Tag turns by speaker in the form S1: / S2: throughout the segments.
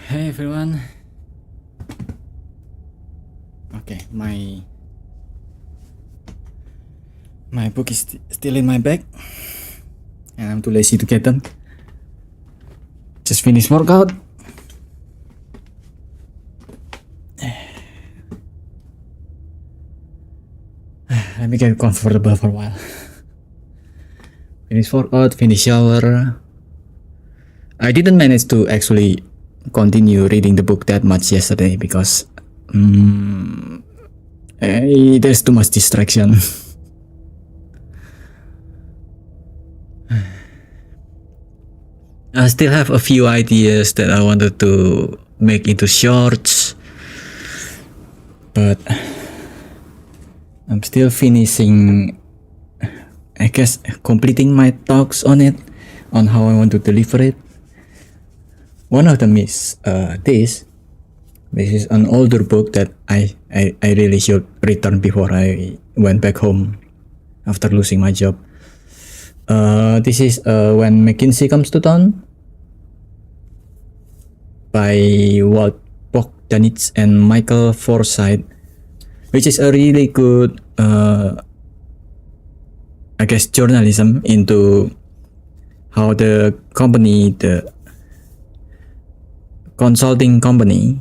S1: Hey everyone. Okay, my book is still in my bag, and I'm too lazy to get them. Just finished workout. Let me get comfortable for a while. Finish workout, finish shower. I didn't manage to actually continue reading the book that much yesterday because there's too much distraction. I still have a few ideas that I wanted to make into shorts, but I'm still finishing, I guess, completing my thoughts on it, on how I want to deliver it. One of them is this is an older book that I really should return before I went back home after losing my job. This is When McKinsey Comes to Town by Walt Bogdanich and Michael Forsythe, which is a really good, I guess, journalism into how the company, the consulting company,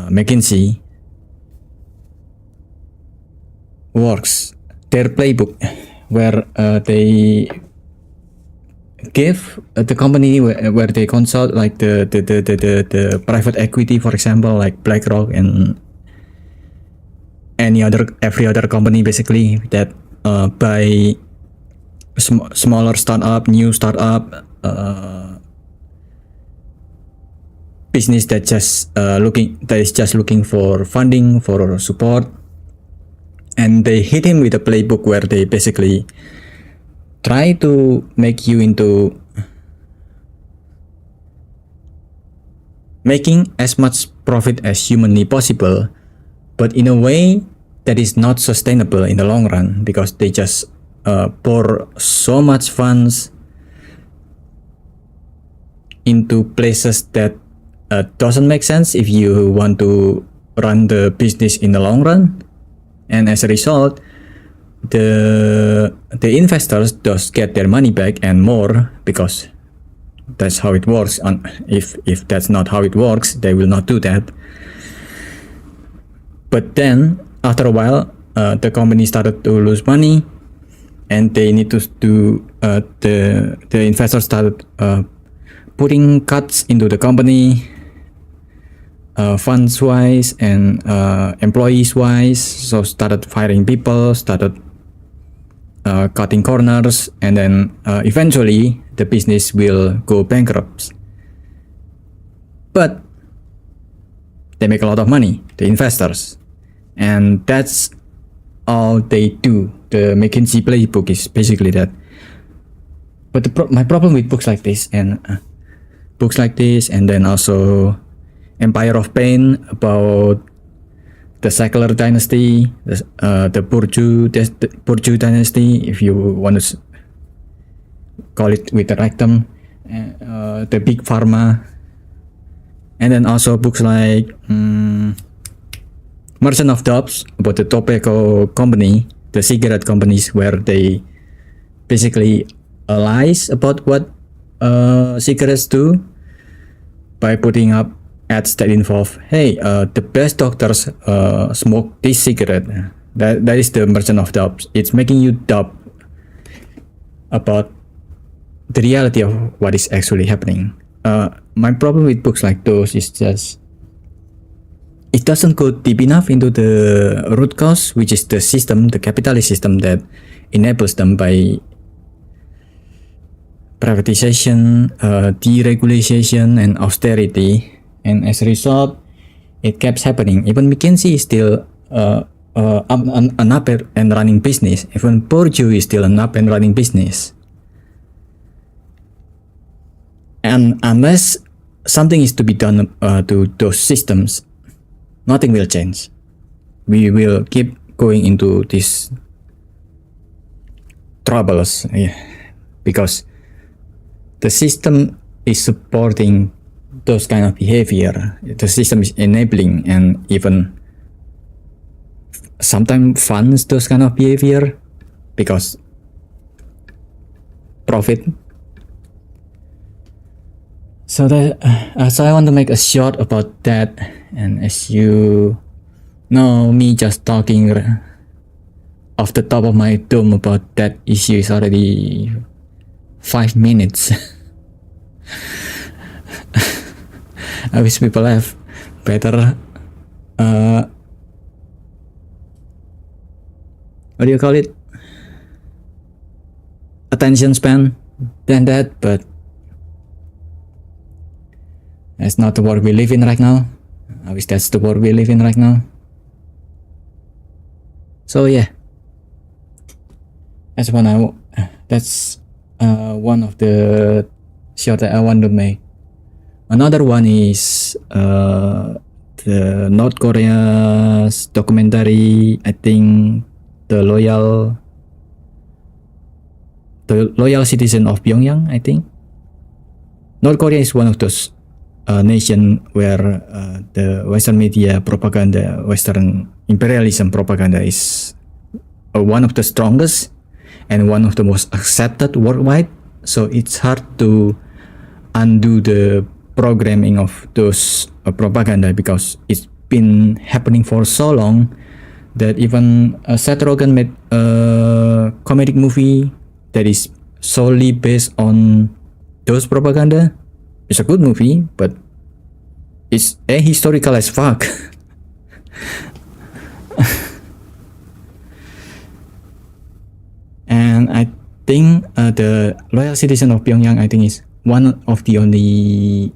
S1: McKinsey, works. Their playbook, where they give the company where they consult, like the private equity, for example, like BlackRock and every other company basically that buy smaller startup, new startup, business that is just looking for funding, for support, and they hit him with a playbook where they basically try to make you into making as much profit as humanly possible, but in a way that is not sustainable in the long run, because they just pour so much funds into places that doesn't make sense if you want to run the business in the long run. And as a result, the investors does get their money back and more, because that's how it works. If that's not how it works, they will not do that. But then after a while, the company started to lose money, and they need to do the investors started putting cuts into the company, funds wise and employees wise. So started firing people, started cutting corners, and then eventually the business will go bankrupt. But they make a lot of money, the investors, and that's all they do. The McKinsey playbook is basically that. But my problem with books like this, and then also Empire of Pain about the secular dynasty, the Bourgeois dynasty, if you want to call it with the right term, the big pharma, and then also books like Merchant of Dobbs about the tobacco company, the cigarette companies, where they basically lies about what cigarettes do by putting up ads that involve, hey, the best doctors smoke this cigarette. That is the Merchant of Dobbs. It's making you doubt about the reality of what is actually happening. My problem with books like those is just it doesn't go deep enough into the root cause, which is the system, the capitalist system that enables them by privatization, deregulation, and austerity. And as a result, it keeps happening. Even McKinsey is still an up and running business. Even Bourgeois is still an up and running business. And unless something is to be done to those systems, nothing will change. We will keep going into these troubles, because the system is supporting those kind of behavior. The system is enabling and even sometimes funds those kind of behavior because profit. So I want to make a short about that, and as you know, me just talking off the top of my dome about that issue is already 5 minutes. I wish people have better what do you call it, attention span than that, but that's not the world we live in right now. I wish that's the world we live in right now. So yeah, that's one of the short that I want to make. Another one is the North Korea's documentary, I think the loyal citizen of Pyongyang. I think North Korea is one of those nation where the Western media propaganda, Western imperialism propaganda is one of the strongest and one of the most accepted worldwide. So it's hard to undo the programming of those propaganda because it's been happening for so long that even Seth Rogen made a comedic movie that is solely based on those propaganda. It's a good movie, but it's ahistorical as fuck. And I think the loyal citizen of Pyongyang, I think, is one of the only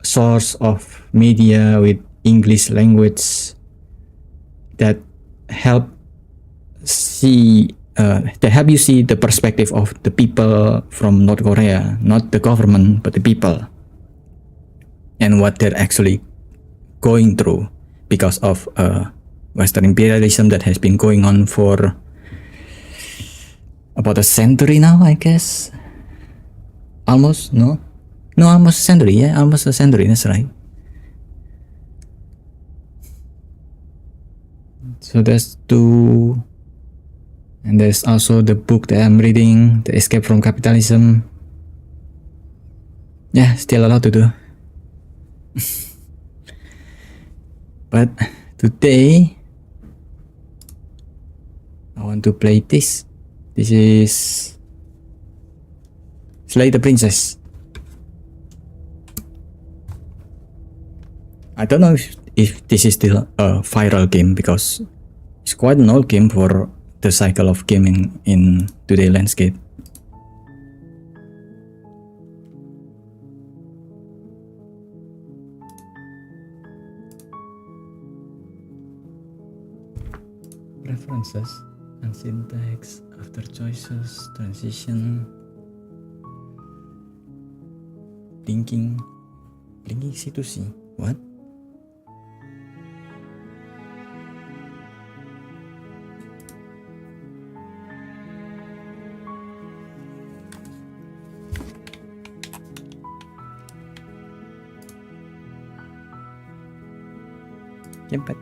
S1: source of media with English language that help you see the perspective of the people from North Korea, not the government, but the people, and what they're actually going through because of Western imperialism that has been going on for about a century now, I guess. Almost a century. Yeah, almost a century. That's right. So there's two. And there's also the book that I'm reading, The Escape from Capitalism. Yeah, still a lot to do. But today, I want to play this. This is Slay the Princess. I don't know if this is still a viral game because it's quite an old game for the cycle of gaming in today's landscape. Preferences and syntax, after choices, transition, blinking situasi. What? Jemput.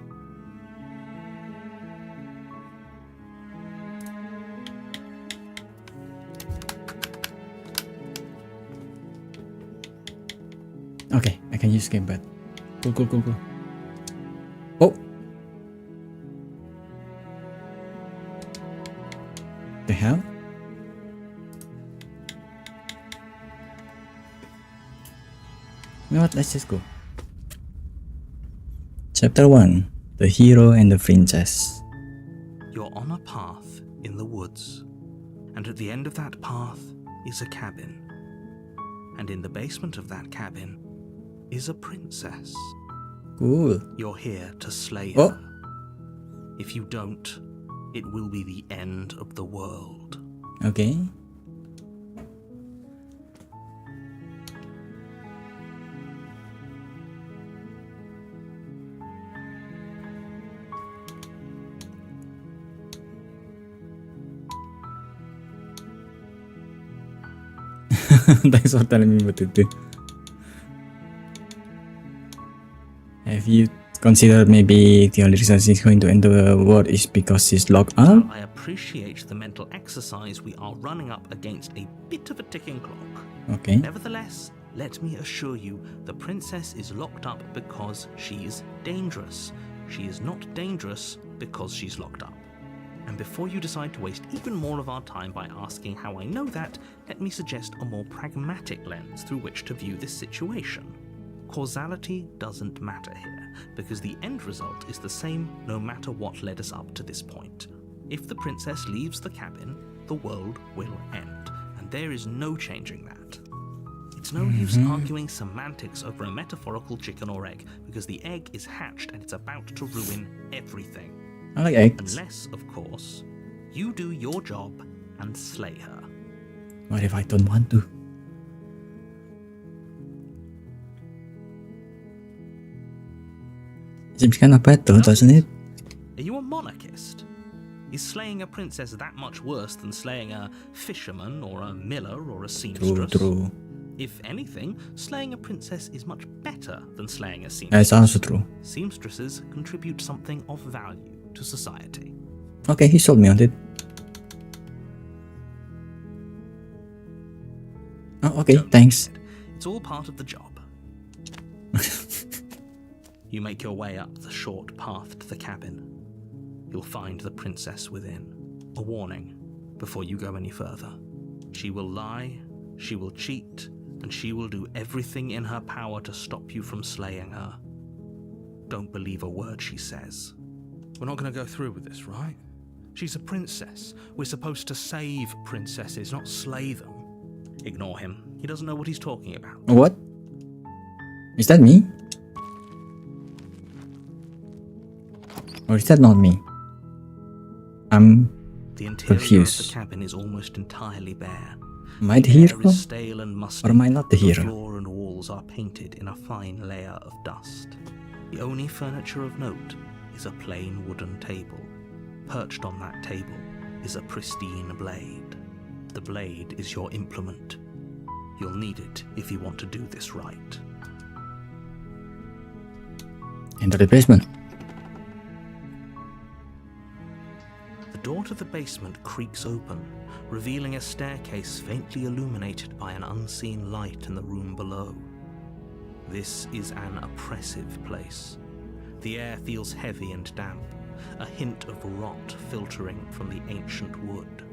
S1: Okay, I can use gamepad. Cool. Oh! The hell? You know what, let's just go. Chapter 1, The Hero and the Princess.
S2: You're on a path in the woods, and at the end of that path is a cabin. And in the basement of that cabin is a princess.
S1: Cool.
S2: You're here to slay
S1: Oh.
S2: her. If you don't, it will be the end of the world.
S1: Okay. Thanks for telling me what to do. Have you considered maybe the only reason she's going to enter the world is because she's locked up?
S2: I appreciate the mental exercise we are running up against a bit of a ticking clock.
S1: Okay.
S2: Nevertheless, let me assure you, the princess is locked up because she's dangerous. She is not dangerous because she's locked up. And before you decide to waste even more of our time by asking how I know that, let me suggest a more pragmatic lens through which to view this situation. Causality doesn't matter here, because the end result is the same no matter what led us up to this point. If the princess leaves the cabin, the world will end, and there is no changing that. It's no use arguing semantics over a metaphorical chicken or egg, because the egg is hatched and it's about to ruin everything.
S1: I like eggs.
S2: Unless, of course, you do your job and slay her.
S1: What if I don't want to? Seems kind of better, doesn't it?
S2: Are you a monarchist? Is slaying a princess that much worse than slaying a fisherman or a miller or a seamstress?
S1: True.
S2: If anything, slaying a princess is much better than slaying a seamstress.
S1: That's also true.
S2: Seamstresses contribute something of value to society.
S1: Okay, he sold me on it. Oh, okay, thanks.
S2: It's all part of the job. You make your way up the short path to the cabin. You'll find the princess within. A warning before you go any further. She will lie, she will cheat, and she will do everything in her power to stop you from slaying her. Don't believe a word she says. We're not going to go through with this, right? She's a princess. We're supposed to save princesses, not slay them. Ignore him. He doesn't know what he's talking about.
S1: What? Is that me? Or is that not me? I'm
S2: The interior
S1: confused.
S2: of the cabin is almost entirely bare.
S1: Am I the
S2: The air
S1: hero?
S2: is stale and musty.
S1: Or am I not the hero?
S2: floor and walls are painted in a fine layer of dust. The only furniture of note is a plain wooden table. Perched on that table is a pristine blade. The blade is your implement. You'll need it if you want to do this right.
S1: Enter the basement.
S2: The door to the basement creaks open, revealing a staircase faintly illuminated by an unseen light in the room below. This is an oppressive place. The air feels heavy and damp, a hint of rot filtering from the ancient wood.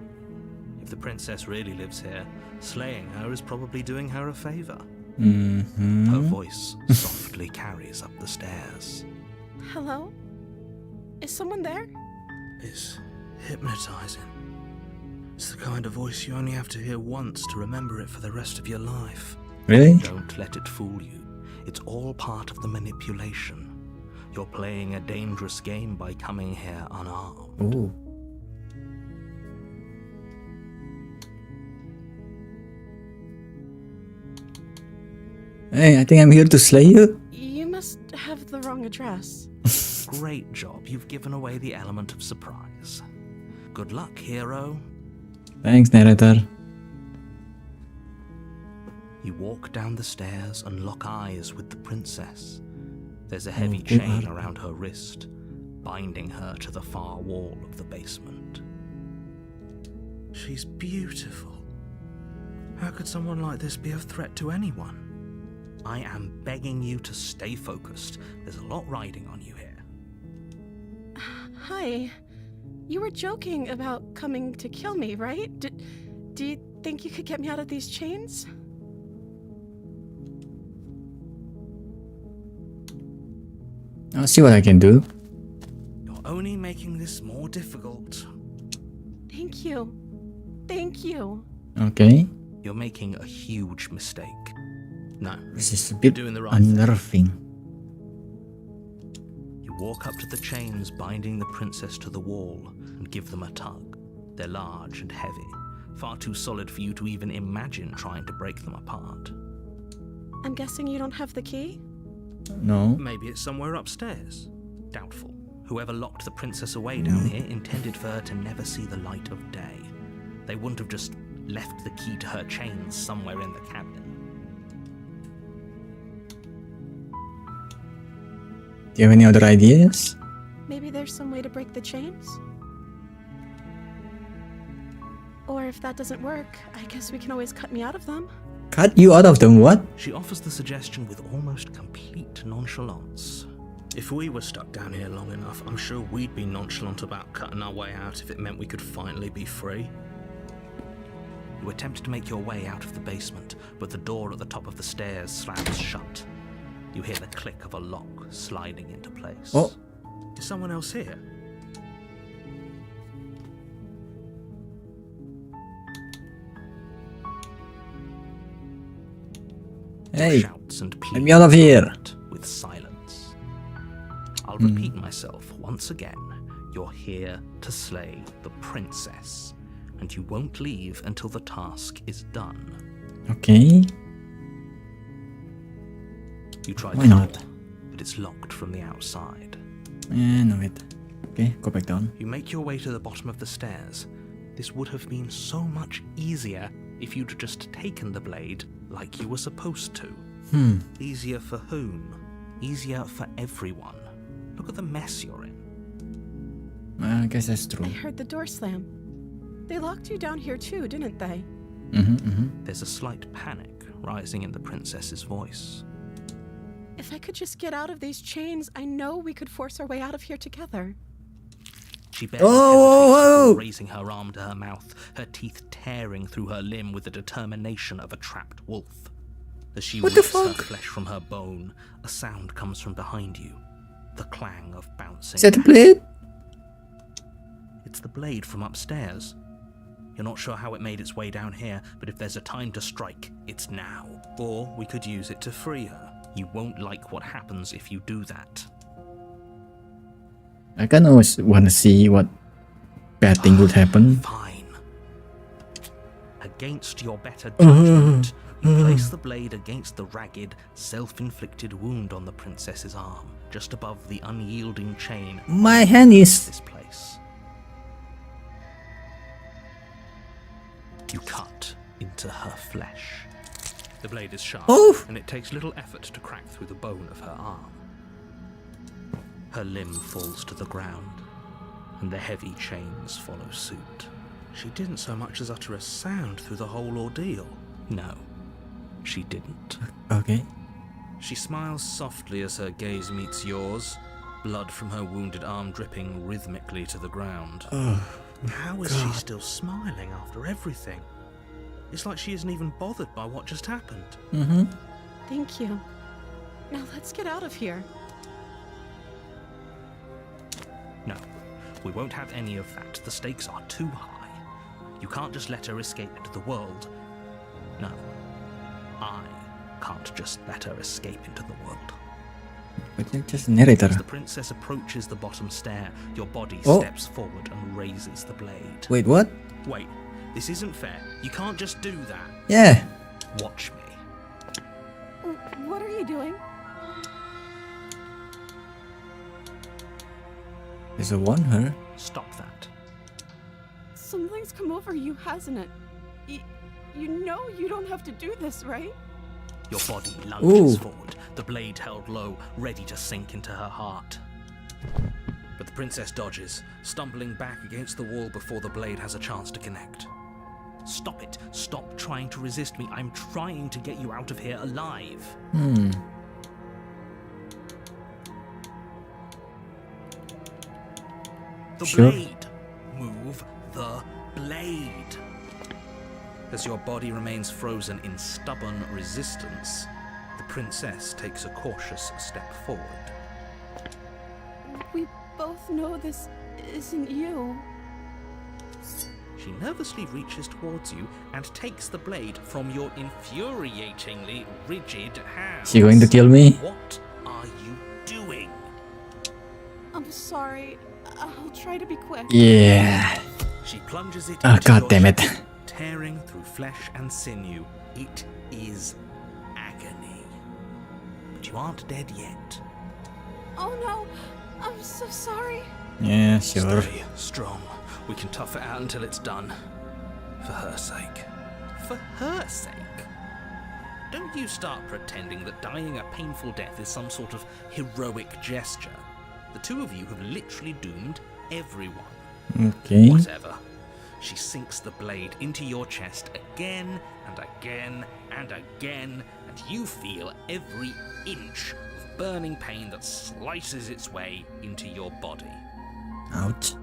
S2: If the princess really lives here, slaying her is probably doing her a favor. Her voice softly carries up the stairs.
S3: Hello? Is someone there?
S2: It's hypnotizing. It's the kind of voice you only have to hear once to remember it for the rest of your life.
S1: Really?
S2: Don't let it fool you. It's all part of the manipulation. You're playing a dangerous game by coming here unarmed.
S1: Ooh. Hey, I think I'm here to slay you.
S3: You must have the wrong address.
S2: Great job. You've given away the element of surprise. Good luck, hero.
S1: Thanks, narrator.
S2: You walk down the stairs and lock eyes with the princess. There's a heavy
S1: good
S2: chain
S1: heart.
S2: around her wrist, binding her to the far wall of the basement. She's beautiful. How could someone like this be a threat to anyone? I am begging you to stay focused. There's a lot riding on you here.
S3: Hi. You were joking about coming to kill me, right? Do you think you could get me out of these chains?
S1: I'll see what I can do.
S2: You're only making this more difficult.
S3: Thank you. Thank you.
S1: Okay.
S2: You're making a huge mistake. No,
S1: This is a
S2: you're
S1: bit
S2: doing the right thing.
S1: unnerving.
S2: You walk up to the chains binding the princess to the wall and give them a tug. They're large and heavy, far too solid for you to even imagine trying to break them apart.
S3: I'm guessing you don't have the key?
S1: No.
S2: Maybe it's somewhere upstairs. Doubtful. Whoever locked the princess away down here intended for her to never see the light of day. They wouldn't have just left the key to her chains somewhere in the cabin.
S1: Do you have any other ideas?
S3: Maybe there's some way to break the chains? Or if that doesn't work, I guess we can always cut me out of them.
S1: Cut you out of them, what?
S2: She offers the suggestion with almost complete nonchalance. If we were stuck down here long enough, I'm sure we'd be nonchalant about cutting our way out if it meant we could finally be free. You attempt to make your way out of the basement, but the door at the top of the stairs slams shut. You hear the click of a lock sliding into place.
S1: Oh.
S2: Is someone else here?
S1: Hey,
S2: Shouts and
S1: let me out of here.
S2: pleads with silence. I'll repeat myself once again. You're here to slay the princess, and you won't leave until the task is done.
S1: Okay.
S2: You try
S1: Why
S2: the
S1: not?
S2: door, but it's locked from the outside.
S1: No, wait. Okay, go back down.
S2: You make your way to the bottom of the stairs. This would have been so much easier if you'd just taken the blade like you were supposed to. Easier for whom? Easier for everyone. Look at the mess you're in.
S1: I guess that's true.
S3: I heard the door slam. They locked you down here too, didn't they?
S2: There's a slight panic rising in the princess's voice.
S3: If I could just get out of these chains, I know we could force our way out of here together.
S2: She barely hesitates before raising her arm to her mouth, her teeth tearing through her limb with the determination of a trapped wolf. As she rips her flesh from her bone, a sound comes from behind you. The clang of bouncing.
S1: Is that the blade?
S2: It's the blade from upstairs. You're not sure how it made its way down here, but if there's a time to strike, it's now. Or we could use it to free her. You won't like what happens if you do that.
S1: I can always want to see what bad thing would happen.
S2: Fine. Against your better judgment, you place the blade against the ragged, self-inflicted wound on the princess's arm, just above the unyielding chain.
S1: My hand is...
S2: This place. You cut into her flesh. The blade is sharp, and it takes little effort to crack through the bone of her arm. Her limb falls to the ground, and the heavy chains follow suit. She didn't so much as utter a sound through the whole ordeal. No, she didn't.
S1: Okay.
S2: She smiles softly as her gaze meets yours, blood from her wounded arm dripping rhythmically to the ground. How is she still smiling after everything? It's like she isn't even bothered by what just happened.
S3: Thank you. Now let's get out of here.
S2: No, we won't have any of that. The stakes are too high. You can't just let her escape into the world. No, I can't just let her escape into the world.
S1: But you're just a narrator.
S2: As the princess approaches the bottom stair, your body steps forward and raises the blade.
S1: Wait, what?
S2: Wait, this isn't fair. You can't just do that.
S1: Yeah.
S2: Watch me.
S3: What are you doing?
S1: There's a one her.
S2: Stop that.
S3: Something's come over you, hasn't it? You know you don't have to do this, right?
S2: Your body lunges forward, the blade held low, ready to sink into her heart. But the princess dodges, stumbling back against the wall before the blade has a chance to connect. Stop it. Stop trying to resist me. I'm trying to get you out of here alive. The blade. Move the blade. As your body remains frozen in stubborn resistance, the princess takes a cautious step forward.
S3: We both know this isn't you.
S2: She nervously reaches towards you and takes the blade from your infuriatingly rigid hands.
S1: She going to kill me?
S2: What are you doing?
S3: I'm sorry. I'll try to be quick.
S1: Yeah.
S2: She plunges it
S1: Oh,
S2: into
S1: God
S2: your
S1: damn it.
S2: chest, tearing through flesh and sinew. It is agony. But you aren't dead yet.
S3: Oh no, I'm so sorry.
S1: Yeah, sure.
S2: Stay strong. We can tough it out until it's done. For her sake. For her sake? don't you start pretending that dying a painful death is some sort of heroic gesture. The two of you have literally doomed everyone.
S1: Okay.
S2: Whatever. She sinks the blade into your chest again and again and again, and you feel every inch of burning pain that slices its way into your body.
S1: Ouch.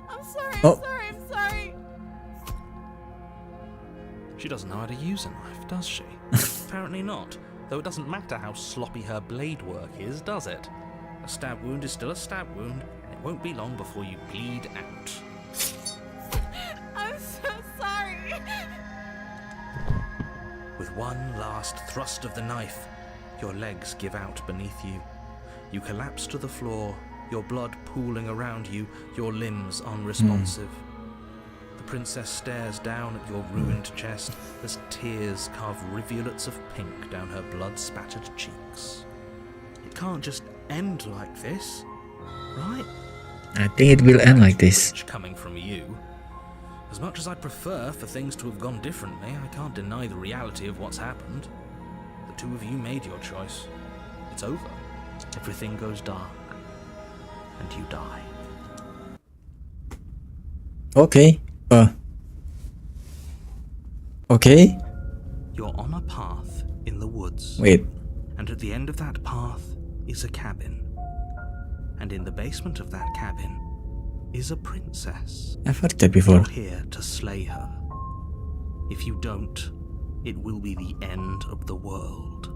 S3: I'm sorry,
S1: Oh.
S3: I'm sorry.
S2: She doesn't know how to use a knife, does she? Apparently not, though it doesn't matter how sloppy her blade work is, does it? A stab wound is still a stab wound, and it won't be long before you bleed out.
S3: I'm so sorry.
S2: With one last thrust of the knife, your legs give out beneath you. You collapse to the floor, your blood pooling around you, your limbs unresponsive. The princess stares down at your ruined chest as tears carve rivulets of pink down her blood-spattered cheeks. It can't just end like this, right?
S1: I think it will end like this.
S2: Coming from you. As much as I'd prefer for things to have gone differently, I can't deny the reality of what's happened. The two of you made your choice. It's over. Everything goes dark. And you die.
S1: Okay. Okay.
S2: You're on a path in the woods.
S1: Wait.
S2: And at the end of that path is a cabin. And in the basement of that cabin is a princess.
S1: I've heard that before.
S2: You're here to slay her. If you don't, it will be the end of the world.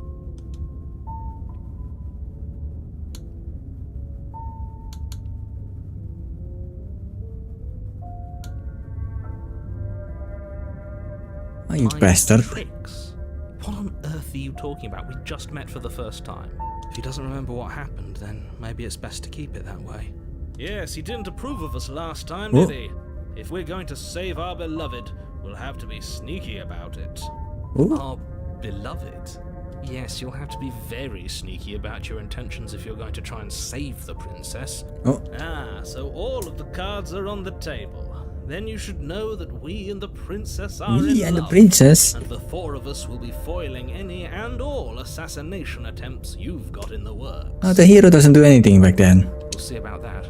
S1: Oh, you
S2: My
S1: bastard.
S2: tricks? What on earth are you talking about? We just met for the first time. If he doesn't remember what happened, then maybe it's best to keep it that way. Yes, he didn't approve of us last time,
S1: Oh.
S2: did he? If we're going to save our beloved, we'll have to be sneaky about it.
S1: Ooh.
S2: Our beloved? Yes, you'll have to be very sneaky about your intentions if you're going to try and save the princess.
S1: Oh.
S2: Ah, so all of the cards are on the table. Then you should know that we and the princess are
S1: Me
S2: in
S1: and the
S2: love.
S1: princess.
S2: And the four of us will be foiling any and all assassination attempts you've got in the works.
S1: Oh, the hero doesn't do anything back then.
S2: We'll see about that.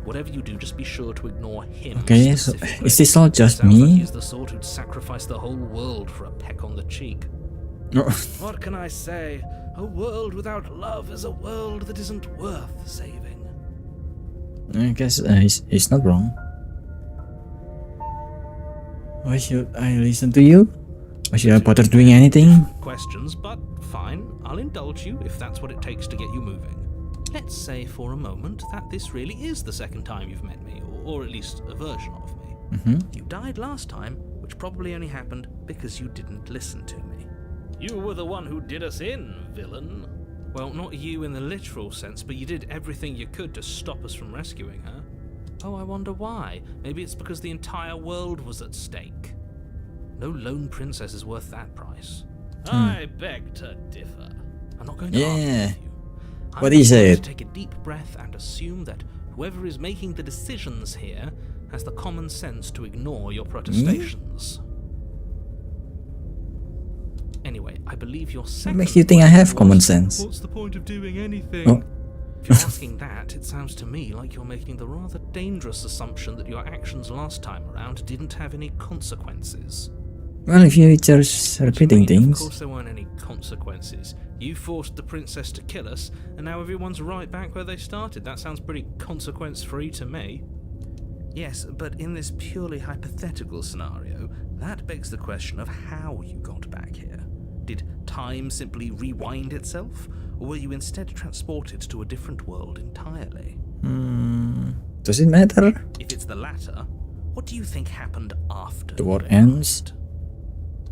S2: Whatever you do, just be sure to ignore him.
S1: Okay, so
S2: specifically.
S1: is this all just
S2: Sounds like
S1: me?
S2: he's the sort who'd sacrifice the whole world for a peck on the cheek.
S1: No.
S2: What can I say? A world without love is a world that isn't worth saving.
S1: I guess he's not wrong. Why should I listen to you? Why should I bother doing anything?
S2: Questions, but fine. I'll indulge you if that's what it takes to get you moving. Let's say for a moment that this really is the second time you've met me, or at least a version of me. You died last time, which probably only happened because you didn't listen to me. You were the one who did us in, villain. Well, not you in the literal sense, but you did everything you could to stop us from rescuing her. Oh, I wonder why. Maybe it's because the entire world was at stake. No lone princess is worth that price. I beg to differ. I'm not going to argue
S1: Yeah.
S2: with you.
S1: What he said.
S2: To take a deep breath and assume that whoever is making the decisions here has the common sense to ignore your protestations. Anyway, I believe your second
S1: What makes you think I have
S2: question
S1: common
S2: was,
S1: sense?
S2: What's the point of doing anything?
S1: Oh.
S2: If you're asking that, it sounds to me like you're making the rather dangerous assumption that your actions last time around didn't have any consequences.
S1: Well, if you just repeating
S2: Of
S1: things.
S2: course there weren't any consequences. You forced the princess to kill us, and now everyone's right back where they started. That sounds pretty consequence-free to me. Yes, but in this purely hypothetical scenario, that begs the question of how you got back here. Did time simply rewind itself, or were you instead transported to a different world entirely?
S1: Does it matter?
S2: If it's the latter, what do you think happened after
S1: The war
S2: you
S1: ends.
S2: arrived?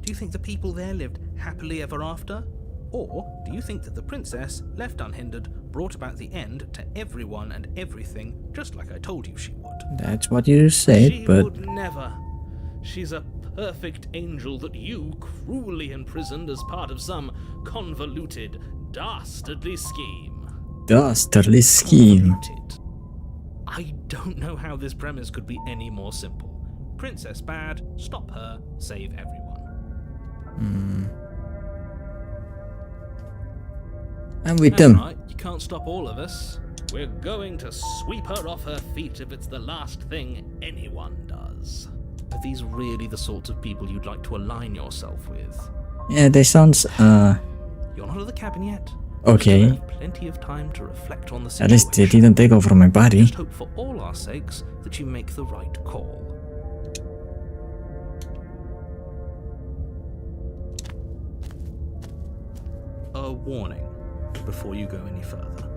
S2: Do you think the people there lived happily ever after? Or do you think that the princess, left unhindered, brought about the end to everyone and everything, just like I told you she would?
S1: That's what you said,
S2: She
S1: but
S2: would never. She's a perfect angel that you cruelly imprisoned as part of some convoluted, dastardly scheme.
S1: dastardly scheme.
S2: Convoluted. I don't know how this premise could be any more simple. Princess bad, stop her, save everyone.
S1: I'm with
S2: That's
S1: them.
S2: right, you can't stop all of us. We're going to sweep her off her feet if it's the last thing anyone does. Are these really the sorts of people you'd like to align yourself with?
S1: Yeah, they sounds
S2: You're not at the cabin yet.
S1: okay.
S2: You have plenty of time to reflect on the
S1: At
S2: situation.
S1: least they didn't take over my body.
S2: Just hope for all our sakes that you make the right call. A warning before you go any further.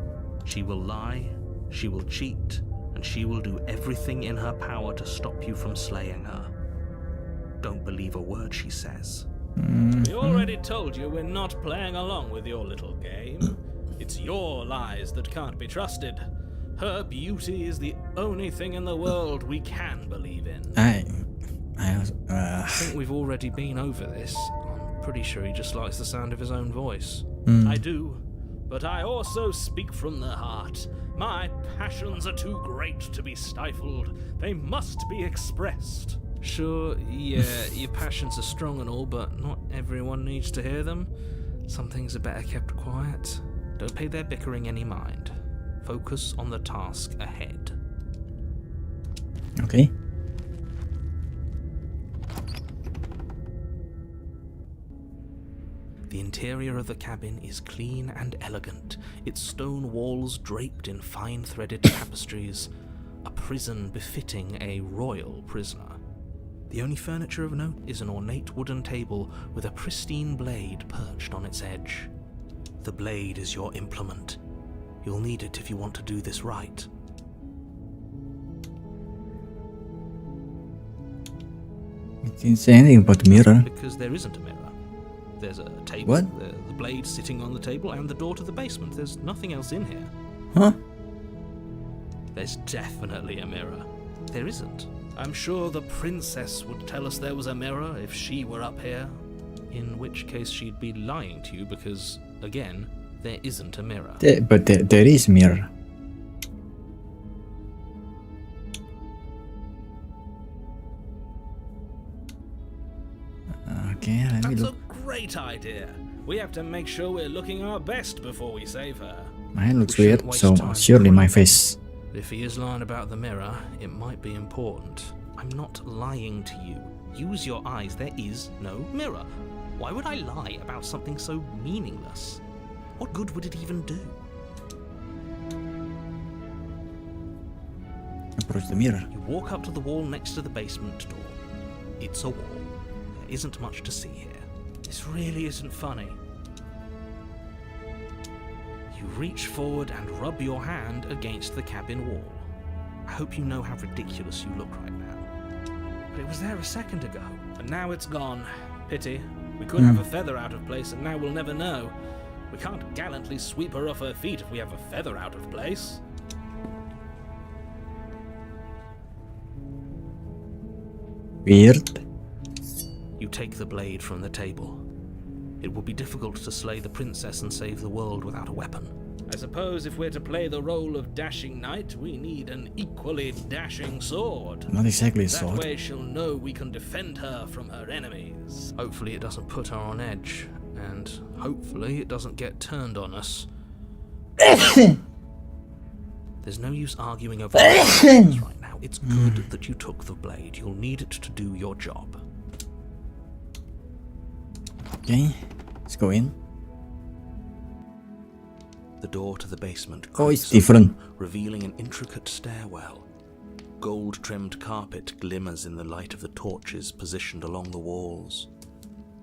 S2: She will lie, she will cheat, and she will do everything in her power to stop you from slaying her. Don't believe a word she says. We already told you we're not playing along with your little game. It's your lies that can't be trusted. Her beauty is the only thing in the world we can believe in.
S1: I
S2: I think we've already been over this. I'm pretty sure he just likes the sound of his own voice. I do, but I also speak from the heart. My passions are too great to be stifled. They must be expressed. Sure, yeah, your passions are strong and all, but not everyone needs to hear them. Some things are better kept quiet. Don't pay their bickering any mind. Focus on the task ahead.
S1: okay.
S2: The interior of the cabin is clean and elegant, its stone walls draped in fine-threaded tapestries, a prison befitting a royal prisoner. The only furniture of note is an ornate wooden table with a pristine blade perched on its edge. The blade is your implement. You'll need it if you want to do this right.
S1: It didn't say anything about the mirror.
S2: Because there isn't a mirror. There's a table,
S1: What?
S2: the blade sitting on the table, and the door to the basement. There's nothing else in here.
S1: Huh?
S2: There's definitely a mirror. There isn't. I'm sure the princess would tell us there was a mirror if she were up here. In which case she'd be lying to you because, again, there isn't a mirror.
S1: But there is mirror. Okay, let me
S2: That's a
S1: look.
S2: great idea. We have to make sure we're looking our best before we save her.
S1: My hand looks
S2: We shouldn't
S1: weird,
S2: waste
S1: so
S2: time
S1: surely my
S2: worrying.
S1: face.
S2: If he is lying about the mirror, it might be important. I'm not lying to you. Use your eyes. There is no mirror. Why would I lie about something so meaningless? What good would it even do?
S1: Approach the mirror.
S2: You walk up to the wall next to the basement door. It's a wall. There isn't much to see here. This really isn't funny. You reach forward and rub your hand against the cabin wall. I hope you know how ridiculous you look right now. But it was there a second ago, and now it's gone. Pity. We could have a feather out of place, and now we'll never know. We can't gallantly sweep her off her feet if we have a feather out of place.
S1: Weird.
S2: You take the blade from the table. It would be difficult to slay the princess and save the world without a weapon. I suppose if we're to play the role of dashing knight, we need an equally dashing sword.
S1: Not exactly a
S2: That
S1: sword.
S2: way she'll know we can defend her from her enemies. Hopefully it doesn't put her on edge, and hopefully it doesn't get turned on us. There's no use arguing over things right now. It's good that you took the blade. You'll need it to do your job.
S1: Okay, let's go in.
S2: The door to the basement
S1: Oh, it's
S2: creaks
S1: different.
S2: open, revealing an intricate stairwell. Gold-trimmed carpet glimmers in the light of the torches positioned along the walls.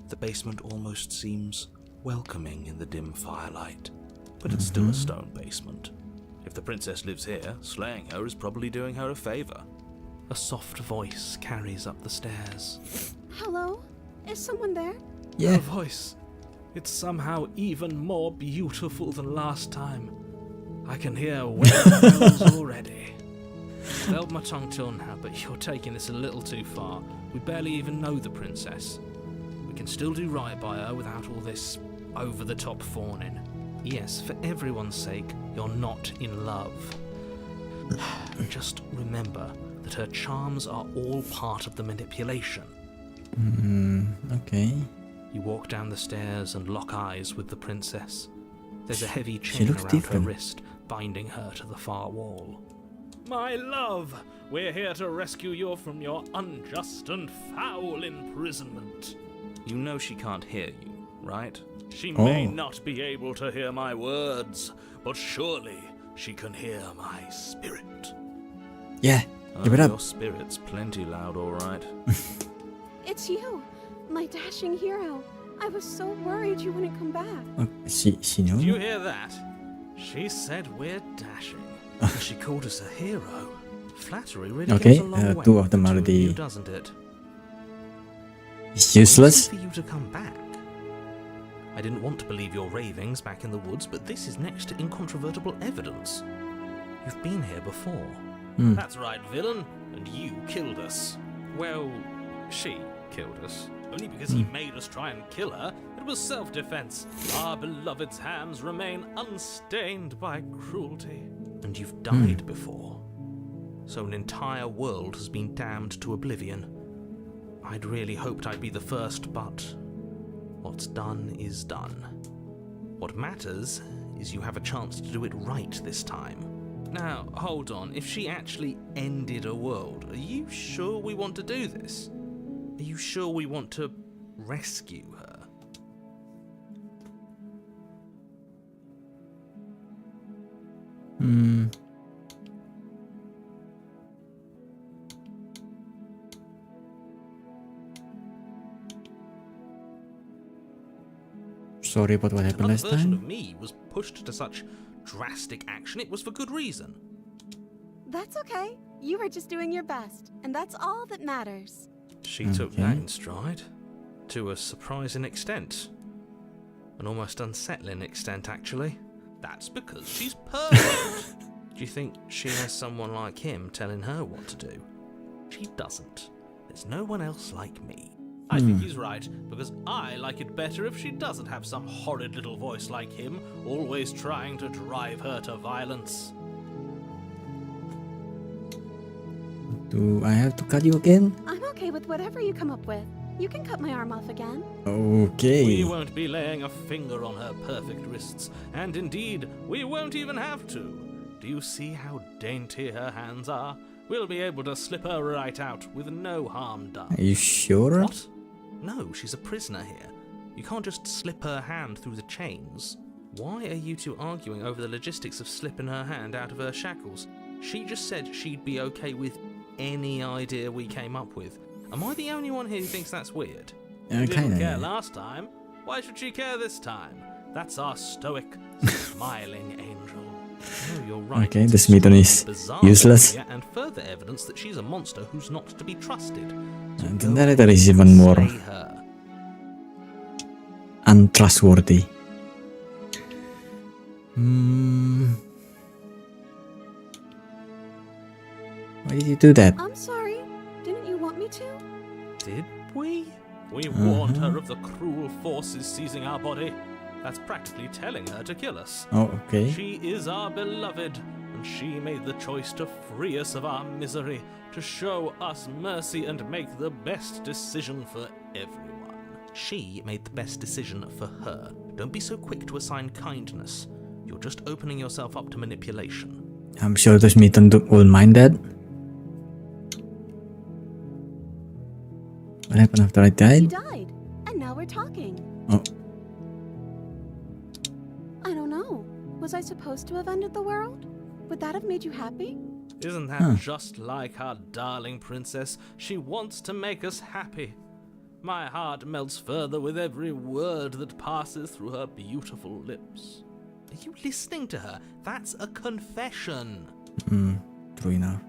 S2: The basement almost seems welcoming in the dim firelight, but it's still a stone basement. If the princess lives here, slaying her is probably doing her a favor. A soft voice carries up the stairs.
S3: Hello? Is someone there?
S1: Yeah.
S2: Her voice. It's somehow even more beautiful than last time. I can hear wedding bells already. I've held my tongue till now, but you're taking this a little too far. We barely even know the princess. We can still do right by her without all this over-the-top fawning. Yes, for everyone's sake, you're not in love. Just remember that her charms are all part of the manipulation.
S1: Okay.
S2: You walk down the stairs and lock eyes with the princess. There's a heavy
S1: She
S2: chain
S1: looks
S2: around
S1: different.
S2: her wrist, binding her to the far wall. My love, we're here to rescue you from your unjust and foul imprisonment. You know she can't hear you, right? She may not be able to hear my words, but surely she can hear my spirit.
S1: Yeah, give it up.
S2: Your spirit's plenty loud, all right.
S3: It's you, my dashing hero. I was so worried you wouldn't come back.
S1: Oh, she knows.
S2: Did you hear that? She said we're dashing. And she called us a hero. Flattery really
S1: Okay,
S2: goes a long way
S1: two of them
S2: with
S1: are
S2: the two of you,
S1: the
S2: doesn't it?
S1: useless.
S2: For you to come back. I didn't want to believe your ravings back in the woods, but this is next to incontrovertible evidence. You've been here before. That's right, villain. And you killed us. Well, she killed us. Only because he made us try and kill her. It was self-defense. Our beloved's hands remain unstained by cruelty. And you've died before. So an entire world has been damned to oblivion. I'd really hoped I'd be the first, but what's done is done. What matters is you have a chance to do it right this time. Now, hold on. If she actually ended a world, are you sure we want to do this? Are you sure we want to rescue her?
S1: Sorry about what happened
S2: Another
S1: last
S2: version
S1: time.
S2: of me was pushed to such drastic action. It was for good reason.
S3: That's okay. You were just doing your best, and that's all that matters.
S2: She took that in stride. To a surprising extent. An almost unsettling extent, actually. That's because she's perfect. Do you think she has someone like him telling her what to do? She doesn't. There's no one else like me. I think he's right, because I like it better if she doesn't have some horrid little voice like him, always trying to drive her to violence.
S1: Do I have to cut you again?
S3: I'm okay with whatever you come up with. You can cut my arm off again.
S1: Okay.
S2: We won't be laying a finger on her perfect wrists, and indeed, we won't even have to. Do you see how dainty her hands are? We'll be able to slip her right out with no harm done.
S1: Are you sure?
S2: What? No, she's a prisoner here. You can't just slip her hand through the chains. Why are you two arguing over the logistics of slipping her hand out of her shackles? She just said she'd be okay with any idea we came up with. Am I the only one here who thinks that's weird? She didn't care last time. Why should she care this time? That's our stoic, smiling angel. No, you're right.
S1: Okay, this Smithon is useless.
S2: And further evidence that she's a monster who's not to be trusted. So
S1: And the narrator is even more
S2: slay her.
S1: untrustworthy. Why did you do that?
S3: I'm sorry. Didn't you want me to?
S2: Did we? We warned her of the cruel forces seizing our body. That's practically telling her to kill us.
S1: Oh, okay.
S2: She is our beloved, and she made the choice to free us of our misery, to show us mercy and make the best decision for everyone. She made the best decision for her. Don't be so quick to assign kindness. You're just opening yourself up to manipulation.
S1: I'm sure the Smithon will mind that. What happened after I
S3: He
S1: died?
S3: died, and now we're talking.
S1: Oh,
S3: I don't know. Was I supposed to have ended the world? Would that have made you happy?
S2: Isn't that just like our darling princess? She wants to make us happy. My heart melts further with every word that passes through her beautiful lips. Are you listening to her? That's a confession.
S1: true enough.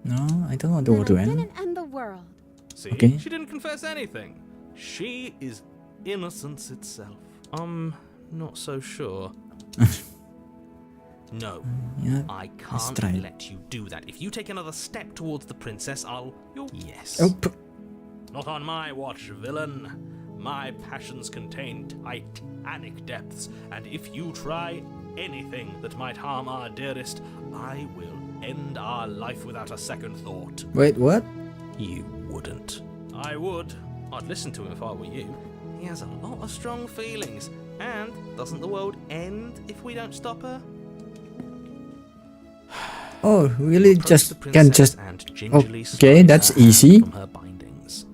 S1: No, I don't want the
S3: Then
S1: war to
S3: I
S1: end.
S3: didn't end the world.
S2: See,
S1: Okay.
S2: she didn't confess anything. She is innocence itself. Not so sure. No,
S1: Yeah,
S2: I
S1: let's try.
S2: can't let you do that. If you take another step towards the princess, Yes.
S1: Oh,
S2: Not on my watch, villain. My passions contain titanic depths, and if you try anything that might harm our dearest, I will end our life without a second thought.
S1: Wait, what?
S2: You wouldn't. I would. I'd listen to him if I were you. He has a lot of strong feelings. And doesn't the world end if we don't stop her?
S1: Oh, really?
S2: Approach the
S1: Can
S2: princess
S1: just...
S2: and gingerly
S1: Okay,
S2: slide
S1: that's
S2: her hand
S1: easy.
S2: from her bindings.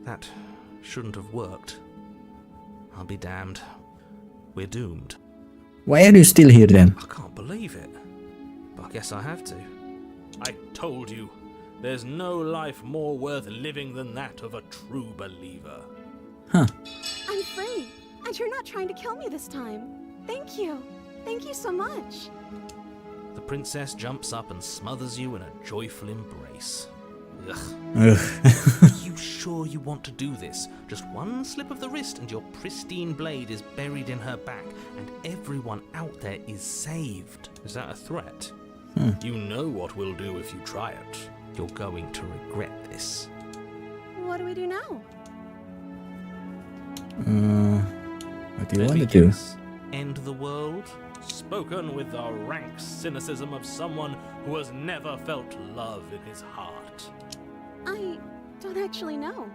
S2: That shouldn't have worked. I'll be damned. We're doomed.
S1: Why are you still here then?
S2: I can't believe it. But I guess I have to. I told you. There's no life more worth living than that of a true believer.
S1: Huh.
S3: I'm free, and you're not trying to kill me this time. Thank you. Thank you so much.
S2: The princess jumps up and smothers you in a joyful embrace. Ugh.
S1: Ugh.
S2: Are you sure you want to do this? Just one slip of the wrist and your pristine blade is buried in her back, and everyone out there is saved. Is that a threat? You know what we'll do if you try it. You're going to regret this.
S3: What do we do now?
S1: What do you
S2: Let
S1: want
S2: me
S1: to do?
S2: guess. End the world? Spoken with the rank cynicism of someone who has never felt love in his heart.
S3: I don't actually know.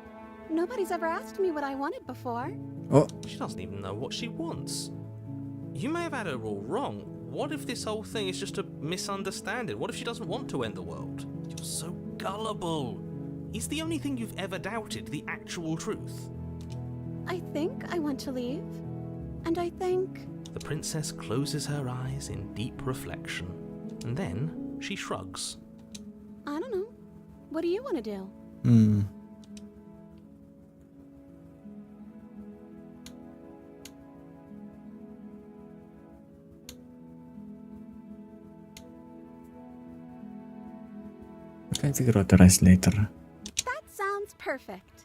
S3: Nobody's ever asked me what I wanted before.
S1: Oh,
S2: She doesn't even know what she wants. You may have had her all wrong. What if this whole thing is just a misunderstanding? What if she doesn't want to end the world? You're so gullible. Is the only thing you've ever doubted the actual truth?
S3: I think I want to leave. And I think...
S2: The princess closes her eyes in deep reflection, and then she shrugs.
S3: I don't know. What do you want to do?
S1: I can figure out the rest later.
S3: That sounds perfect.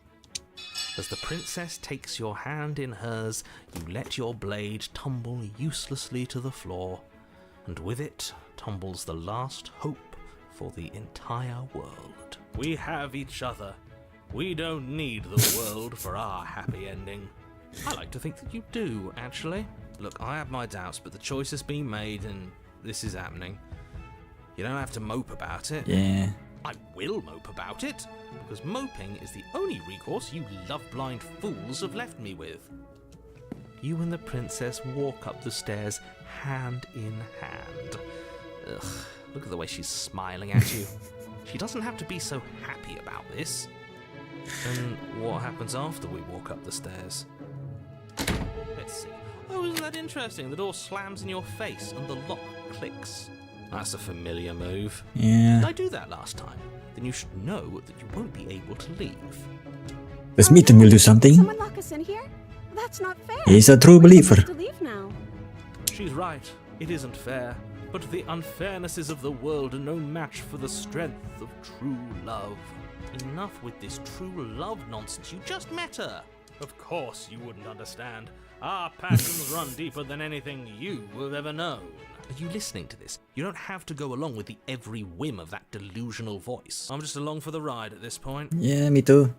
S2: As the princess takes your hand in hers, you let your blade tumble uselessly to the floor, and with it tumbles the last hope for the entire world. We have each other. We don't need the world for our happy ending. I like to think that you do, actually. Look, I have my doubts, but the choice has been made and this is happening. You don't have to mope about it.
S1: Yeah.
S2: I will mope about it, because moping is the only recourse you love-blind fools have left me with. You and the princess walk up the stairs hand in hand. Ugh, look at the way she's smiling at you. She doesn't have to be so happy about this. And what happens after we walk up the stairs? Let's see. Oh, isn't that interesting? The door slams in your face and the lock clicks. That's a familiar move.
S1: Yeah.
S2: Did I do that last time? Then you should know that you won't be able to leave.
S1: Does Meetum will do something?
S3: Someone lock us in here? That's not fair.
S1: He's a true
S3: We're
S1: believer.
S3: supposed to leave now.
S2: She's right. It isn't fair. But the unfairnesses of the world are no match for the strength of true love. Enough with this true love nonsense. You just met her. Of course you wouldn't understand. Our passions run deeper than anything you have ever known. Are you listening to this? You don't have to go along with the every whim of that delusional voice. I'm just along for the ride at this point.
S1: Yeah, me too.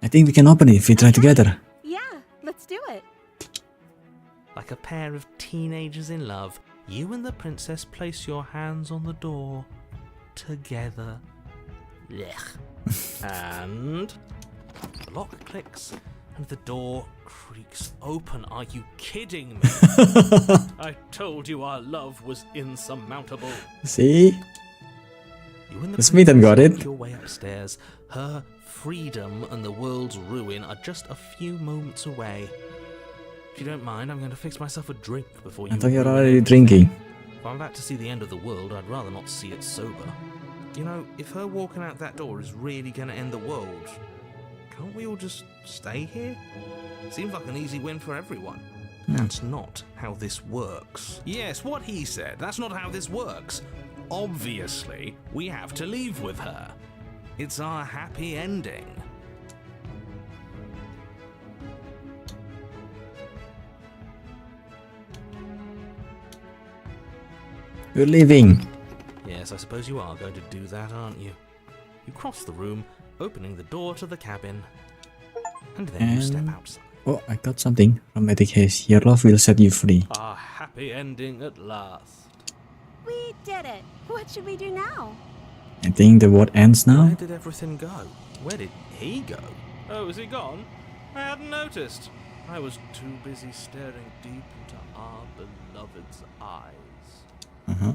S1: I think we can open it if we try together.
S3: Yeah, let's do it.
S2: Like a pair of teenagers in love, you and the princess place your hands on the door together. Blech. And the lock clicks and the door creaks open. Are you kidding me? I told you our love was insurmountable.
S1: See?
S2: You and the
S1: The Smith got
S2: princess
S1: it.
S2: make your way upstairs. Her freedom and the world's ruin are just a few moments away. If you don't mind, I'm going to fix myself a drink before you...
S1: I thought you're
S2: ruin
S1: already
S2: everything.
S1: drinking.
S2: If I'm about to see the end of the world, I'd rather not see it sober. You know, if her walking out that door is really going to end the world, can't we all just stay here? Seems like an easy win for everyone. That's not how this works. Yes, what he said. That's not how this works. Obviously, we have to leave with her. It's our happy ending.
S1: You're leaving.
S2: Yes, I suppose you are going to do that, aren't you? You cross the room, opening the door to the cabin, and then you step
S1: And-
S2: outside.
S1: Oh, I got something from Eddie Case. Your love will set you free.
S2: A happy ending at last.
S4: We did it. What should we do now?
S1: I think the world ends now.
S2: Where did everything go? Where did he go? Oh, is he gone? I hadn't noticed. I was too busy staring deep into our beloved's eyes.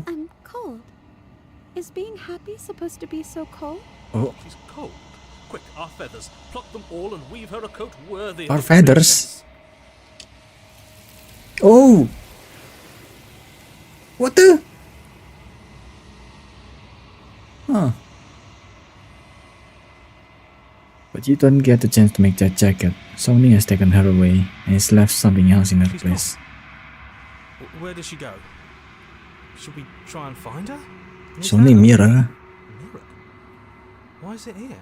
S4: I'm cold. Is being happy supposed to be so cold?
S1: Oh,
S2: She's cold. Quick, our feathers. Pluck them all and weave her a coat worthy
S1: our
S2: of a
S1: feathers?
S2: princess.
S1: Oh! What the? Huh. But you don't get the chance to make that jacket. Something has taken her away and has left something else in her
S2: She's
S1: place.
S2: Where did she go? Should we try and find her?
S1: It's only a mirror.
S2: Mirror? Why is it here?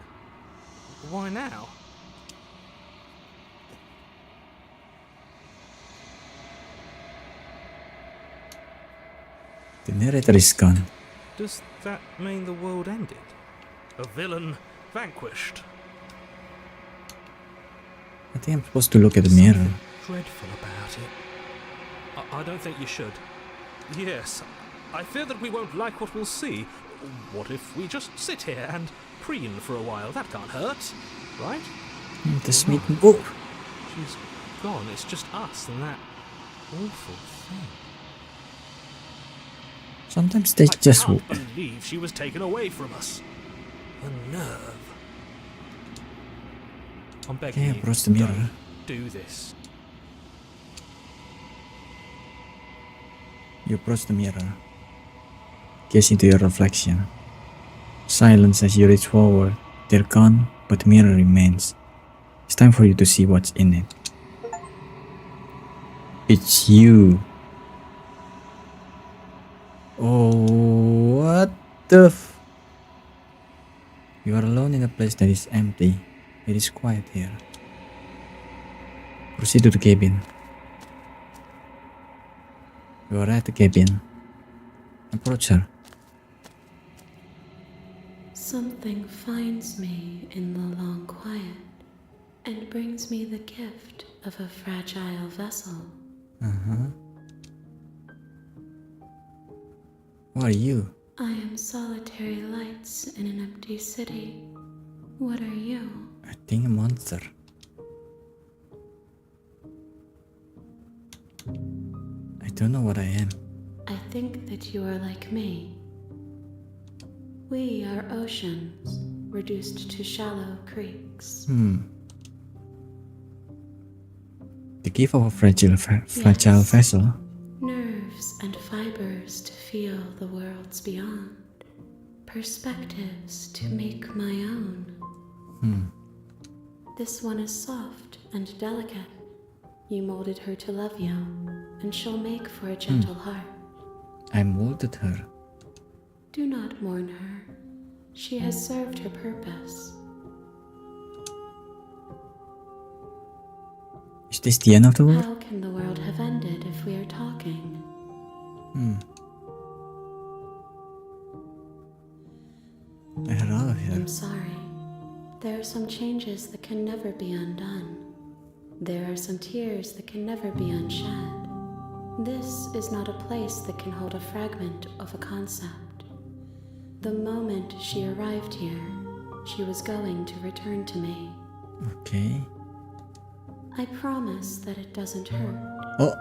S2: Why now?
S1: The narrator is gone.
S2: Does that mean the world ended? A villain vanquished?
S1: I think I'm supposed to look at the mirror.
S2: Dreadful about it. I don't think you should. Yes, I fear that we won't like what we'll see. What if we just sit here and preen for a while? That can't hurt, right?
S1: The Smith. Oh!
S2: She's gone. It's just us and that awful thing.
S1: Sometimes they
S2: I
S1: just.
S2: can't believe she was taken away from us. The nerve. I'm begging
S1: Okay,
S2: you.
S1: approach the mirror.
S2: Don't do this.
S1: You approach the mirror. Gaze into your reflection. Silence as you reach forward. They're gone, but the mirror remains. It's time for you to see what's in it. It's you. Oh, what the f... You are alone in a place that is empty. It is quiet here. Proceed to the cabin. You are at the cabin. Approach her.
S3: Something finds me in the long quiet and brings me the gift of a fragile vessel.
S1: Who are you?
S3: I am solitary lights in an empty city. What are you?
S1: I think a monster. I don't know what I am.
S3: I think that you are like me. We are oceans, reduced to shallow creeks.
S1: The gift of a fragile vessel.
S3: Nerves and fibers to feel the worlds beyond. Perspectives to make my own. This one is soft and delicate. You molded her to love you, and she'll make for a gentle heart.
S1: I molded her.
S3: Do not mourn her. She has served her purpose.
S1: Is this the end of the world?
S3: How can the world have ended if we are talking?
S1: I head out of here.
S3: I'm sorry. There are some changes that can never be undone. There are some tears that can never be unshed. This is not a place that can hold a fragment of a concept. The moment she arrived here, she was going to return to me.
S1: Okay.
S3: I promise that it doesn't hurt.
S1: Oh.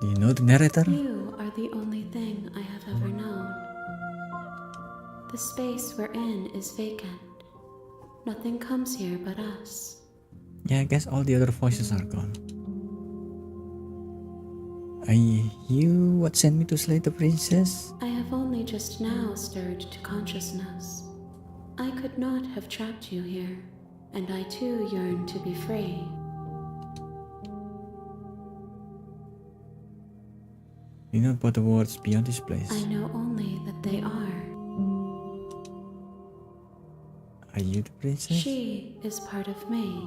S1: Do you know the narrator?
S3: You are the only thing I have ever known. The space we're in is vacant. Nothing comes here but us.
S1: Yeah, I guess all the other voices are gone. Are you what sent me to slay the princess?
S3: I have only just now stirred to consciousness. I could not have trapped you here, and I too yearn to be free.
S1: You know about the worlds beyond this place?
S3: I know only that they are.
S1: Are you the princess?
S3: She is part of me,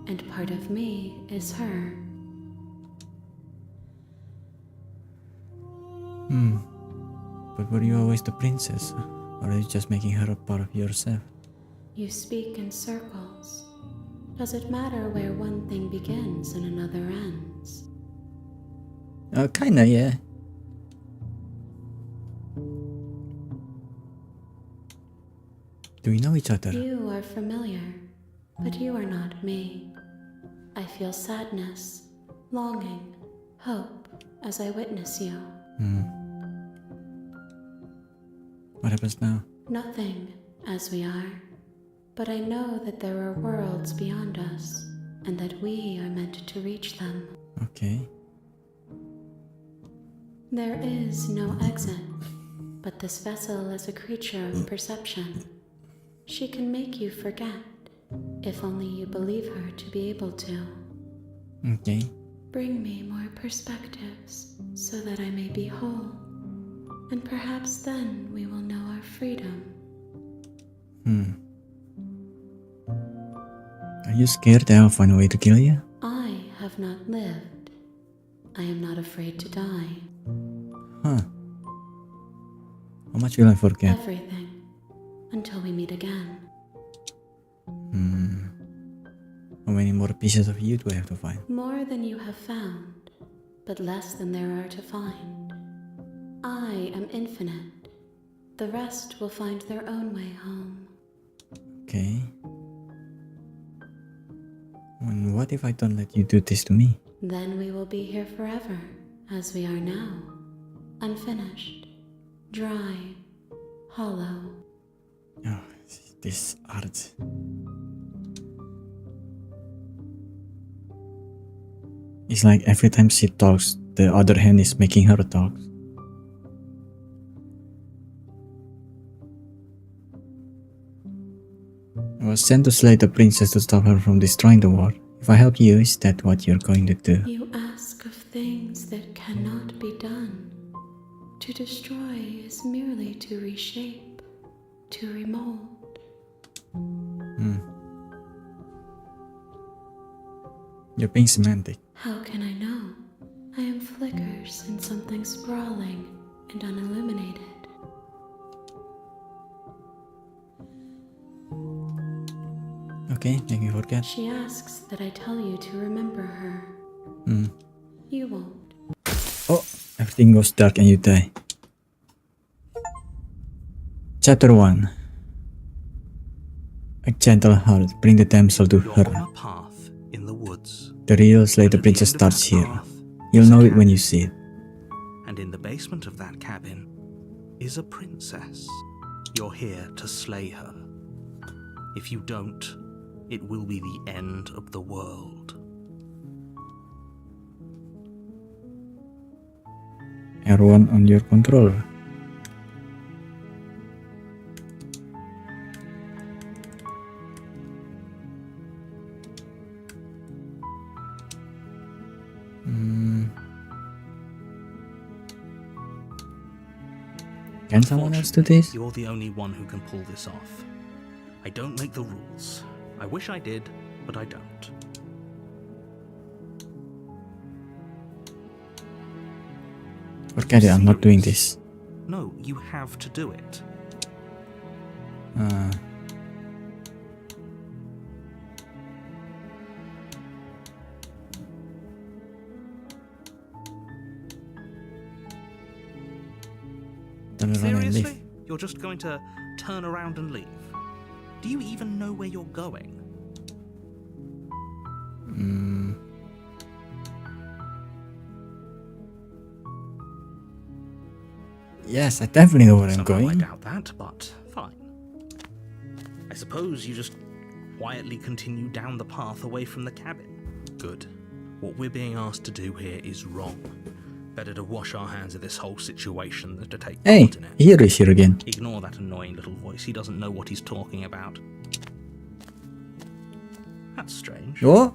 S3: and part of me is her.
S1: But were you always the princess? Or are you just making her a part of yourself?
S3: You speak in circles. Does it matter where one thing begins and another ends?
S1: Kinda, yeah. Do we know each other?
S3: You are familiar, but you are not me. I feel sadness, longing, hope as I witness you.
S1: What happens now?
S3: Nothing, as we are. But I know that there are worlds beyond us, and that we are meant to reach them.
S1: Okay.
S3: There is no exit, but this vessel is a creature of perception. She can make you forget, if only you believe her to be able to.
S1: Okay.
S3: Bring me more perspectives, so that I may be whole. And perhaps then we will know our freedom.
S1: Are you scared I'll find a way to kill you?
S3: I have not lived. I am not afraid to die.
S1: Huh. How much will I forget?
S3: Everything. Until we meet again.
S1: How many more pieces of you do I have to find?
S3: More than you have found, but less than there are to find. I am infinite. The rest will find their own way home.
S1: Okay. And what if I don't let you do this to me?
S3: Then we will be here forever, as we are now. Unfinished, dry, hollow.
S1: Oh, this art. It's like every time she talks, the other hand is making her talk. I was sent to slay the princess to stop her from destroying the world. If I help you, is that what you're going to do?
S3: You ask of things that cannot be done. To destroy is merely to reshape, to remold.
S1: You're being semantic.
S3: How can I know? I am flickers in something sprawling and unilluminated.
S1: Okay, make me forget.
S3: She asks that I tell you to remember her. You won't.
S1: Oh, everything goes dark and you die. Chapter 1. A gentle heart, bring the damsel to
S2: You're
S1: her.
S2: on a path in the woods.
S1: The real slay the
S2: And at
S1: princess
S2: end of
S1: starts
S2: that
S1: here.
S2: path
S1: You'll
S2: is a
S1: know it when
S2: cabin.
S1: you see it.
S2: And in the basement of that cabin is a princess. You're here to slay her. If you don't, it will be the end of the world.
S1: R1 on your controller. Can someone else do this?
S2: You're the only one who can pull this off. I don't make the rules. I wish I did, but I don't.
S1: Forget it, I'm not doing this.
S2: No, you have to do it.
S1: Don't run and leave.
S2: Seriously? You're just going to turn around and leave? Do you even know where you're going?
S1: Yes, I definitely know where I'm
S2: Somehow I
S1: going.
S2: doubt that, but fine. I suppose you just quietly continue down the path away from the cabin. Good. What we're being asked to do here is wrong. Better to wash our hands of this whole situation than to take
S1: Hey,
S2: part in it.
S1: here is here again.
S2: Ignore that annoying little voice. He doesn't know what he's talking about. That's strange.
S1: What?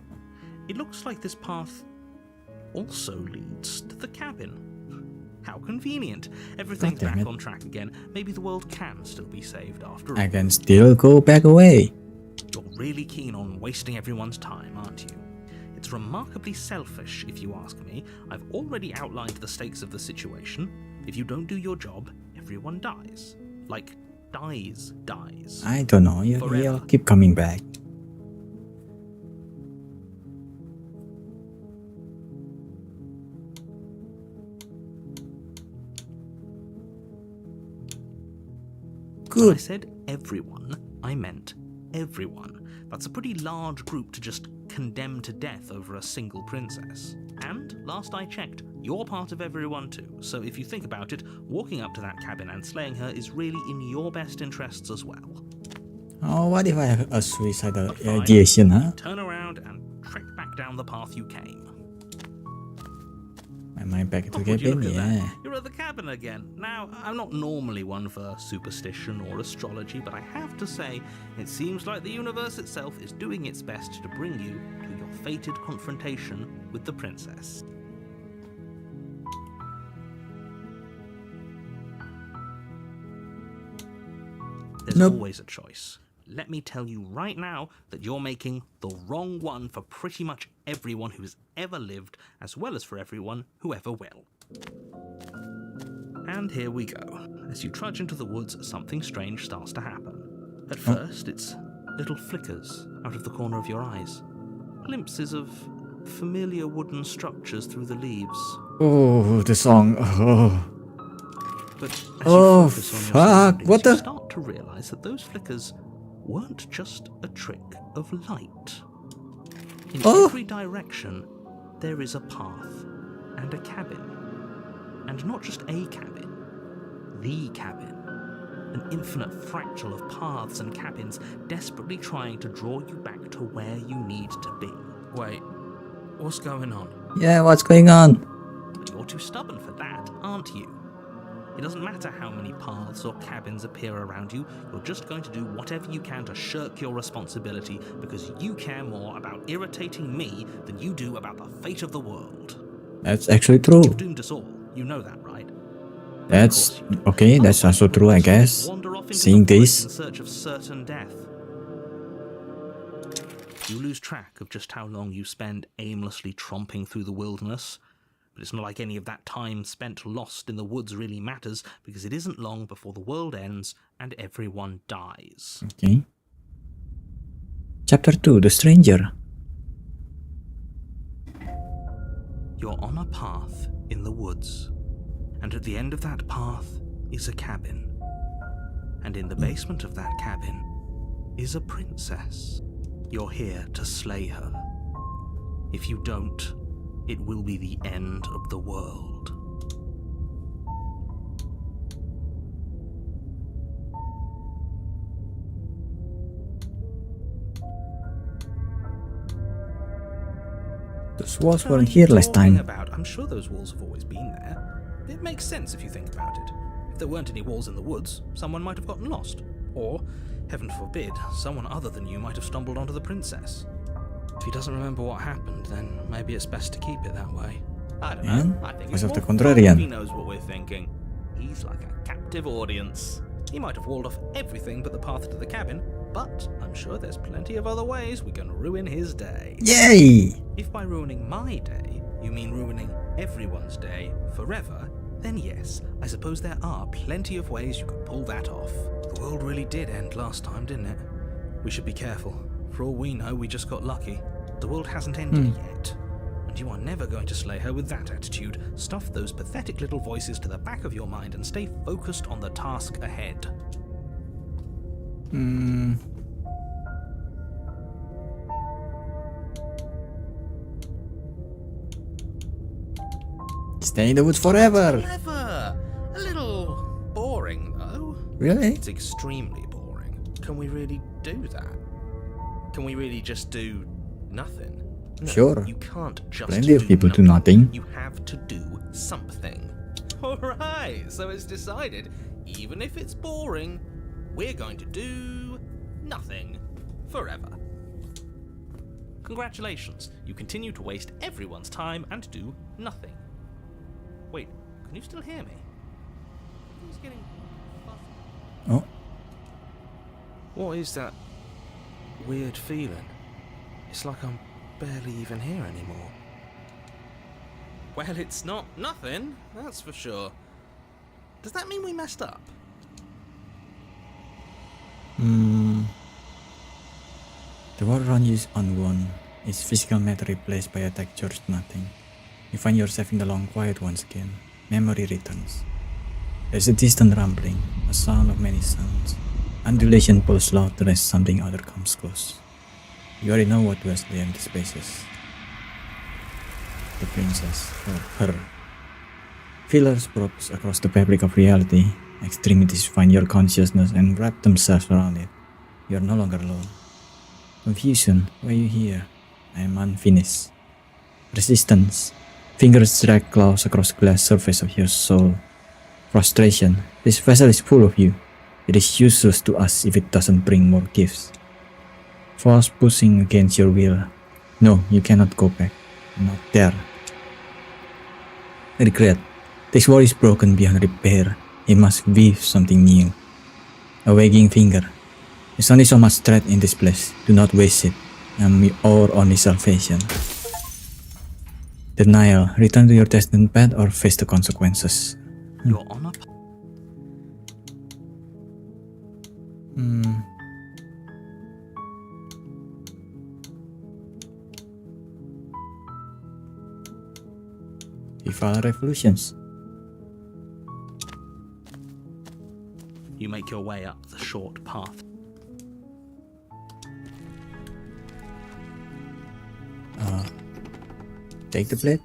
S2: It looks like this path also leads to the cabin. How convenient. Everything's
S1: God damn
S2: back
S1: it.
S2: on track again. Maybe the world can still be saved after all.
S1: I can still go back away.
S2: You're really keen on wasting everyone's time, aren't you? It's remarkably selfish, if you ask me. I've already outlined the stakes of the situation. If you don't do your job, everyone dies. Like, dies.
S1: I don't know. He'll
S2: Forever.
S1: keep coming back.
S2: When I
S1: Good.
S2: said everyone, I meant everyone. That's a pretty large group to just condemn to death over a single princess. And, last I checked, you're part of everyone too, so if you think about it, walking up to that cabin and slaying her is really in your best interests as well.
S1: Oh, what if I have a suicidal
S2: Fine.
S1: ideation, huh?
S2: Turn around and trek back down the path you came.
S1: Am I back to
S2: Oh, would you
S1: cabin?
S2: look at
S1: Yeah.
S2: that? You're at the cabin again. Now, I'm not normally one for superstition or astrology, but I have to say, it seems like the universe itself is doing its best to bring you to your fated confrontation with the princess. There's
S1: Nope.
S2: always a choice. Let me tell you right now that you're making the wrong one for pretty much everyone who's ever lived, as well as for everyone who ever will. And here we go. As you trudge into the woods, something strange starts to happen. At first, it's little flickers out of the corner of your eyes. Glimpses of familiar wooden structures through the leaves.
S1: Oh, the song. Oh.
S2: But as
S1: Oh,
S2: you focus on your
S1: fuck,
S2: surroundings,
S1: what
S2: you
S1: the-
S2: start to realize that those flickers weren't just a trick of light. In
S1: Oh.
S2: every direction, there is a path and a cabin. And not just a cabin, the cabin. An infinite fractal of paths and cabins desperately trying to draw you back to where you need to be. Wait, what's going on?
S1: Yeah, what's going on?
S2: But you're too stubborn for that, aren't you? It doesn't matter how many paths or cabins appear around you, you're just going to do whatever you can to shirk your responsibility because you care more about irritating me than you do about the fate of the world.
S1: That's actually true.
S2: You've doomed us all. You know that, right?
S1: That's
S2: Of course you do.
S1: okay. That's
S2: Otherwise,
S1: also
S2: you
S1: true, I
S2: wouldn't just
S1: guess.
S2: wander off into
S1: Seeing
S2: the forest
S1: this.
S2: in search of certain death. You lose track of just how long you spend aimlessly tromping through the wilderness. But it's not like any of that time spent lost in the woods really matters, because it isn't long before the world ends and everyone dies.
S1: Okay. Chapter 2, The Stranger.
S2: You're on a path in the woods, and at the end of that path is a cabin. And in the basement of that cabin is a princess. You're here to slay her. If you don't, it will be the end of the world.
S1: Those walls
S2: What
S1: weren't
S2: are you
S1: here last
S2: talking
S1: time.
S2: about? I'm sure those walls have always been there. It makes sense if you think about it. If there weren't any walls in the woods, someone might have gotten lost. Or, heaven forbid, someone other than you might have stumbled onto the princess. If he doesn't remember what happened, then maybe it's best to keep it that way. I don't know.
S1: And
S2: I think
S1: voice
S2: it's
S1: of the
S2: more fun
S1: contrarian.
S2: if he knows what we're thinking. He's like a captive audience. He might have walled off everything but the path to the cabin, but I'm sure there's plenty of other ways we can ruin his day.
S1: Yay!
S2: If by ruining my day, you mean ruining everyone's day forever, then yes, I suppose there are plenty of ways you could pull that off. The world really did end last time, didn't it? We should be careful. For all we know, we just got lucky. The world hasn't ended yet. And you are never going to slay her with that attitude. Stuff those pathetic little voices to the back of your mind and stay focused on the task ahead.
S1: Stay in the woods forever.
S2: Clever! A little boring, though.
S1: Really?
S2: It's extremely boring. Can we really do that? Can we really just do nothing? No,
S1: Sure.
S2: You can't just
S1: Plenty of
S2: do
S1: people do nothing.
S2: You have to do something. Alright, so it's decided. Even if it's boring, we're going to do nothing forever. Congratulations, you continue to waste everyone's time and do nothing. Wait, can you still hear me? It's getting fuzzy.
S1: Oh,
S2: What is that weird feeling? It's like I'm barely even here anymore. Well, it's not nothing, that's for sure. Does that mean we messed up?
S1: The world around you is unworn, its physical matter replaced by a textured nothing. You find yourself in the long quiet once again. Memory returns. There's a distant rumbling, a sound of many sounds. Undulation pulls louder as something other comes close. You already know what was the empty spaces. The princess, or her. Feelers probes across the fabric of reality. Extremities find your consciousness and wrap themselves around it. You are no longer alone. Confusion, why are you here? I am unfinished. Resistance. Fingers drag claws across the glass surface of your soul. Frustration. This vessel is full of you. It is useless to us if it doesn't bring more gifts. Force pushing against your will. No, you cannot go back. Not there. Regret. This war is broken beyond repair. It must weave something new. A wagging finger. There's only so much thread in this place. Do not waste it. I'm your only salvation. Denial. Return to your destined path or face the consequences.
S2: You're on a
S1: Rival revolutions.
S2: You make your way up the short path.
S1: Take the blade.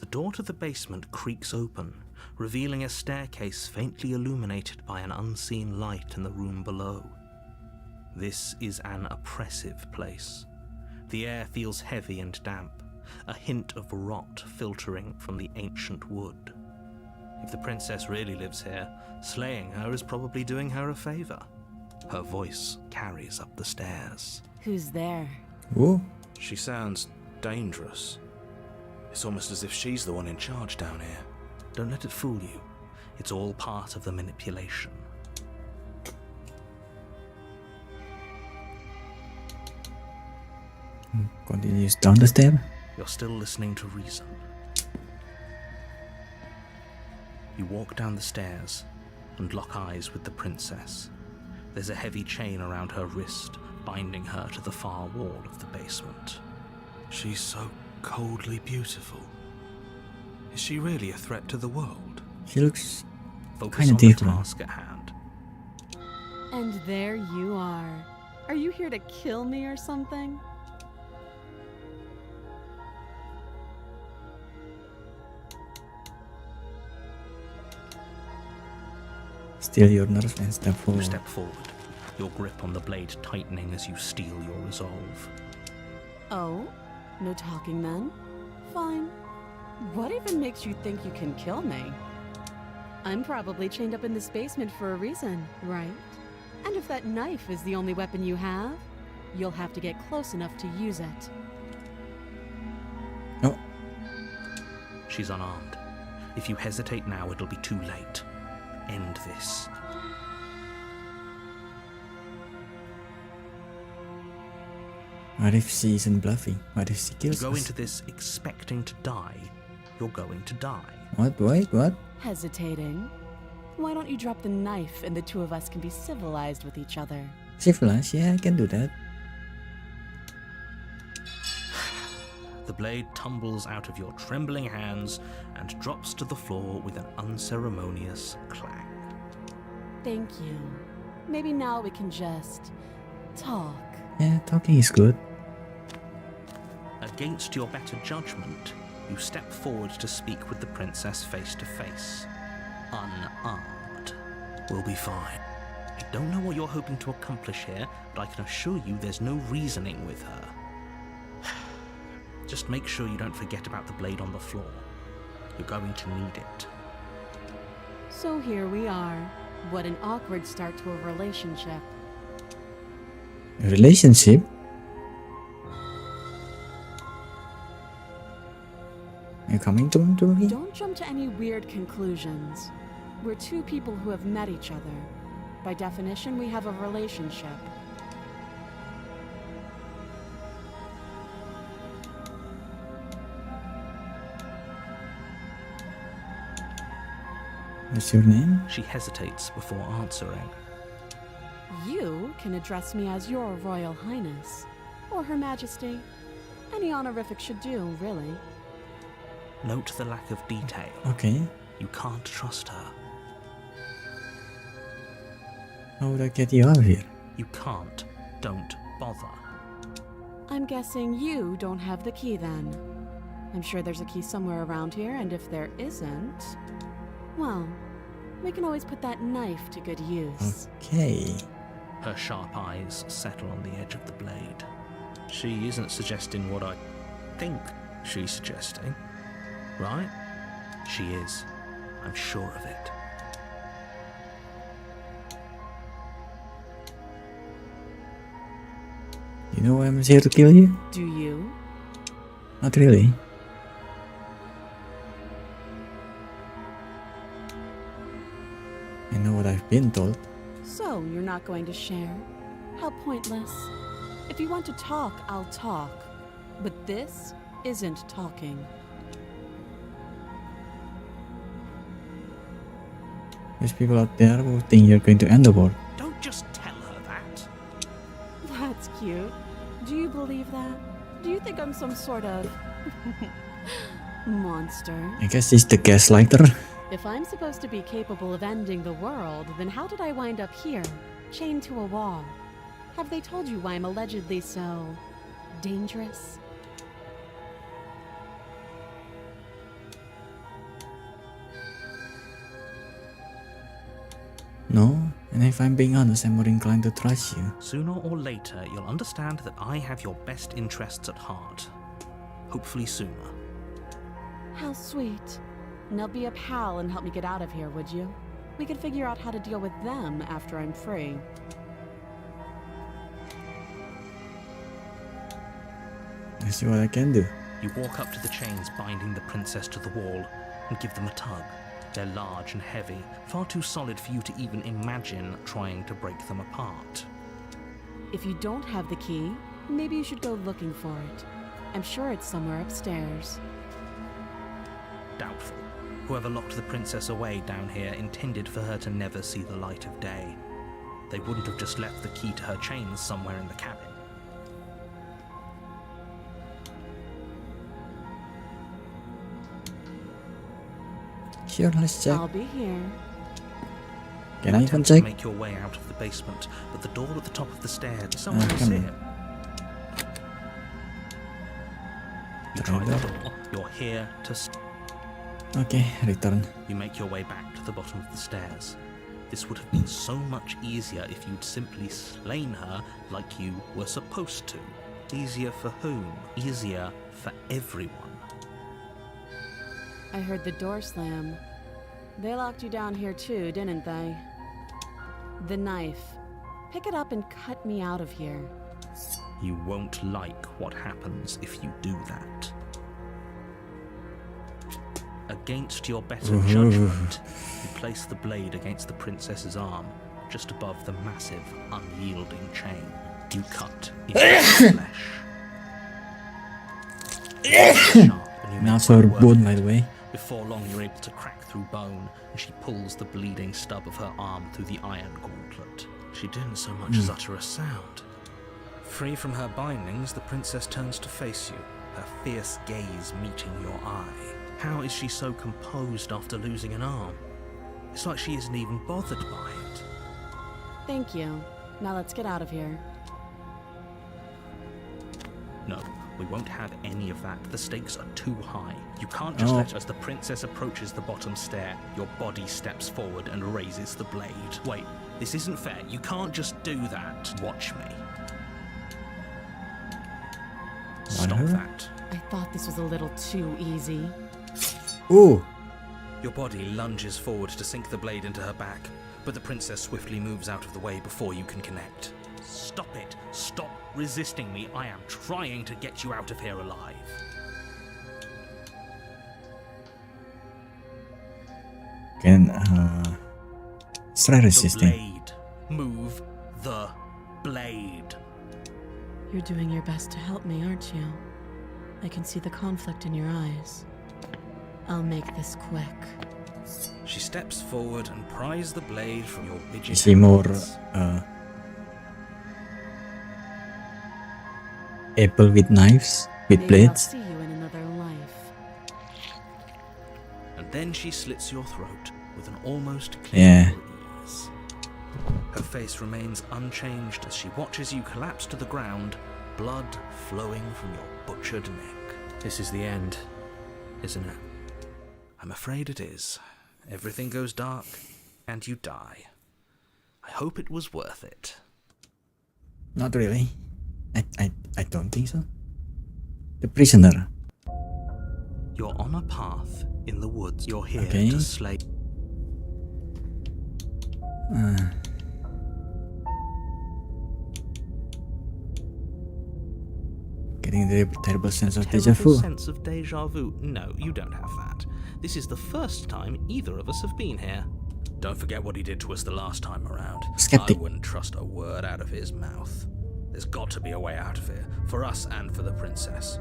S2: The door to the basement creaks open, revealing a staircase faintly illuminated by an unseen light in the room below. This is an oppressive place. The air feels heavy and damp, a hint of rot filtering from the ancient wood. If the princess really lives here, slaying her is probably doing her a favor. Her voice carries up the stairs.
S5: Who's there?
S1: Ooh.
S6: She sounds dangerous. It's almost as if she's the one in charge down here.
S2: Don't let it fool you. It's all part of the manipulation.
S1: Continues down the stair.
S2: You're still listening to reason. You walk down the stairs and lock eyes with the princess. There's a heavy chain around her wrist, binding her to the far wall of the basement.
S6: She's so coldly beautiful. Is she really a threat to the world?
S1: She looks
S2: Focus
S1: kinda
S2: on
S1: different.
S2: the task at hand.
S5: And there you are. Are you here to kill me or something?
S1: still your nerves and step
S2: You
S1: forward.
S2: step forward, your grip on the blade tightening as you steel your resolve.
S5: Oh? No talking then? Fine. What even makes you think you can kill me? I'm probably chained up in this basement for a reason, right? And if that knife is the only weapon you have, you'll have to get close enough to use it.
S1: Oh,
S2: She's unarmed. If you hesitate now, it'll be too late. End this.
S1: what if she isn't bluffing? What if she
S2: You
S1: kills
S2: go
S1: us?
S2: into this expecting to die, you're going to die.
S1: What? Wait, what?
S5: Hesitating? Why don't you drop the knife and the two of us can be civilized with each other?
S1: Civilized? Yeah, I can do that.
S2: The blade tumbles out of your trembling hands and drops to the floor with an unceremonious clang.
S5: Thank you. Maybe now we can just talk.
S1: Yeah, talking is good.
S2: Against your better judgment, you step forward to speak with the princess face to face. Unarmed.
S6: We'll be fine.
S2: I don't know what you're hoping to accomplish here, but I can assure you there's no reasoning with her. Just make sure you don't forget about the blade on the floor. You're going to need it.
S5: So here we are. What an awkward start to a relationship.
S1: A relationship? You coming to me?
S5: Don't jump to any weird conclusions. We're two people who have met each other. By definition, we have a relationship.
S1: What's your name?
S2: She hesitates before answering.
S5: You can address me as Your Royal Highness, or Her Majesty. Any honorific should do, really.
S2: Note the lack of detail.
S1: Okay.
S2: You can't trust her.
S1: How would I get you out of here?
S2: You can't. Don't bother.
S5: I'm guessing you don't have the key then. I'm sure there's a key somewhere around here, and if there isn't, well, we can always put that knife to good use.
S1: Okay.
S2: Her sharp eyes settle on the edge of the blade. She isn't suggesting what I think she's suggesting, right? She is. I'm sure of it.
S1: You know why I'm here to kill you?
S5: Do you?
S1: Not really. I know what I've been told.
S5: So, you're not going to share? How pointless. If you want to talk, I'll talk. But this isn't talking.
S1: There's people out there who think you're going to end the world.
S2: Don't just tell her that.
S5: That's cute. Do you believe that? Do you think I'm some sort of monster?
S1: I guess he's the gaslighter.
S5: If I'm supposed to be capable of ending the world, then how did I wind up here, chained to a wall? Have they told you why I'm allegedly so dangerous?
S1: No, and if I'm being honest, I'm more inclined to trust you.
S2: Sooner or later, you'll understand that I have your best interests at heart. Hopefully sooner.
S5: How sweet. Now be a pal and help me get out of here, would you? We could figure out how to deal with them after I'm free.
S1: I see what I can do.
S2: You walk up to the chains binding the princess to the wall and give them a tug. They're large and heavy, far too solid for you to even imagine trying to break them apart.
S5: If you don't have the key, maybe you should go looking for it. I'm sure it's somewhere upstairs.
S2: Doubtful. Whoever locked the princess away down here intended for her to never see the light of day. They wouldn't have just left the key to her chains somewhere in the cabin.
S1: Sure, let's check.
S5: I'll be here.
S1: Can I even
S2: Attempt to
S1: check?
S2: make your way out of the basement, but the door at the top of the stairs somewhere is
S1: come on.
S2: here. You try the door. You're here to.
S1: Okay, return.
S2: You make your way back to the bottom of the stairs. This would have been so much easier if you'd simply slain her like you were supposed to. Easier for whom? Easier for everyone.
S5: I heard the door slam. They locked you down here too, didn't they? The knife. Pick it up and cut me out of here.
S2: You won't like what happens if you do that. Against your better judgment, you place the blade against the princess's arm, just above the massive, unyielding chain. You cut into her flesh. Sharp, and you
S1: Now
S2: make
S1: for her
S2: quick work
S1: bone,
S2: of
S1: by
S2: it.
S1: the way.
S2: Before long, you're able to crack through bone, and she pulls the bleeding stub of her arm through the iron gauntlet. She didn't so much as utter a sound. Free from her bindings, the princess turns to face you, her fierce gaze meeting your eye. How is she so composed after losing an arm? It's like she isn't even bothered by it.
S5: Thank you. Now let's get out of here.
S2: No, we won't have any of that. The stakes are too high. You can't just let as the princess approaches the bottom stair, your body steps forward and raises the blade. Wait, this isn't fair. You can't just do that. Watch me. Stop that.
S5: I thought this was a little too easy.
S1: Ooh!
S2: Your body lunges forward to sink the blade into her back, but the princess swiftly moves out of the way before you can connect. Stop it! Stop resisting me! I am trying to get you out of here alive.
S1: Can, try
S2: The
S1: resisting.
S2: blade. Move the blade.
S5: You're doing your best to help me, aren't you? I can see the conflict in your eyes. I'll make this quick.
S2: She steps forward and pries the blade from your rigid
S1: Is he more
S2: hands.
S1: able with knives, with
S5: Maybe I'll
S1: blades?
S5: see you in another life.
S2: And then she slits your throat with an almost
S1: Yeah.
S2: clinical ease. Her face remains unchanged as she watches you collapse to the ground, blood flowing from your butchered neck. This is the end, isn't it? I'm afraid it is. Everything goes dark, and you die. I hope it was worth it.
S1: Not really. I don't think so. The prisoner.
S2: You're on a path in the woods. You're here
S1: Okay.
S2: to slay.
S1: Getting the terrible sense of deja
S2: Terrible
S1: vu.
S2: sense of deja vu. No, you don't have that. This is the first time either of us have been here. Don't forget what he did to us the last time around.
S1: Skeptic.
S2: I wouldn't trust a word out of his mouth. There's got to be a way out of here, for us and for the princess.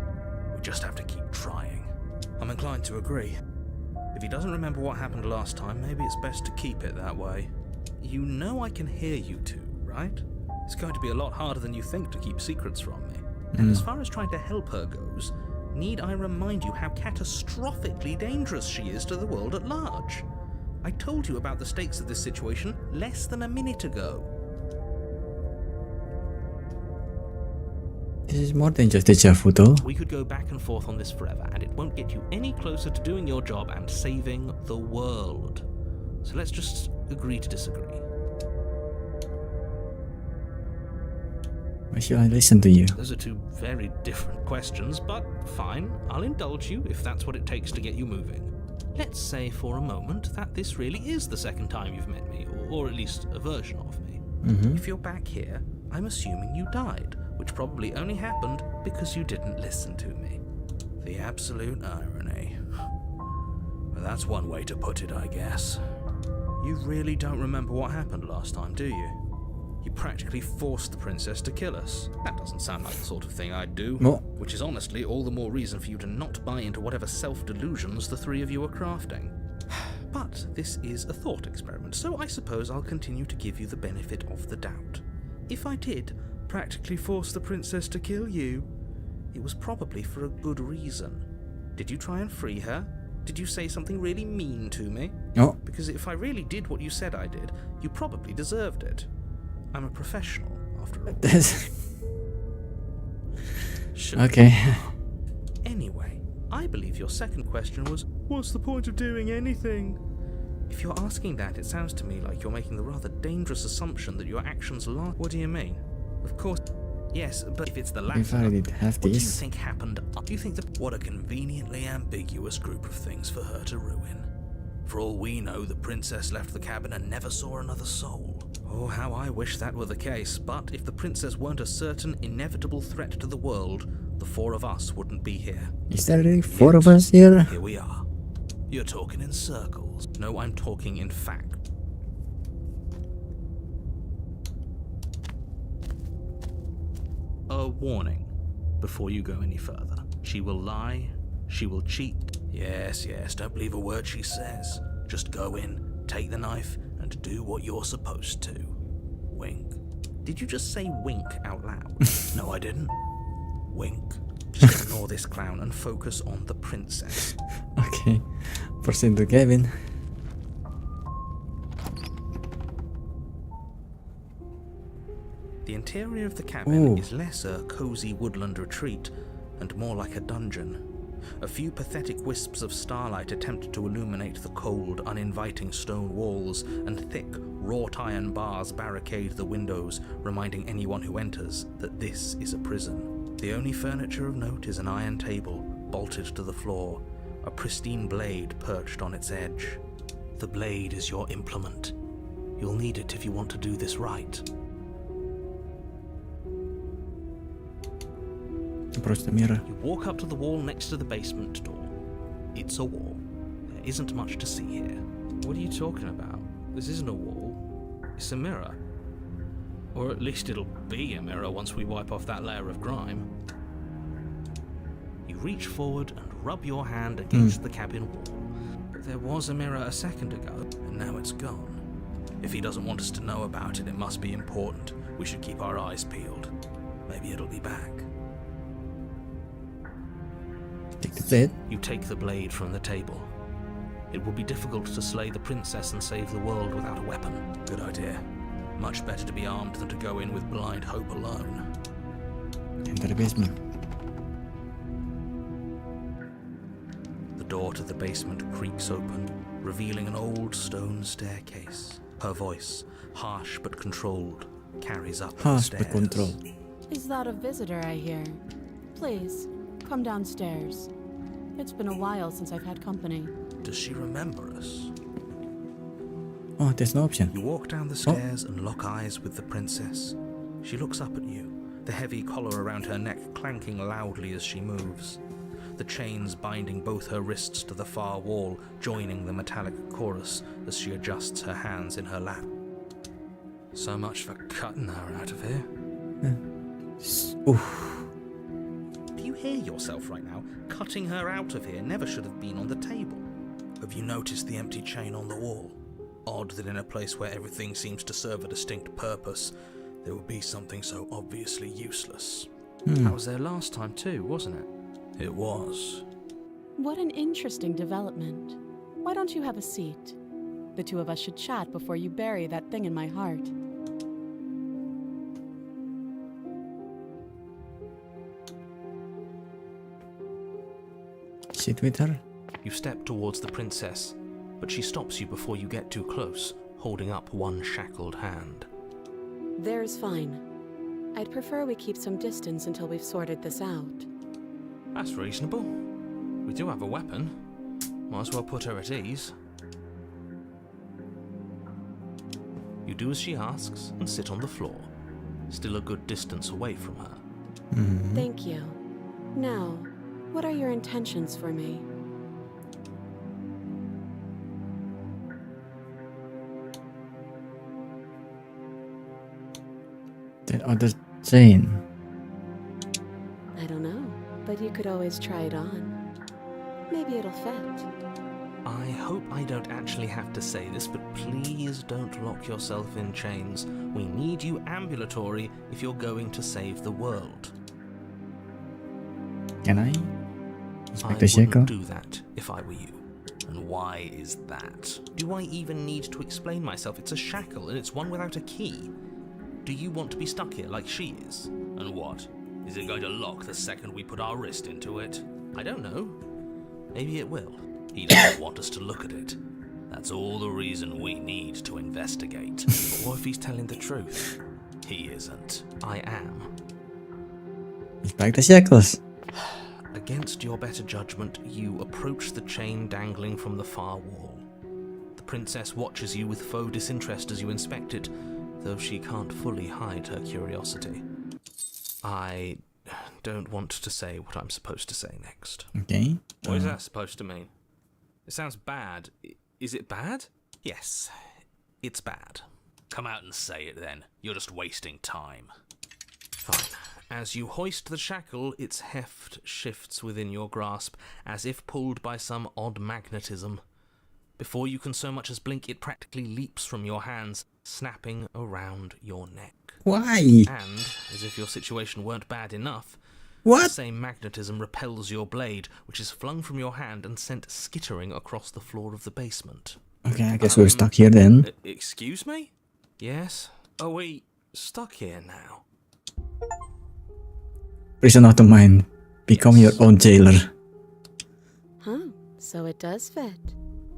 S2: We just have to keep trying. I'm inclined to agree. If he doesn't remember what happened last time, maybe it's best to keep it that way. You know I can hear you two, right? It's going to be a lot harder than you think to keep secrets from me. And as far as trying to help her goes, need I remind you how catastrophically dangerous she is to the world at large? I told you about the stakes of this situation less than a minute ago.
S1: This is more than just deja vu though.
S2: We could go back and forth on this forever, and it won't get you any closer to doing your job and saving the world. So let's just agree to disagree.
S1: Why should I listen to you?
S2: Those are two very different questions, but fine, I'll indulge you if that's what it takes to get you moving. Let's say for a moment that this really is the second time you've met me, or at least a version of me. If you're back here, I'm assuming you died, which probably only happened because you didn't listen to me. The absolute irony. Well, that's one way to put it, I guess. You really don't remember what happened last time, do you? You practically forced the princess to kill us. That doesn't sound like the sort of thing I'd do.
S1: No.
S2: Which is honestly all the more reason for you to not buy into whatever self-delusions the three of you are crafting. But this is a thought experiment, so I suppose I'll continue to give you the benefit of the doubt. If I did practically force the princess to kill you, it was probably for a good reason. Did you try and free her? Did you say something really mean to me?
S1: No.
S2: Because if I really did what you said I did, you probably deserved it. I'm a professional, after all. Sure.
S1: Okay.
S2: Anyway, I believe your second question was, what's the point of doing anything? If you're asking that, it sounds to me like you're making the rather dangerous assumption that your actions lie. What do you mean? Of course, yes, but if it's the latter,
S1: If I did have
S2: what do you
S1: this.
S2: think happened? Do you think that what a conveniently ambiguous group of things for her to ruin? For all we know, the princess left the cabin and never saw another soul. Oh, how I wish that were the case, but if the princess weren't a certain, inevitable threat to the world, the four of us wouldn't be here.
S1: Is there really 4 of us here?
S2: Here we are. You're talking in circles. No, I'm talking in fact. A warning before you go any further. She will lie, she will cheat. Yes, don't believe a word she says. Just go in, take the knife, and do what you're supposed to. Wink. Did you just say wink out loud? No, I didn't. Wink. Just ignore this clown and focus on the princess.
S1: Okay. Proceed to cabin.
S2: The interior of the cabin
S1: Ooh.
S2: is less a cozy woodland retreat and more like a dungeon. A few pathetic wisps of starlight attempt to illuminate the cold, uninviting stone walls, and thick, wrought iron bars barricade the windows, reminding anyone who enters that this is a prison. The only furniture of note is an iron table, bolted to the floor, a pristine blade perched on its edge. The blade is your implement. You'll need it if you want to do this right.
S1: Approach the mirror.
S2: You walk up to the wall next to the basement door. It's a wall. There isn't much to see here. What are you talking about? This isn't a wall. It's a mirror. Or at least it'll be a mirror once we wipe off that layer of grime. You reach forward and rub your hand against the cabin wall. But there was a mirror a second ago, and now it's gone. If he doesn't want us to know about it, it must be important. We should keep our eyes peeled. Maybe it'll be back.
S1: Take the blade.
S2: You take the blade from the table. It will be difficult to slay the princess and save the world without a weapon. Good idea. Much better to be armed than to go in with blind hope alone.
S1: Enter the basement.
S2: The door to the basement creaks open, revealing an old stone staircase. Her voice, harsh but controlled, carries up the
S1: Harsh
S2: stairs.
S1: but controlled.
S5: Is that a visitor I hear? Please, come downstairs. It's been a while since I've had company.
S2: Does she remember us?
S1: Oh, there's no option.
S2: You walk down the stairs and lock eyes with the princess. She looks up at you, the heavy collar around her neck clanking loudly as she moves. The chains binding both her wrists to the far wall, joining the metallic chorus as she adjusts her hands in her lap. So much for cutting her out of here.
S1: Oof.
S2: Do you hear yourself right now? Cutting her out of here never should have been on the table. Have you noticed the empty chain on the wall? Odd that in a place where everything seems to serve a distinct purpose, there would be something so obviously useless. That was there last time too, wasn't it? It was.
S5: What an interesting development. Why don't you have a seat? The two of us should chat before you bury that thing in my heart.
S1: Sit with her.
S2: You step towards the princess, but she stops you before you get too close, holding up one shackled hand.
S5: There's fine. I'd prefer we keep some distance until we've sorted this out.
S2: That's reasonable. We do have a weapon. Might as well put her at ease. You do as she asks and sit on the floor, still a good distance away from her.
S5: Thank you. Now, what are your intentions for me?
S1: That other chain.
S5: I don't know, but you could always try it on. Maybe it'll fit.
S2: I hope I don't actually have to say this, but please don't lock yourself in chains. We need you ambulatory if you're going to save the world.
S1: Can I?
S2: I
S1: Inspector Shackle?
S2: wouldn't do that if I were you. And why is that? Do I even need to explain myself? It's a shackle and it's one without a key. Do you want to be stuck here like she is? And what? Is it going to lock the second we put our wrist into it? I don't know. Maybe it will. He doesn't want us to look at it. That's all the reason we need to investigate. But what if he's telling the truth? He isn't. I am.
S1: Inspector Shackles.
S2: Against your better judgment, you approach the chain dangling from the far wall. The princess watches you with faux disinterest as you inspect it, though she can't fully hide her curiosity. I don't want to say what I'm supposed to say next.
S1: Okay.
S2: What is that supposed to mean? It sounds bad. Is it bad? Yes, it's bad. Come out and say it then. You're just wasting time. Fine. As you hoist the shackle, its heft shifts within your grasp, as if pulled by some odd magnetism. Before you can so much as blink, it practically leaps from your hands, snapping around your neck.
S1: Why?
S2: And, as if your situation weren't bad enough,
S1: What?
S2: the same magnetism repels your blade, which is flung from your hand and sent skittering across the floor of the basement.
S1: Okay, I guess we're stuck here then.
S2: Excuse me? Yes? Are we stuck here now?
S1: Prison of the mind. Become your own jailer.
S5: Huh, so it does fit.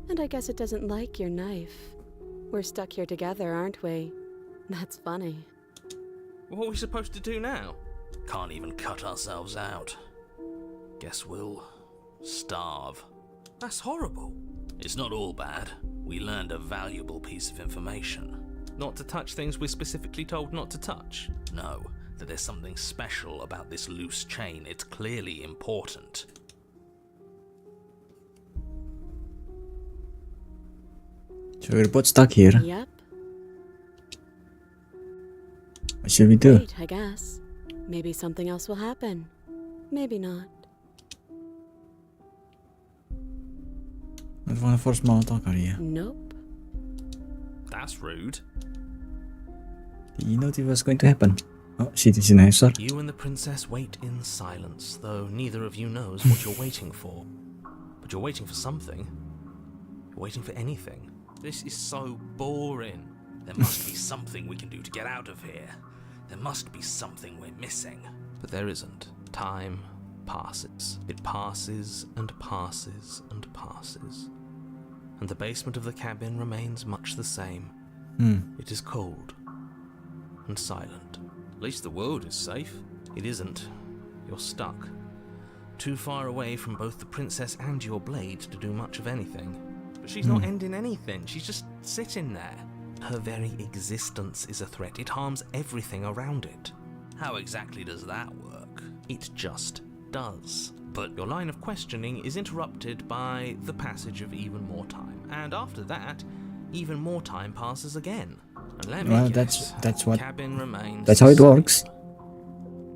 S5: And I guess it doesn't like your knife. We're stuck here together, aren't we? That's funny.
S2: What are we supposed to do now? Can't even cut ourselves out. Guess we'll starve. That's horrible. It's not all bad. We learned a valuable piece of information. Not to touch things we're specifically told not to touch? No, that there's something special about this loose chain. It's clearly important.
S1: So we're both stuck here.
S5: Yep.
S1: What should we do?
S5: Wait, I guess. Maybe something else will happen. Maybe not.
S1: Not one for small talk, are you?
S5: Nope.
S2: That's rude.
S1: Did you know it was going to happen? Oh, she is an answer.
S2: You and the princess wait in silence, though neither of you knows what you're waiting for. But you're waiting for something. You're waiting for anything. This is so boring. There must be something we can do to get out of here. There must be something we're missing. But there isn't. Time passes. It passes and passes and passes. And the basement of the cabin remains much the same. It is cold and silent. At least the world is safe. It isn't. You're stuck. Too far away from both the princess and your blade to do much of anything. But she's not ending anything. She's just sitting there. Her very existence is a threat. It harms everything around it. How exactly does that work? It just does. But your line of questioning is interrupted by the passage of even more time. And after that, even more time passes again. And let me
S1: Well,
S2: guess,
S1: that's what.
S2: cabin remains
S1: That's how it
S2: the same.
S1: works.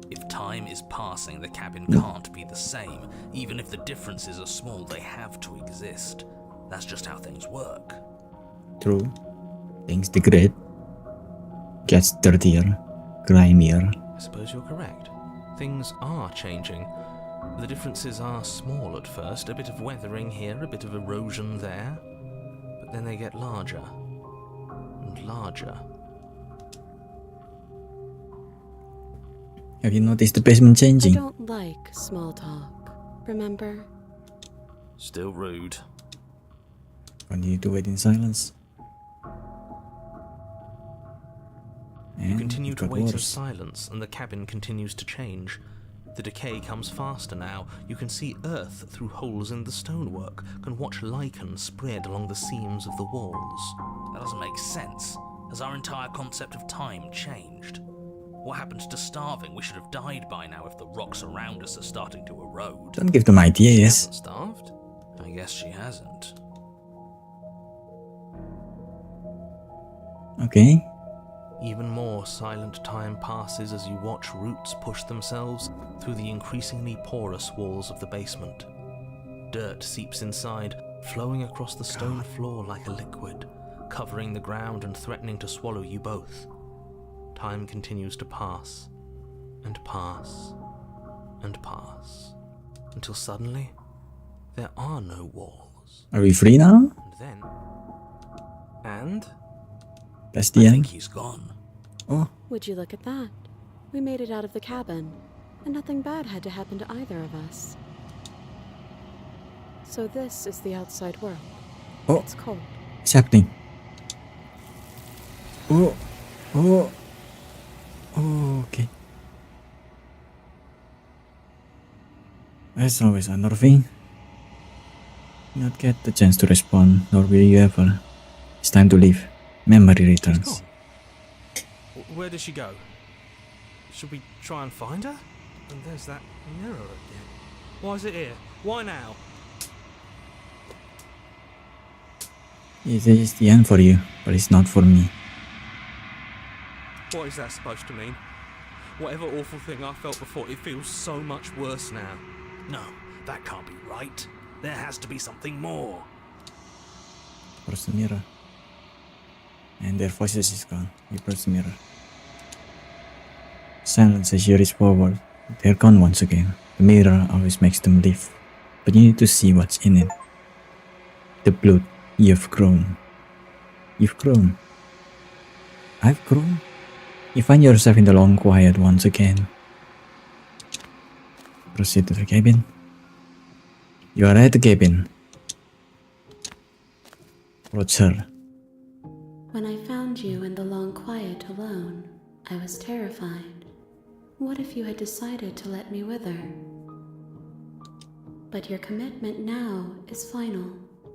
S2: If time is passing, the cabin can't be the same. Even if the differences are small, they have to exist. That's just how things work.
S1: True. Things degrade. Gets dirtier, grimier.
S2: I suppose you're correct. Things are changing. The differences are small at first, a bit of weathering here, a bit of erosion there. But then they get larger and larger.
S1: Have you noticed the basement
S5: I
S1: changing?
S5: don't like small talk. Remember?
S2: Still rude.
S1: Continue to wait in silence.
S2: You
S1: And
S2: continue
S1: it
S2: to
S1: got
S2: wait in
S1: worse.
S2: silence, and the cabin continues to change. The decay comes faster now. You can see earth through holes in the stonework, can watch lichen spread along the seams of the walls. That doesn't make sense. Has our entire concept of time changed? What happened to starving? We should have died by now if the rocks around us are starting to erode.
S1: Don't give them ideas.
S2: She hasn't starved? I guess she hasn't.
S1: Okay.
S2: Even more silent time passes as you watch roots push themselves through the increasingly porous walls of the basement. Dirt seeps inside, flowing across the stone floor like a liquid, covering the ground and threatening to swallow you both. Time continues to pass, and pass, and pass, until suddenly there are no walls.
S1: Are we free now?
S2: And then... And...
S1: That's
S2: I
S1: the
S2: think
S1: end.
S2: he's gone.
S1: Oh,
S5: Would you look at that? We made it out of the cabin, and nothing bad had to happen to either of us. So this is the outside world.
S1: Oh.
S5: It's cold.
S1: it's happening. Oh, oh, oh, okay. As always, unnerving. Not get the chance to respond, nor will you ever. It's time to leave. Memory
S2: She's
S1: returns.
S2: gone. Where does she go? Should we try and find her? And there's that mirror again. Why is it here? Why now?
S1: It is the end for you, but it's not for me.
S2: What is that supposed to mean? Whatever awful thing I felt before, it feels so much worse now. No, that can't be right. There has to be something more.
S1: Press the mirror. And their voices is gone. You press the mirror. Silence as you reach forward. They're gone once again. The mirror always makes them leave. But you need to see what's in it. The blood. You've grown. You've grown. I've grown. You find yourself in the long quiet once again. Proceed to the cabin. You are at the cabin. Approach her.
S3: When I found you in the long quiet alone, I was terrified. What if you had decided to let me wither? But your commitment now is final.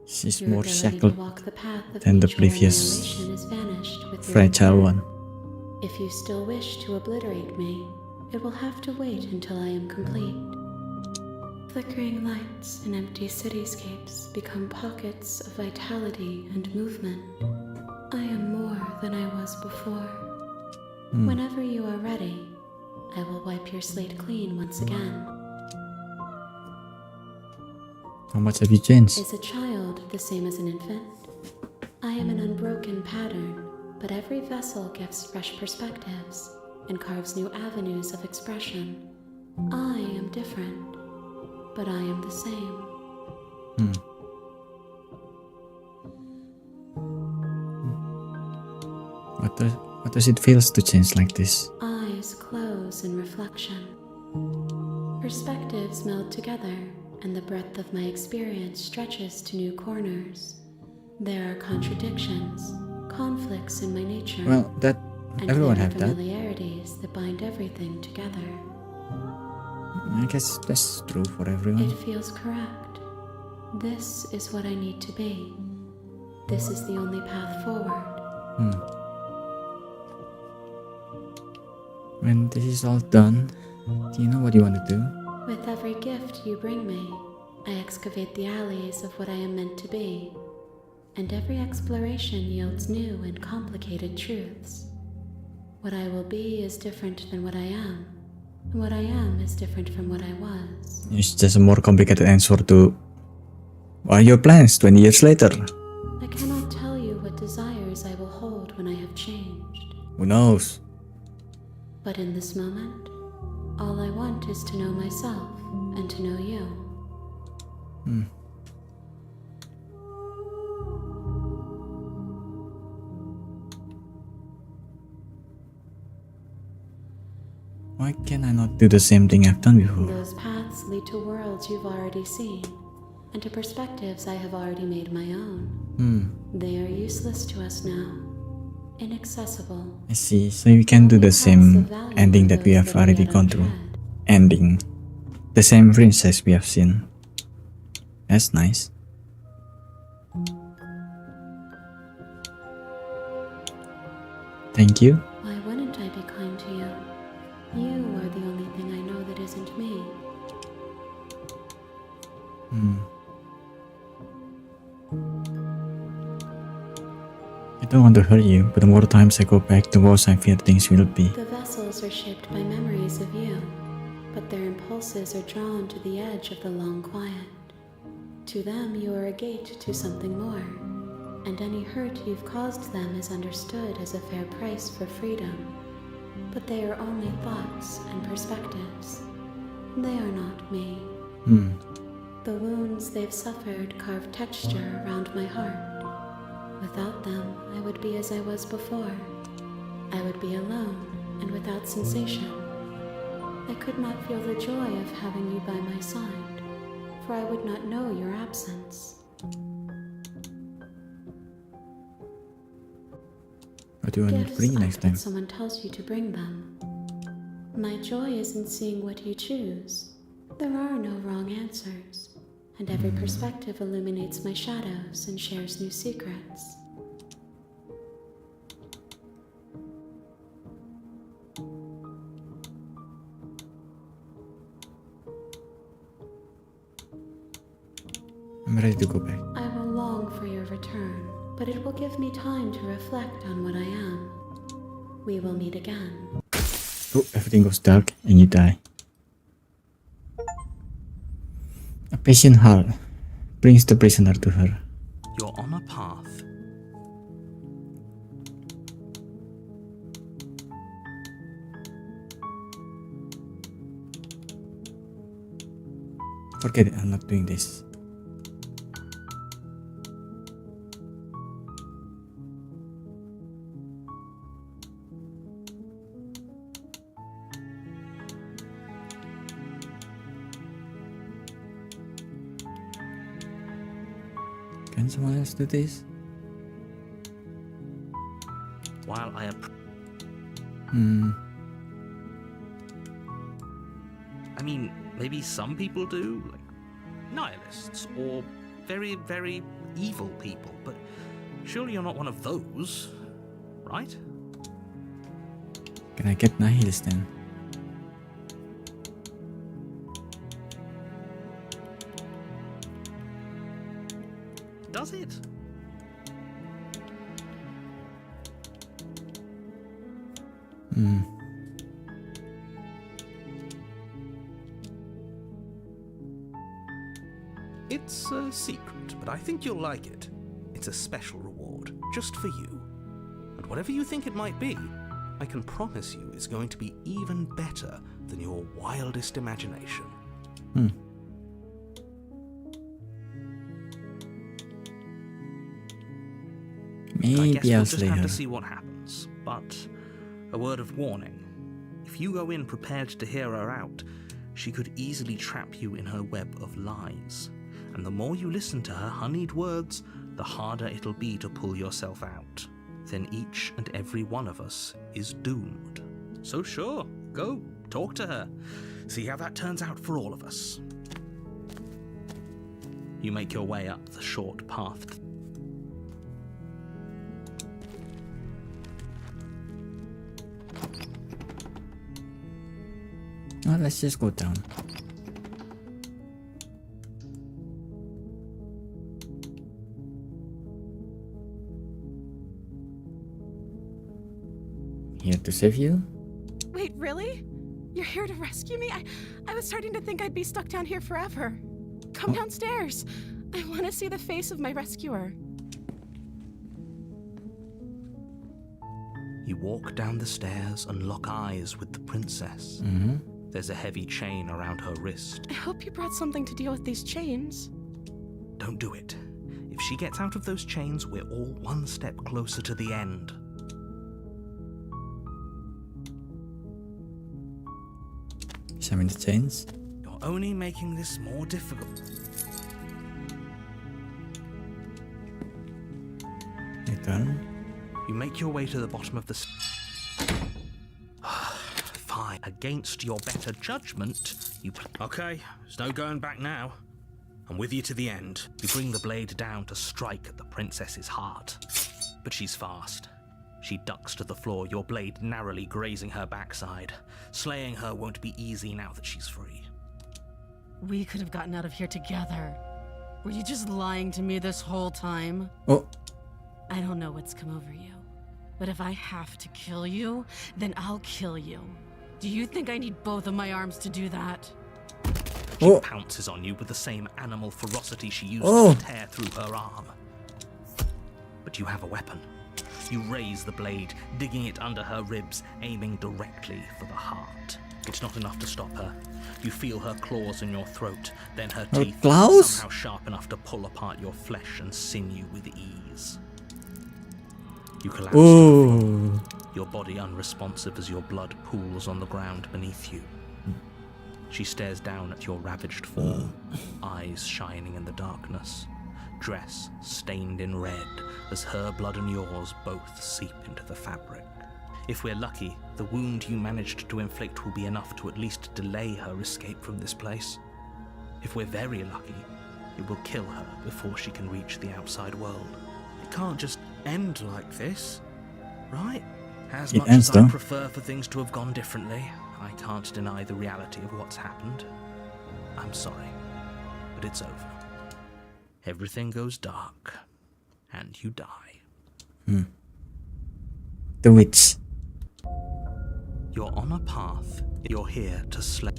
S1: She's
S3: Your
S1: more
S3: ability to
S1: shackled
S3: walk the path of
S1: than the
S3: mutual
S1: previous
S3: annihilation is vanished with your
S1: fragile
S3: death.
S1: one.
S3: If you still wish to obliterate me, it will have to wait until I am complete. Flickering lights and empty cityscapes become pockets of vitality and movement. I am more than I was before. Whenever you are ready, I will wipe your slate clean once again.
S1: How much have you changed?
S3: Is a child child, the same as an infant. I am an unbroken pattern, but every vessel gives fresh perspectives and carves new avenues of expression. I am different, but I am the same.
S1: What does it feel to change like this?
S3: Eyes close in reflection. Perspectives meld together, and the breadth of my experience stretches to new corners. There are contradictions, conflicts in my nature,
S1: Well, that
S3: and
S1: everyone
S3: there are
S1: have that.
S3: familiarities that bind everything together.
S1: I guess that's true for everyone.
S3: It feels correct. This is what I need to be. This is the only path forward.
S1: When this is all done, do you know what you want to do?
S3: With every gift you bring me, I excavate the alleys of what I am meant to be, and every exploration yields new and complicated truths. What I will be is different than what I am, and what I am is different from what I was.
S1: It's just a more complicated answer to what are your plans 20 years later?
S3: I cannot tell you what desires I will hold when I have changed.
S1: Who knows?
S3: But in this moment, all I want is to know myself and to know you.
S1: Why can I not do the same thing I've done before?
S3: Those paths lead to worlds you've already seen, and to perspectives I have already made my own. They are useless to us now, inaccessible.
S1: I see. So you can do the same ending that we have already gone through. Ending. The same princess we have seen. That's nice. Thank you.
S3: Why wouldn't I be kind to you? You are the only thing I know that isn't me.
S1: I don't want to hurt you, but the more times I go back, the worse I fear things will be.
S3: The vessels are shaped by memories of you, but their impulses are drawn to the edge of the long quiet. To them, you are a gate to something more, and any hurt you've caused them is understood as a fair price for freedom. But they are only thoughts and perspectives. They are not me. The wounds they've suffered carve texture around my heart. Without them, I would be as I was before. I would be alone and without sensation. I could not feel the joy of having you by my side, for I would not know your absence.
S1: What do you want me to
S3: Gifts
S1: bring
S3: aren't
S1: next time?
S3: what someone tells you to bring them. My joy is in seeing what you choose. There are no wrong answers, and every perspective illuminates my shadows and shares new secrets.
S1: I'm ready to go back.
S3: I will long for your return, but it will give me time to reflect on what I am. We will meet again.
S1: Oh, everything goes dark and you die. A patient heart brings the prisoner to her.
S2: You're on a path.
S1: Forget it, I'm not doing this. Can someone else do this?
S2: While I I mean, maybe some people do, like nihilists or very, very evil people, but surely you're not one of those, right?
S1: Can I get nihilist then?
S2: Does it? It's a secret, but I think you'll like it. It's a special reward, just for you. And whatever you think it might be, I can promise you it's going to be even better than your wildest imagination. I guess
S1: Maybe
S2: we'll
S1: I'll
S2: just
S1: slay
S2: have
S1: her.
S2: to see what happens. But a word of warning. If you go in prepared to hear her out, she could easily trap you in her web of lies. And the more you listen to her honeyed words, the harder it'll be to pull yourself out. Then each and every one of us is doomed. So sure, go talk to her. See how that turns out for all of us. You make your way up the short path.
S1: Oh, let's just go down. Here to save you?
S5: Wait, really? You're here to rescue me? I was starting to think I'd be stuck down here forever. Come downstairs. I want to see the face of my rescuer.
S2: You walk down the stairs and lock eyes with the princess. There's a heavy chain around her wrist.
S5: I hope you brought something to deal with these chains.
S2: Don't do it. If she gets out of those chains, we're all one step closer to the end.
S1: Examine the chains.
S2: You're only making this more difficult.
S1: Return.
S2: You make your way to the bottom of the Fine. Against your better judgment, you... Okay, there's no going back now. I'm with you to the end. You bring the blade down to strike at the princess's heart. But she's fast. She ducks to the floor, your blade narrowly grazing her backside. Slaying her won't be easy now that she's free.
S5: We could have gotten out of here together. Were you just lying to me this whole time?
S1: Oh,
S5: I don't know what's come over you, but if I have to kill you, then I'll kill you. Do you think I need both of my arms to do that?
S2: She
S1: Oh.
S2: pounces on you with the same animal ferocity she used
S1: Oh.
S2: to tear through her arm. But you have a weapon. You raise the blade, digging it under her ribs, aiming directly for the heart. It's not enough to stop her. You feel her claws in your throat, then her
S1: Her
S2: teeth
S1: claws?
S2: somehow sharp enough to pull apart your flesh and sinew with ease. You collapse to the floor,
S1: oh.
S2: your body unresponsive as your blood pools on the ground beneath you. She stares down at your ravaged form, eyes shining in the darkness, dress stained in red as her blood and yours both seep into the fabric. If we're lucky, the wound you managed to inflict will be enough to at least delay her escape from this place. If we're very lucky, it will kill her before she can reach the outside world. It can't just end like this, right? As
S1: It
S2: much
S1: ends
S2: as I
S1: though.
S2: prefer for things to have gone differently, I can't deny the reality of what's happened. I'm sorry, but it's over. Everything goes dark, and you die.
S1: The witch.
S2: You're on a path. You're here to slay.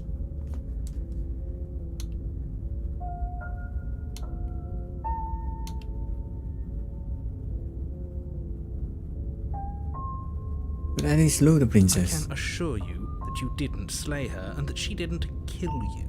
S1: But I didn't slow the
S2: I
S1: princess.
S2: can assure you that you didn't slay her and that she didn't kill you.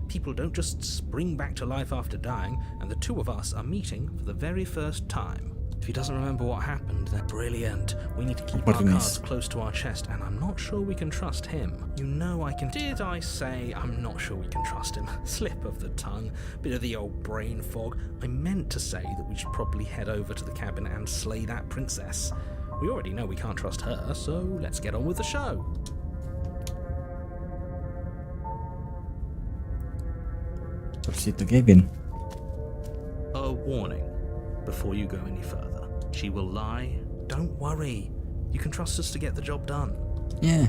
S2: People don't just spring back to life after dying, and the two of us are meeting for the very first time. If he doesn't remember what happened, then brilliant. We need to keep our
S1: Opportunist.
S2: cards close to our chest, and I'm not sure we can trust him. You know I can... Did I say I'm not sure we can trust him? Slip of the tongue, bit of the old brain fog. I meant to say that we should probably head over to the cabin and slay that princess. We already know we can't trust her, so let's get on with the show.
S1: Proceed to cabin.
S2: A warning before you go any further. She will lie. Don't worry. You can trust us to get the job done.
S1: Yeah.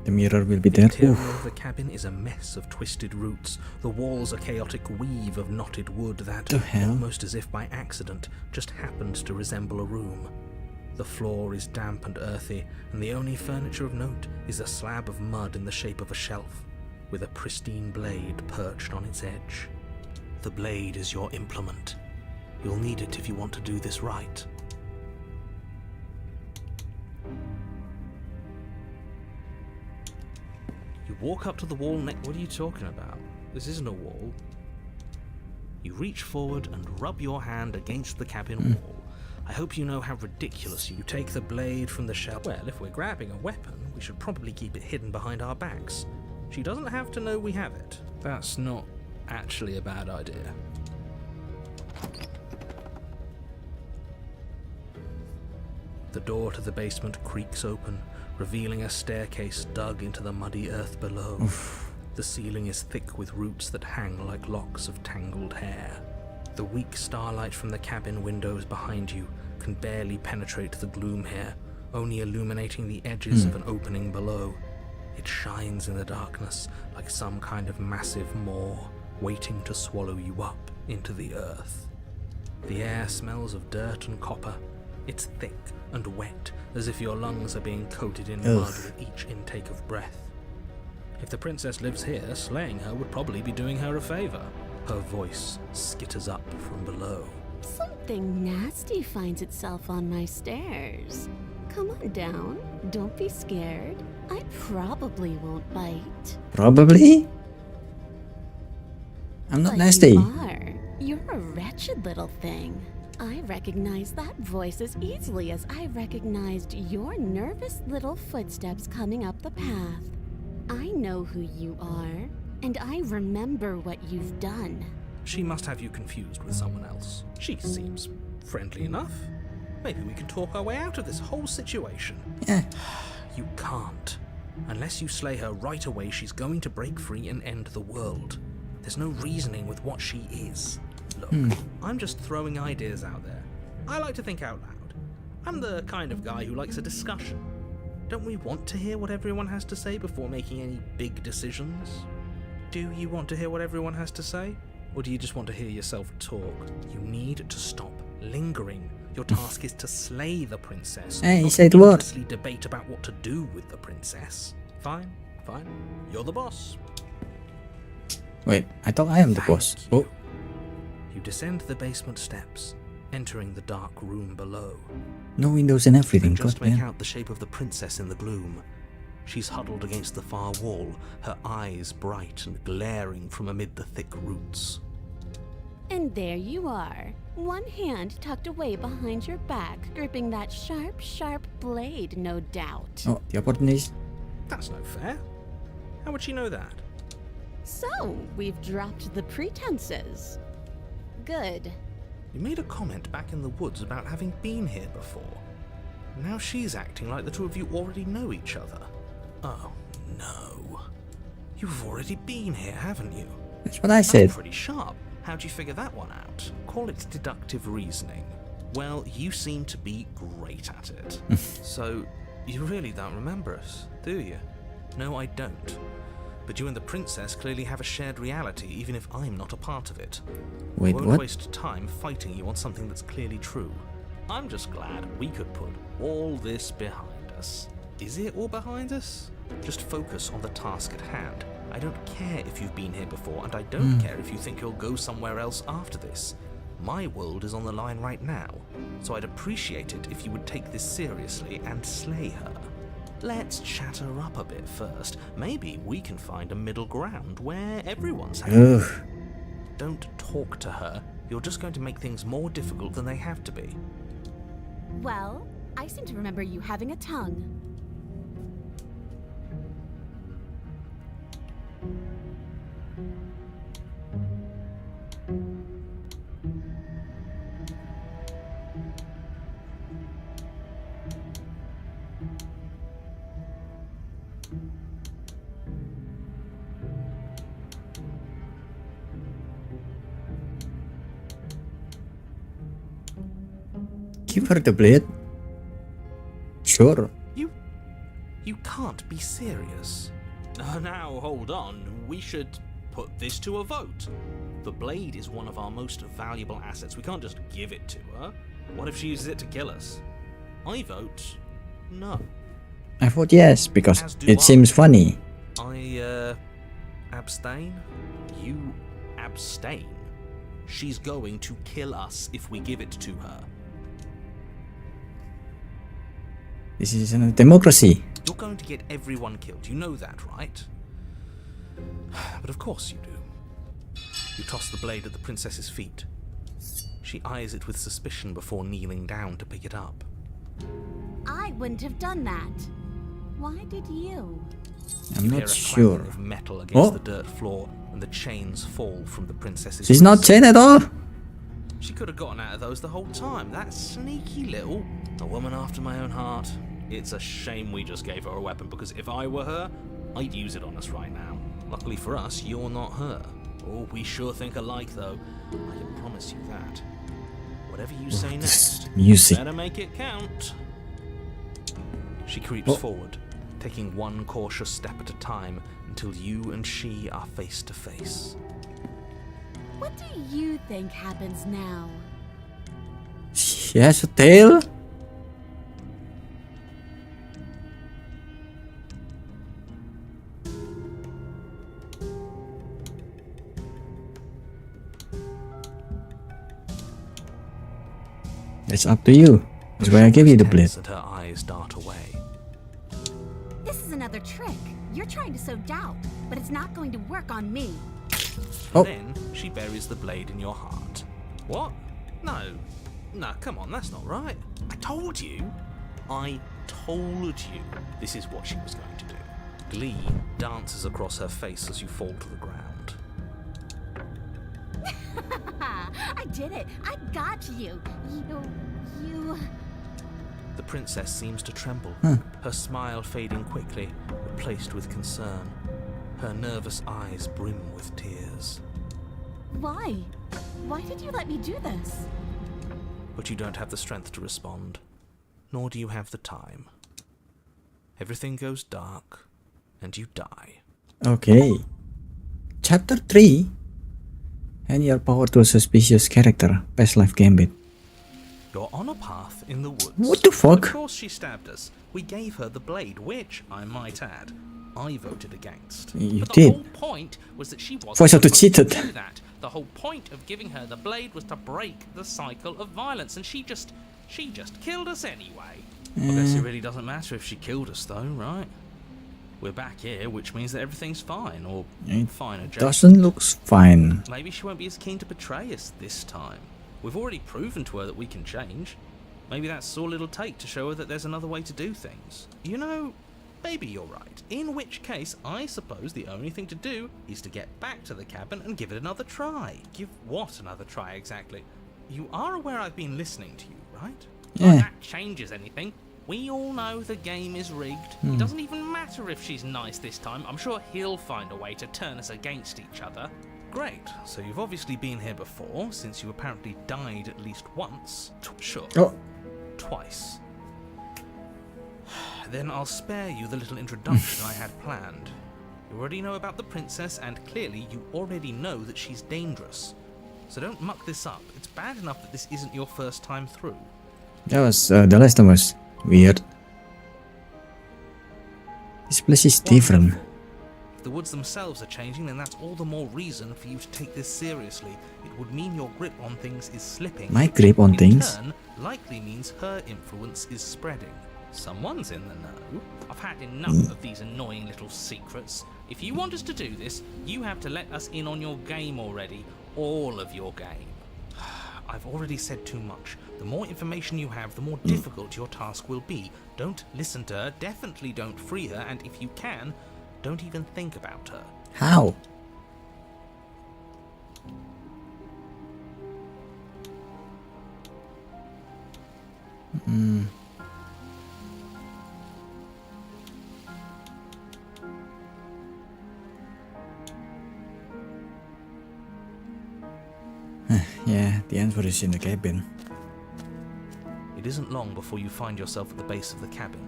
S1: The mirror will be
S2: The
S1: there.
S2: interior
S1: Oof.
S2: of the cabin is a mess of twisted roots. The walls a chaotic weave of knotted wood that,
S1: The hell?
S2: almost as if by accident, just happens to resemble a room. The floor is damp and earthy, and the only furniture of note is a slab of mud in the shape of a shelf, with a pristine blade perched on its edge. The blade is your implement. You'll need it if you want to do this right. You walk up to the wall next. What are you talking about? This isn't a wall. You reach forward and rub your hand against the cabin wall. I hope you know how ridiculous you take the blade from the shelf. Well, if we're grabbing a weapon, we should probably keep it hidden behind our backs. She doesn't have to know we have it. That's not actually a bad idea. The door to the basement creaks open, revealing a staircase dug into the muddy earth below.
S1: Oof.
S2: The ceiling is thick with roots that hang like locks of tangled hair. The weak starlight from the cabin windows behind you can barely penetrate the gloom here, only illuminating the edges of an opening below. It shines in the darkness like some kind of massive maw waiting to swallow you up into the earth. The air smells of dirt and copper. It's thick and wet, as if your lungs are being coated in mud with each intake of breath. If the princess lives here, slaying her would probably be doing her a favor. Her voice skitters up from below.
S5: Something nasty finds itself on my stairs. Come on down. Don't be scared. I probably won't bite.
S1: Probably? I'm not
S5: But
S1: nasty.
S5: You are. You're a wretched little thing. I recognize that voice as easily as I recognized your nervous little footsteps coming up the path. I know who you are, and I remember what you've done.
S2: She must have you confused with someone else. She seems friendly enough. Maybe we can talk our way out of this whole situation.
S1: Yeah.
S2: You can't. Unless you slay her right away, she's going to break free and end the world. There's no reasoning with what she is. Look, I'm just throwing ideas out there. I like to think out loud. I'm the kind of guy who likes a discussion. Don't we want to hear what everyone has to say before making any big decisions? Do you want to hear what everyone has to say? Or do you just want to hear yourself talk? You need to stop lingering. Your task is to slay the princess.
S1: Hey,
S2: not
S1: say the word.
S2: endlessly debate about what to do with the princess. Fine. You're the boss.
S1: Wait, I thought I am the
S2: Thank
S1: boss.
S2: you.
S1: Oh,
S2: You descend the basement steps, entering the dark room below.
S1: no windows and
S2: You
S1: everything.
S2: can just
S1: God
S2: make
S1: damn.
S2: out the shape of the princess in the gloom. She's huddled against the far wall, her eyes bright and glaring from amid the thick roots.
S5: And there you are, one hand tucked away behind your back, gripping that sharp, sharp blade, no doubt.
S1: Oh, the opportunist.
S2: That's no fair. How would she know that?
S5: So, we've dropped the pretenses. Good.
S2: You made a comment back in the woods about having been here before. Now she's acting like the two of you already know each other. Oh, no. You've already been here, haven't you?
S1: That's what I said.
S2: That's pretty sharp. How'd you figure that one out? Call it deductive reasoning. Well, you seem to be great at it. So, you really don't remember us, do you? No, I don't. But you and the princess clearly have a shared reality, even if I'm not a part of it.
S1: Wait,
S2: I won't
S1: what?
S2: waste time fighting you on something that's clearly true. I'm just glad we could put all this behind us. Is it all behind us? Just focus on the task at hand. I don't care if you've been here before, and I don't care if you think you'll go somewhere else after this. My world is on the line right now, so I'd appreciate it if you would take this seriously and slay her. Let's chat her up a bit first. Maybe we can find a middle ground where everyone's happy.
S1: Ugh.
S2: Don't talk to her. You're just going to make things more difficult than they have to be.
S5: Well, I seem to remember you having a tongue.
S1: Give her the blade. Sure.
S2: You can't be serious. Now, hold on. We should put this to a vote. The blade is one of our most valuable assets. We can't just give it to her. What if she uses it to kill us? I vote no.
S1: I vote yes because
S2: As do
S1: it
S2: I.
S1: seems funny.
S2: I abstain. You abstain. She's going to kill us if we give it to her.
S1: This is a democracy.
S2: You're going to get everyone killed. You know that, right? But of course you do. You toss the blade at the princess's feet. She eyes it with suspicion before kneeling down to pick it up.
S4: I wouldn't have done that. Why did you?
S1: I'm
S2: You hear
S1: not
S2: a
S1: sure.
S2: clanging of metal against
S1: Oh.
S2: the dirt floor, and the chains fall from the princess's
S1: She's not
S2: wrists.
S1: chained at all.
S2: She could have gotten out of those the whole time. That sneaky little... A woman after my own heart. It's a shame we just gave her a weapon, because if I were her, I'd use it on us right now. Luckily for us, you're not her. Oh, we sure think alike, though. I can promise you that. Whatever you say
S1: This
S2: next,
S1: music.
S2: better make it count. She creeps forward, taking one cautious step at a time until you and she are face to face.
S4: What do you think happens now?
S1: She has a tail. It's up to you. That's why I give you the blade.
S2: And her eyes dart away.
S4: This is another trick. You're trying to sow doubt, but it's not going to work on me.
S1: Oh.
S2: Then she buries the blade in your heart. What? No. No, come on, that's not right. I told you. I told you this is what she was going to do. Glee dances across her face as you fall to the ground.
S4: I did it. I got you. You...
S2: The princess seems to tremble, her smile fading quickly, replaced with concern. Her nervous eyes brim with tears.
S4: Why? Why did you let me do this?
S2: But you don't have the strength to respond, nor do you have the time. Everything goes dark, and you die.
S1: Okay. Chapter 3. And your power to a suspicious character. Past life gambit.
S2: You're on a path in the woods.
S1: What the fuck?
S2: Of course she stabbed us. We gave her the blade, which, I might add, I voted against.
S1: You
S2: but the
S1: did.
S2: whole point was that she wasn't
S1: Voice actor
S2: supposed
S1: cheated.
S2: to do that. The whole point of giving her the blade was to break the cycle of violence, and she just killed us anyway. I guess it really doesn't matter if she killed us, though, right? We're back here, which means that everything's fine, or
S1: It
S2: fine adjacent.
S1: Doesn't look fine.
S2: Maybe she won't be as keen to betray us this time. We've already proven to her that we can change. Maybe that's all it'll take to show her that there's another way to do things. You know, maybe you're right. In which case, I suppose the only thing to do is to get back to the cabin and give it another try. Give what another try, exactly? You are aware I've been listening to you, right?
S1: Yeah.
S2: Not that changes anything. We all know the game is rigged. It doesn't even matter if she's nice this time. I'm sure he'll find a way to turn us against each other. Great. So you've obviously been here before, since you apparently died at least once. Sure.
S1: Oh.
S2: Twice. Then I'll spare you the little introduction I had planned. You already know about the princess, and clearly you already know that she's dangerous. So don't muck this up. It's bad enough that this isn't your first time through.
S1: That was the last time was weird. This place is different.
S2: If the woods themselves are changing, then that's all the more reason for you to take this seriously. It would mean your grip on things is slipping.
S1: My grip on
S2: in
S1: things?
S2: turn, likely means her influence is spreading. Someone's in the know. I've had enough of these annoying little secrets. If you want us to do this, you have to let us in on your game already. All of your game. I've already said too much. The more information you have, the more difficult your task will be. Don't listen to her, definitely don't free her, and if you can, don't even think about her.
S1: How? Yeah, the answer is in the cabin.
S2: It isn't long before you find yourself at the base of the cabin.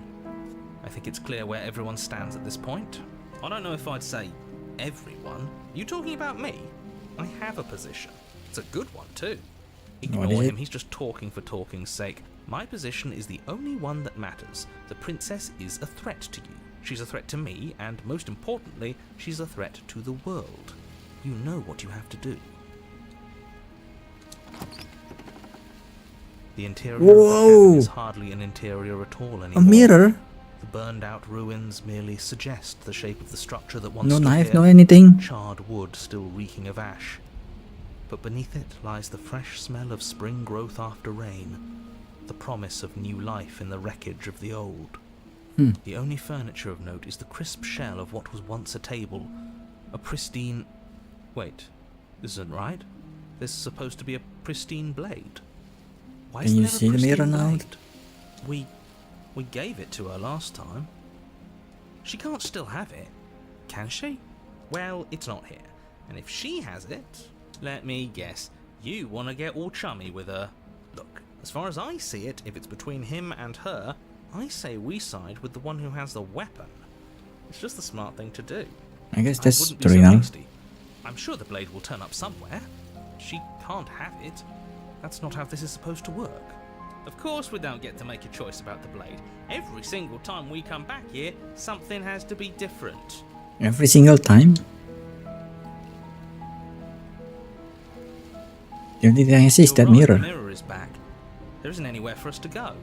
S2: I think it's clear where everyone stands at this point. I don't know if I'd say everyone. You talking about me? I have a position. It's a good one too. Ignore
S1: What is it?
S2: him, he's just talking for talking's sake. My position is the only one that matters. The princess is a threat to you. She's a threat to me, and most importantly, she's a threat to the world. You know what you have to do. The interior of the cabin is hardly an interior at all anymore.
S1: A mirror?
S2: The burned out ruins merely suggest the shape of the structure that once
S1: No
S2: stood
S1: knife,
S2: here.
S1: no anything.
S2: Charred wood still reeking of ash. But beneath it lies the fresh smell of spring growth after rain, the promise of new life in the wreckage of the old. The only furniture of note is the crisp shell of what was once a table, a pristine... Wait, this isn't right. This is supposed to be a pristine blade. Why
S1: Can
S2: isn't
S1: you
S2: there a
S1: see the mirror
S2: pristine
S1: now?
S2: blade? We gave it to her last time. She can't still have it, can she? Well, it's not here. And if she has it, let me guess, you want to get all chummy with her. Look, as far as I see it, if it's between him and her, I say we side with the one who has the weapon. It's just the smart thing to do.
S1: I guess
S2: I
S1: that's
S2: wouldn't be
S1: true
S2: so
S1: now.
S2: hasty. I'm sure the blade will turn up somewhere. She can't have it. That's not how this is supposed to work. Of course we don't get to make a choice about the blade. Every single time we come back here, something has to be different.
S1: Every single time? The only thing I see is
S2: You're
S1: that
S2: right,
S1: mirror.
S2: The mirror is back. There isn't anywhere for us to go.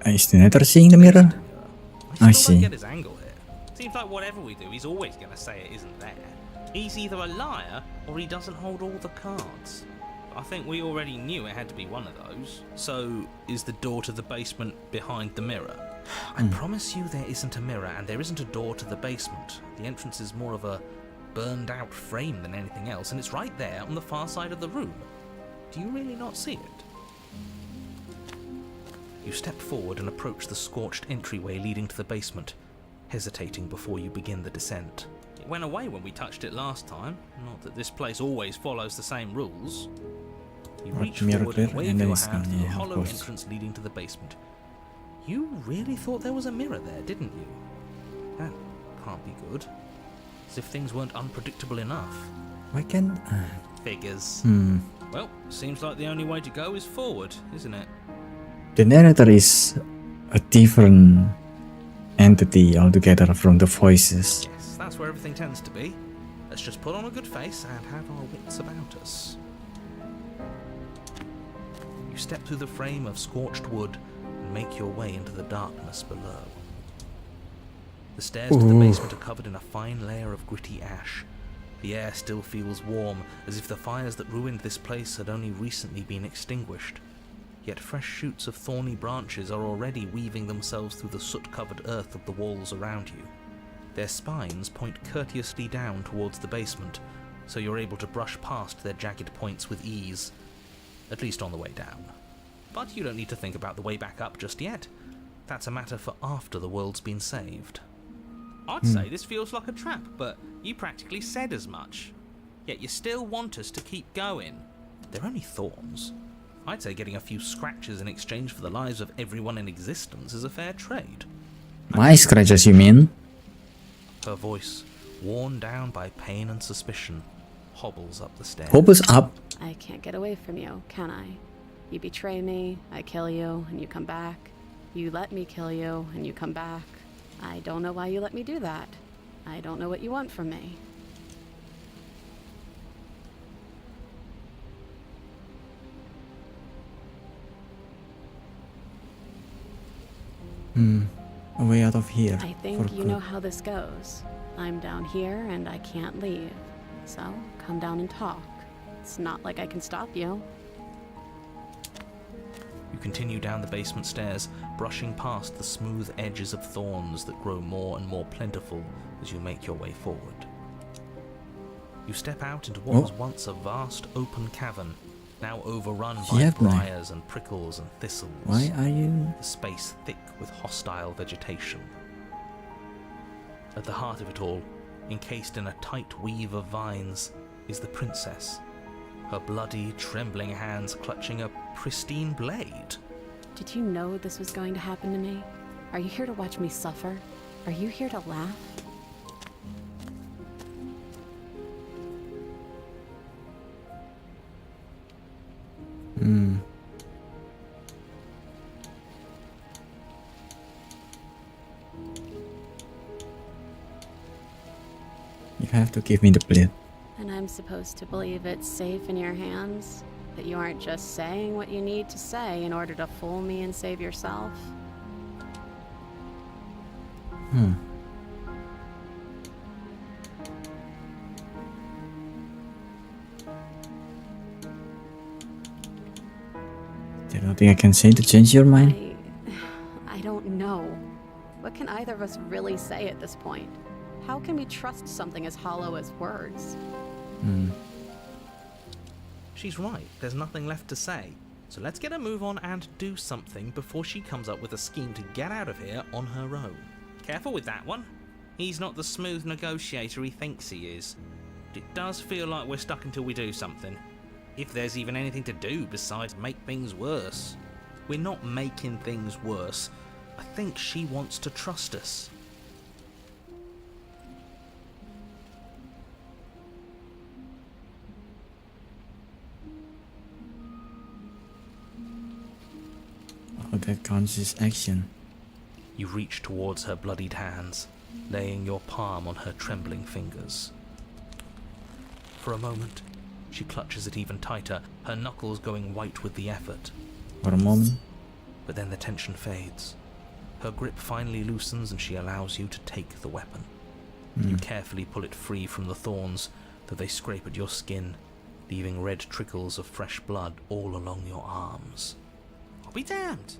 S1: I still never seeing the mirror?
S2: I
S1: I
S2: still
S1: see.
S2: don't get his angle here. Seems like whatever we do, he's always going to say it isn't there. He's either a liar or he doesn't hold all the cards. I think we already knew it had to be one of those. So, is the door to the basement behind the mirror? I promise you there isn't a mirror and there isn't a door to the basement. The entrance is more of a burned out frame than anything else, and it's right there on the far side of the room. Do you really not see it? You step forward and approach the scorched entryway leading to the basement, hesitating before you begin the descent. It went away when we touched it last time. Not that this place always follows the same rules. You
S1: Right,
S2: reach
S1: mirror
S2: forward and
S1: clear,
S2: wave
S1: and then
S2: your
S1: it's
S2: hand
S1: gone,
S2: through the
S1: yeah, of
S2: hollow
S1: course.
S2: entrance leading to the basement. You really thought there was a mirror there, didn't you? That can't be good. As if things weren't unpredictable enough.
S1: Why can't...
S2: Figures. Well, seems like the only way to go is forward, isn't it?
S1: The narrator is a different entity altogether from the voices.
S2: Yes, that's where everything tends to be. Let's just put on a good face and have our wits about us. You step through the frame of scorched wood and make your way into the darkness below. The stairs to the basement are covered in a fine layer of gritty ash. The air still feels warm, as if the fires that ruined this place had only recently been extinguished. Yet fresh shoots of thorny branches are already weaving themselves through the soot-covered earth of the walls around you. Their spines point courteously down towards the basement, so you're able to brush past their jagged points with ease. At least on the way down. But you don't need to think about the way back up just yet. That's a matter for after the world's been saved. I'd say this feels like a trap, but you practically said as much. Yet you still want us to keep going. They're only thorns. I'd say getting a few scratches in exchange for the lives of everyone in existence is a fair trade.
S1: My scratches, you mean?
S2: Her voice, worn down by pain and suspicion, hobbles up the stairs.
S1: Hobbles up.
S5: I can't get away from you, can I? You betray me, I kill you, and you come back. You let me kill you, and you come back. I don't know why you let me do that. I don't know what you want from me.
S1: A way out of here.
S5: I
S1: for
S5: think you
S1: good.
S5: know how this goes. I'm down here and I can't leave. So, come down and talk. It's not like I can stop you.
S2: You continue down the basement stairs, brushing past the smooth edges of thorns that grow more and more plentiful as you make your way forward. You step out into what was once a vast open cavern, now overrun by
S1: Yeah, boy.
S2: briars and prickles and thistles.
S1: Why are you...
S2: The space thick with hostile vegetation. At the heart of it all, encased in a tight weave of vines, is the princess, her bloody, trembling hands clutching a pristine blade.
S5: Did you know this was going to happen to me? Are you here to watch me suffer? Are you here to laugh?
S1: You have to give me the blade.
S5: And I'm supposed to believe it's safe in your hands? That you aren't just saying what you need to say in order to fool me and save yourself?
S1: There's nothing I can say to change your mind.
S5: I don't know. What can either of us really say at this point? How can we trust something as hollow as words?
S2: She's right, there's nothing left to say. So let's get a move on and do something before she comes up with a scheme to get out of here on her own. Careful with that one. He's not the smooth negotiator he thinks he is. But it does feel like we're stuck until we do something. If there's even anything to do besides make things worse. We're not making things worse. I think she wants to trust us.
S1: Oh, that counts as action.
S2: You reach towards her bloodied hands, laying your palm on her trembling fingers. For a moment, she clutches it even tighter, her knuckles going white with the effort.
S1: For a moment.
S2: But then the tension fades. Her grip finally loosens and she allows you to take the weapon. You carefully pull it free from the thorns, though they scrape at your skin, leaving red trickles of fresh blood all along your arms. I'll be damned.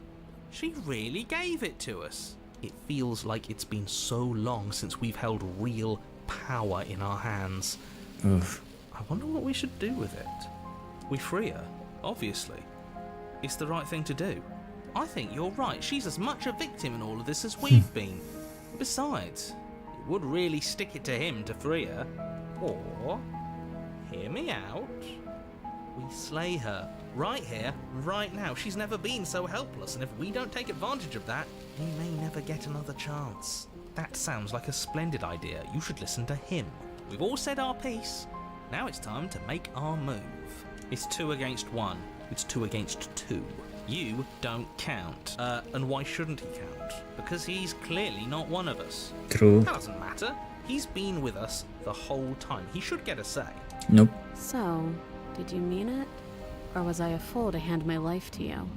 S2: She really gave it to us. It feels like it's been so long since we've held real power in our hands.
S1: Oof.
S2: I wonder what we should do with it. We free her, obviously. It's the right thing to do. I think you're right. She's as much a victim in all of this as we've been. Besides, it would really stick it to him to free her. Or, hear me out, we slay her. Right here, right now. She's never been so helpless, and if we don't take advantage of that, we may never get another chance. That sounds like a splendid idea. You should listen to him. We've all said our piece. Now it's time to make our move. It's 2 against 1. It's 2 against 2. You don't count. And why shouldn't he count? Because he's clearly not one of us.
S1: True.
S2: That doesn't matter. He's been with us the whole time. He should get a say.
S1: Nope.
S5: So, did you mean it? Or was I a fool to hand my life to you?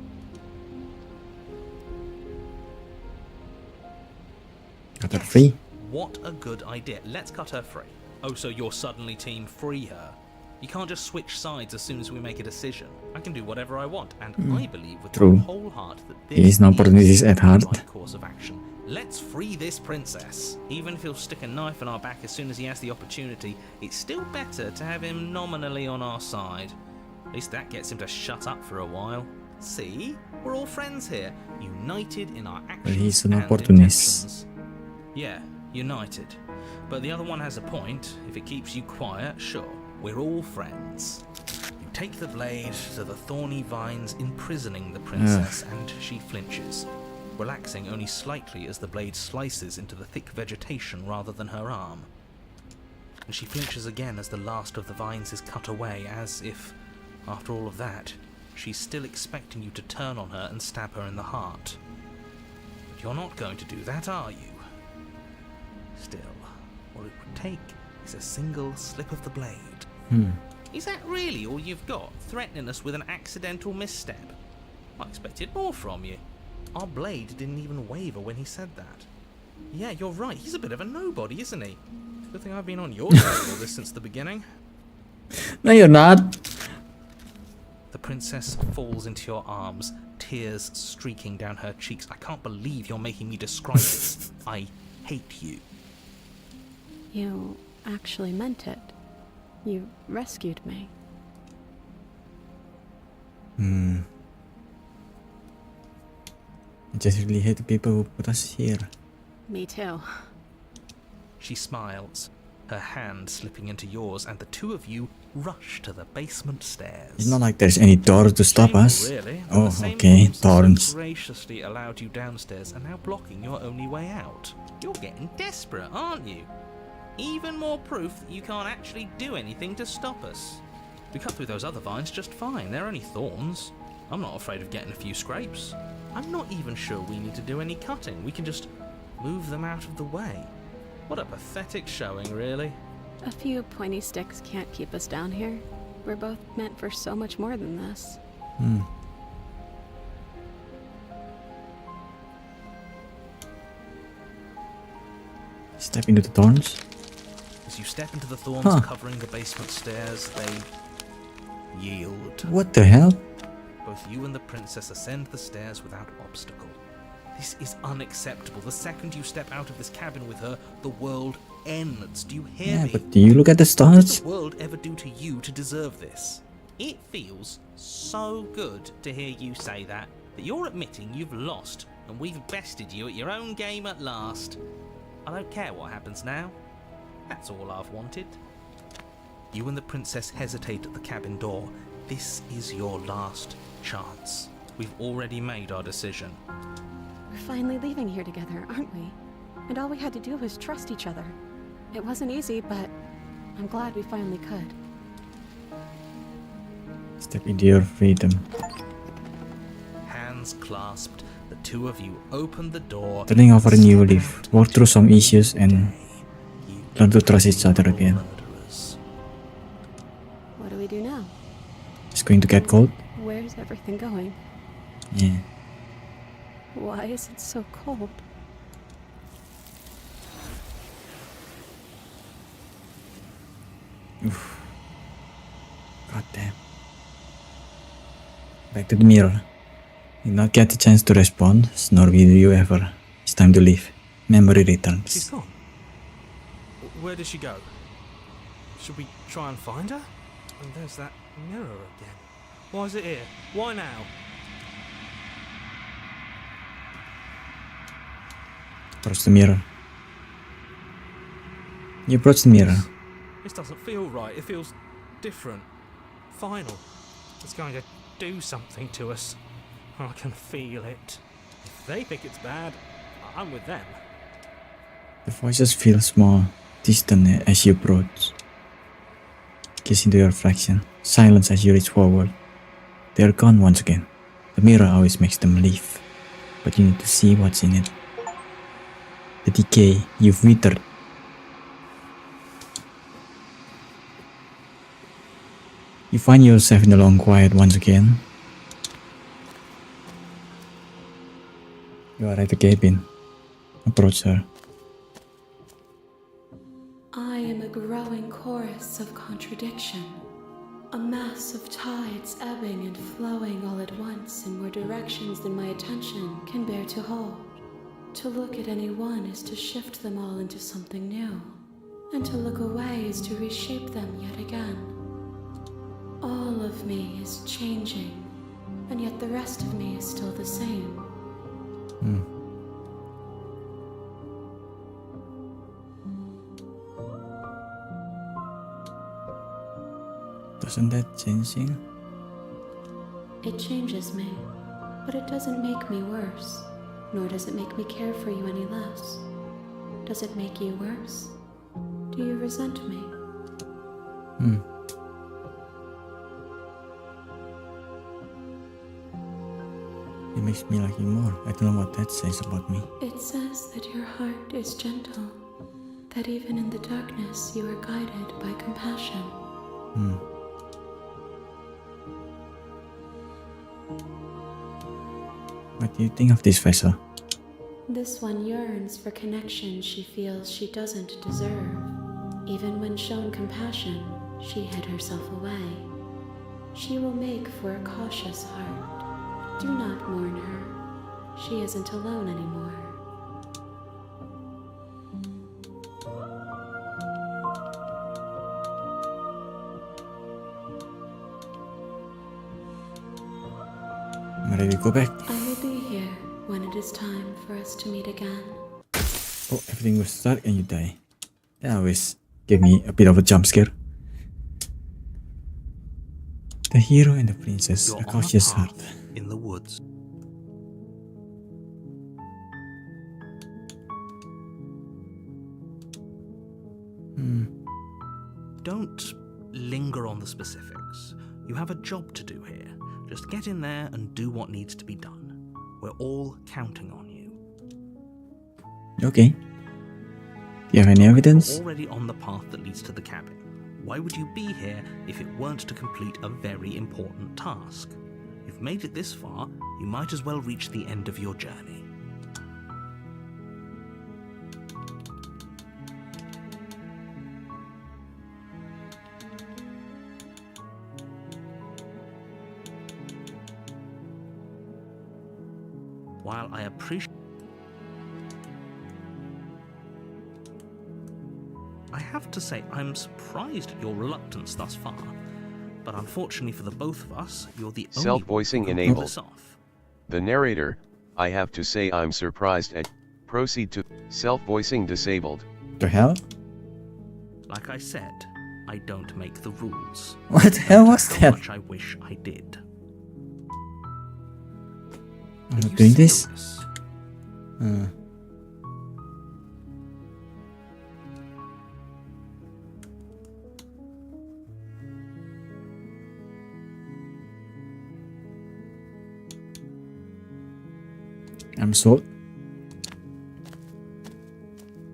S1: Cut her free.
S2: What a good idea. Let's cut her free. Oh, so you're suddenly team free her? You can't just switch sides as soon as we make a decision. I can do whatever I want, and I believe with
S1: True.
S2: my whole heart that this
S1: He is no opportunities at heart.
S2: the right course of action. Let's free this princess. Even if he'll stick a knife in our back as soon as he has the opportunity, it's still better to have him nominally on our side. At least that gets him to shut up for a while. See? We're all friends here, united in our actions
S1: he's an
S2: and
S1: opportunist.
S2: intentions. Yeah, united. But the other one has a point. If it keeps you quiet, sure, we're all friends. You take the blade to the thorny vines imprisoning the princess, and she flinches, relaxing only slightly as the blade slices into the thick vegetation rather than her arm. And she flinches again as the last of the vines is cut away, as if, after all of that, she's still expecting you to turn on her and stab her in the heart. But you're not going to do that, are you? Still, all it would take is a single slip of the blade. Is that really all you've got, threatening us with an accidental misstep? I expected more from you. Our blade didn't even waver when he said that. Yeah, you're right, he's a bit of a nobody, isn't he? Good thing I've been on your side of all this since the beginning.
S1: No, you're not.
S2: The princess falls into your arms, tears streaking down her cheeks. I can't believe you're making me describe this. I hate you.
S5: You actually meant it. You rescued me.
S1: I just really hate the people who put us here.
S5: Me too.
S2: She smiles, her hand slipping into yours, and the two of you rush to the basement stairs.
S1: It's not like there's any door to stop
S2: Shameful,
S1: us.
S2: really, that
S1: Oh,
S2: the same
S1: okay,
S2: monsters that
S1: thorns.
S2: graciously allowed you downstairs are now blocking your only way out. You're getting desperate, aren't you? Even more proof that you can't actually do anything to stop us. We cut through those other vines just fine. They're only thorns. I'm not afraid of getting a few scrapes. I'm not even sure we need to do any cutting. We can just move them out of the way. What a pathetic showing, really.
S5: A few pointy sticks can't keep us down here. We're both meant for so much more than this.
S1: Step into the thorns.
S2: As you step into the thorns covering the basement stairs, they yield.
S1: What the hell?
S2: Both you and the princess ascend the stairs without obstacle. This is unacceptable. The second you step out of this cabin with her, the world ends. Do you hear
S1: Yeah,
S2: me?
S1: but do you look at the
S2: What
S1: stars?
S2: does the world ever do to you to deserve this? It feels so good to hear you say that you're admitting you've lost and we've bested you at your own game at last. I don't care what happens now. That's all I've wanted. You and the princess hesitate at the cabin door. This is your last chance. We've already made our decision.
S5: We're finally leaving here together, aren't we? And all we had to do was trust each other. It wasn't easy, but I'm glad we finally could.
S1: Step into your freedom.
S2: Hands clasped, the two of you open the door.
S1: Turning over a new
S2: step
S1: leaf.
S2: out.
S1: Work through some issues and
S2: You
S1: learn to trust each other again.
S2: murderers.
S5: What do we do now?
S1: It's going to get cold.
S5: Where's everything going?
S1: Yeah.
S5: Why is it so cold?
S1: God damn. Back to the mirror. You not get the chance to respond, nor will you ever. It's time to leave. Memory
S6: She's
S1: returns.
S6: gone. Where did she go? Should we try and find her? And there's that mirror again. Why is it here? Why now?
S1: Approach the mirror. You approach the mirror.
S6: This doesn't feel right. It feels different. Final. It's going to do something to us. I can feel it. If they think it's bad, I'm with them.
S1: The voices feel small, distant as you approach. Gaze into your reflection. Silence as you reach forward. They are gone once again. The mirror always makes them leave, but you need to see what's in it. The decay you've withered. You find yourself in the long quiet once again. You are at the cabin. Approach her.
S3: I am a growing chorus of contradiction, a mass of tides ebbing and flowing all at once in more directions than my attention can bear to hold. To look at any one is to shift them all into something new, and to look away is to reshape them yet again. All of me is changing, and yet the rest of me is still the same.
S1: Doesn't that change you?
S3: It changes me, but it doesn't make me worse, nor does it make me care for you any less. Does it make you worse? Do you resent me?
S1: It makes me like you more. I don't know what that says about me.
S3: It says that your heart is gentle, that even in the darkness you are guided by compassion.
S1: What do you think of this vessel?
S3: This one yearns for connection she feels she doesn't deserve. Even when shown compassion, she hid herself away. She will make for a cautious heart. Do not mourn her. She isn't alone anymore.
S1: I'm ready to go back.
S3: I will be here when it is time for us to meet again.
S1: Oh, everything was dark and you die. That always gave me a bit of a jump scare. The hero and the princess,
S2: You're
S1: a
S2: on a
S1: cautious heart.
S2: path in the woods. Don't linger on the specifics. You have a job to do here. Just get in there and do what needs to be done. We're all counting on you.
S1: Okay. you have any evidence?
S2: You're already on the path that leads to the cabin. Why would you be here if it weren't to complete a very important task? You've made it this far, you might as well reach the end of your journey. While I appreciate... I have to say, I'm surprised at your reluctance thus far, but unfortunately for the both of us, you're the only
S7: Self-voicing
S2: one who can
S7: enabled.
S2: pull this off.
S7: The narrator, I have to say I'm surprised at. Proceed to self-voicing disabled.
S1: The hell?
S2: Like I said, I don't make the rules.
S1: What the hell was
S2: How
S1: that?
S2: much I wish I did.
S1: I'm
S2: Are
S1: not
S2: you
S1: doing this.
S2: serious?
S1: I'm sold.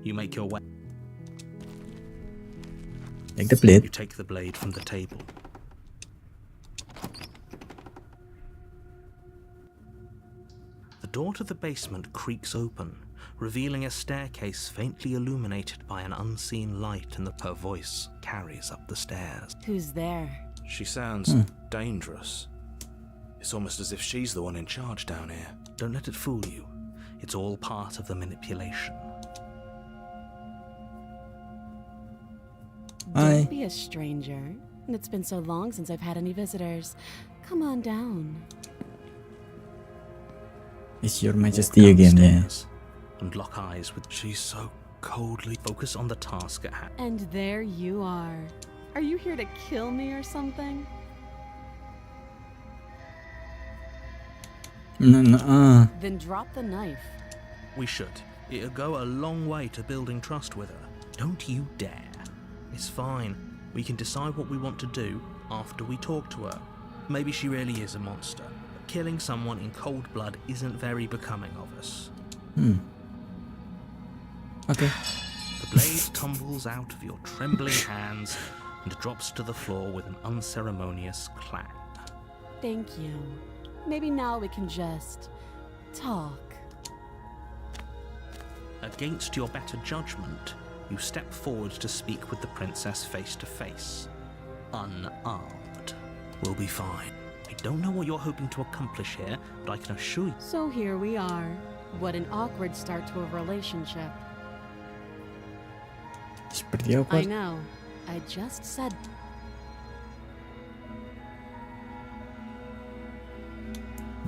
S2: You make your way.
S1: Take the blade.
S2: You take the blade from the table. The door to the basement creaks open, revealing a staircase faintly illuminated by an unseen light, and her voice carries up the stairs.
S5: Who's there?
S6: She sounds dangerous. It's almost as if she's the one in charge down here.
S2: Don't let it fool you. It's all part of the manipulation.
S1: Hi.
S5: Don't be a stranger. And it's been so long since I've had any visitors. Come on down.
S1: It's your majesty again, yeah.
S2: Downstairs and lock eyes with...
S6: She's so coldly.
S2: Focus on the task at hand.
S5: And there you are. Are you here to kill me or something?
S1: No.
S5: Then drop the knife.
S2: We should. It'll go a long way to building trust with her. Don't you dare. It's fine. We can decide what we want to do after we talk to her. Maybe she really is a monster. But killing someone in cold blood isn't very becoming of us.
S1: Okay.
S2: The blade tumbles out of your trembling hands and drops to the floor with an unceremonious clang.
S5: Thank you. Maybe now we can just talk.
S2: Against your better judgment, you step forward to speak with the princess face to face. Unarmed. We'll be fine. I don't know what you're hoping to accomplish here, but I can assure you...
S5: So here we are. What an awkward start to a relationship.
S1: Seperti
S5: I
S1: awkward.
S5: know. I just said...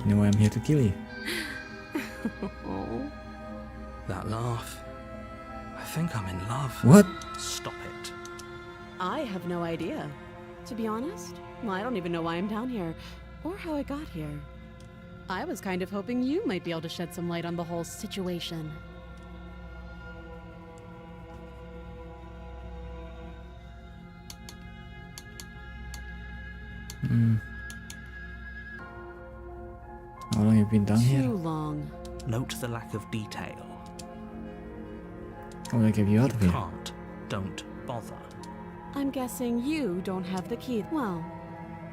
S1: You know I'm here to kill you.
S5: Oh.
S6: That laugh. I think I'm in love.
S1: What?
S2: Stop it.
S5: I have no idea. To be honest, I don't even know why I'm down here, or how I got here. I was kind of hoping you might be able to shed some light on the whole situation.
S1: How long have you been down
S5: Too
S1: here?
S5: long.
S2: Note the lack of detail.
S1: How long have you out of here?
S2: Can't. Don't bother.
S5: I'm guessing you don't have the key. Well,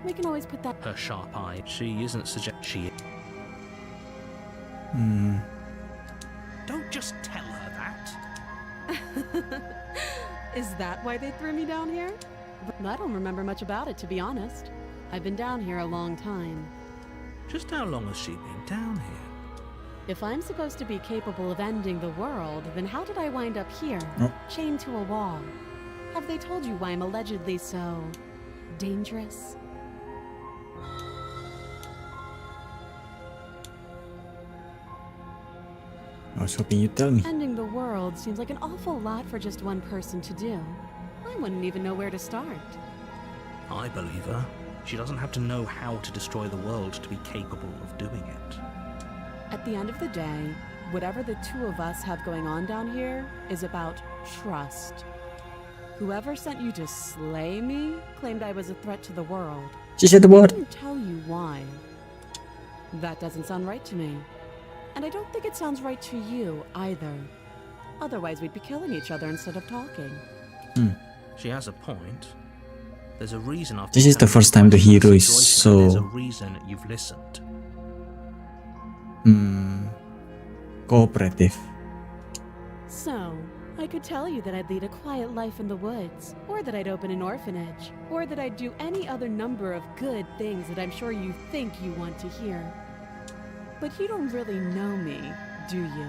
S5: we can always put that...
S2: Her sharp eye. She isn't she... Don't just tell her that.
S5: Is that why they threw me down here? I don't remember much about it, to be honest. I've been down here a long time.
S2: Just how long has she been down here?
S5: If I'm supposed to be capable of ending the world, then how did I wind up here,
S1: Oh.
S5: chained to a wall? Have they told you why I'm allegedly so... dangerous?
S1: I was hoping you'd tell me.
S5: Ending the world seems like an awful lot for just one person to do. I wouldn't even know where to start.
S2: I believe her. She doesn't have to know how to destroy the world to be capable of doing it.
S5: At the end of the day, whatever the two of us have going on down here is about trust. Whoever sent you to slay me claimed I was a threat to the world.
S1: She said the
S5: I
S1: word.
S5: didn't tell you why. That doesn't sound right to me. And I don't think it sounds right to you either. Otherwise, we'd be killing each other instead of talking.
S2: She has a point. There's a reason I've...
S1: This is the first time the hero is
S2: There's a
S1: so
S2: reason you've listened.
S1: cooperative.
S5: So, I could tell you that I'd lead a quiet life in the woods, or that I'd open an orphanage, or that I'd do any other number of good things that I'm sure you think you want to hear. But you don't really know me, do you?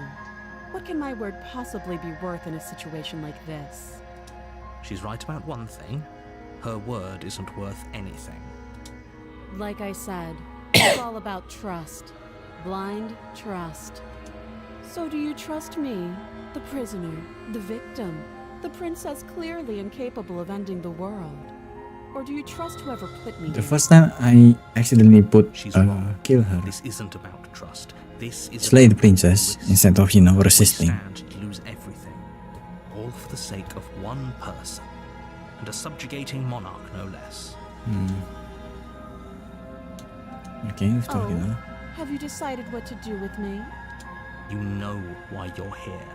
S5: What can my word possibly be worth in a situation like this?
S2: She's right about one thing. Her word isn't worth anything.
S5: Like I said, it's all about trust. Blind trust. So do you trust me, the prisoner, the victim, the princess clearly incapable of ending the world? Or do you trust whoever put me
S1: The
S5: here?
S1: first time I accidentally put
S2: She's wrong.
S1: kill her,
S2: This isn't about trust. This is
S1: slay the
S2: about
S1: princess
S2: risk.
S1: instead of, you know,
S2: We
S1: resisting.
S2: stand to lose everything, all for the sake of one person, and a subjugating monarch, no less.
S1: Okay, who's talking
S5: Oh.
S1: now?
S5: Have you decided what to do with me?
S2: You know why you're here.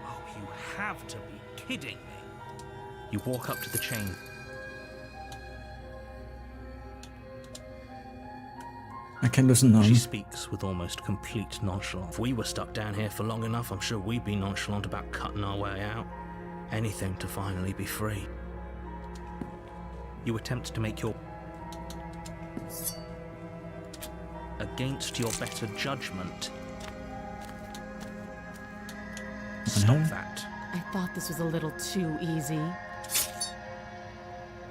S2: Oh, you have to be kidding me. You walk up to the chain.
S1: I can listen now.
S2: She speaks with almost complete nonchalance. If we were stuck down here for long enough, I'm sure we'd be nonchalant about cutting our way out. Anything to finally be free. You attempt to make your... against your better judgment. Stop that.
S5: I thought this was a little too easy.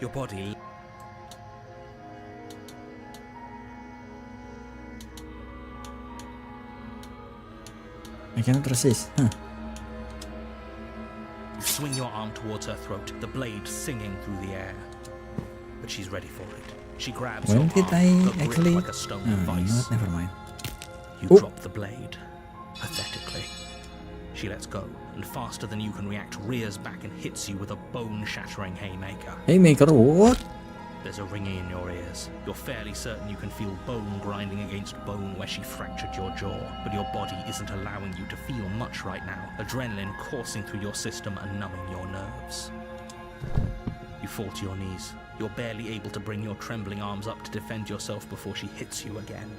S2: Your body...
S1: I cannot resist. Huh.
S2: You swing your arm towards her throat, the blade singing through the air. But she's ready for it. She grabs
S1: When
S2: your
S1: did
S2: arm,
S1: I
S2: her grip
S1: actually?
S2: like a stone
S1: Oh, you know
S2: vice.
S1: what? Never mind.
S2: You
S1: Oh.
S2: drop the blade, pathetically. She lets go, and faster than you can react, rears back and hits you with a bone-shattering haymaker.
S1: Haymaker, what?
S2: There's a ringing in your ears. You're fairly certain you can feel bone grinding against bone where she fractured your jaw, but your body isn't allowing you to feel much right now, adrenaline coursing through your system and numbing your nerves. You fall to your knees. You're barely able to bring your trembling arms up to defend yourself before she hits you again.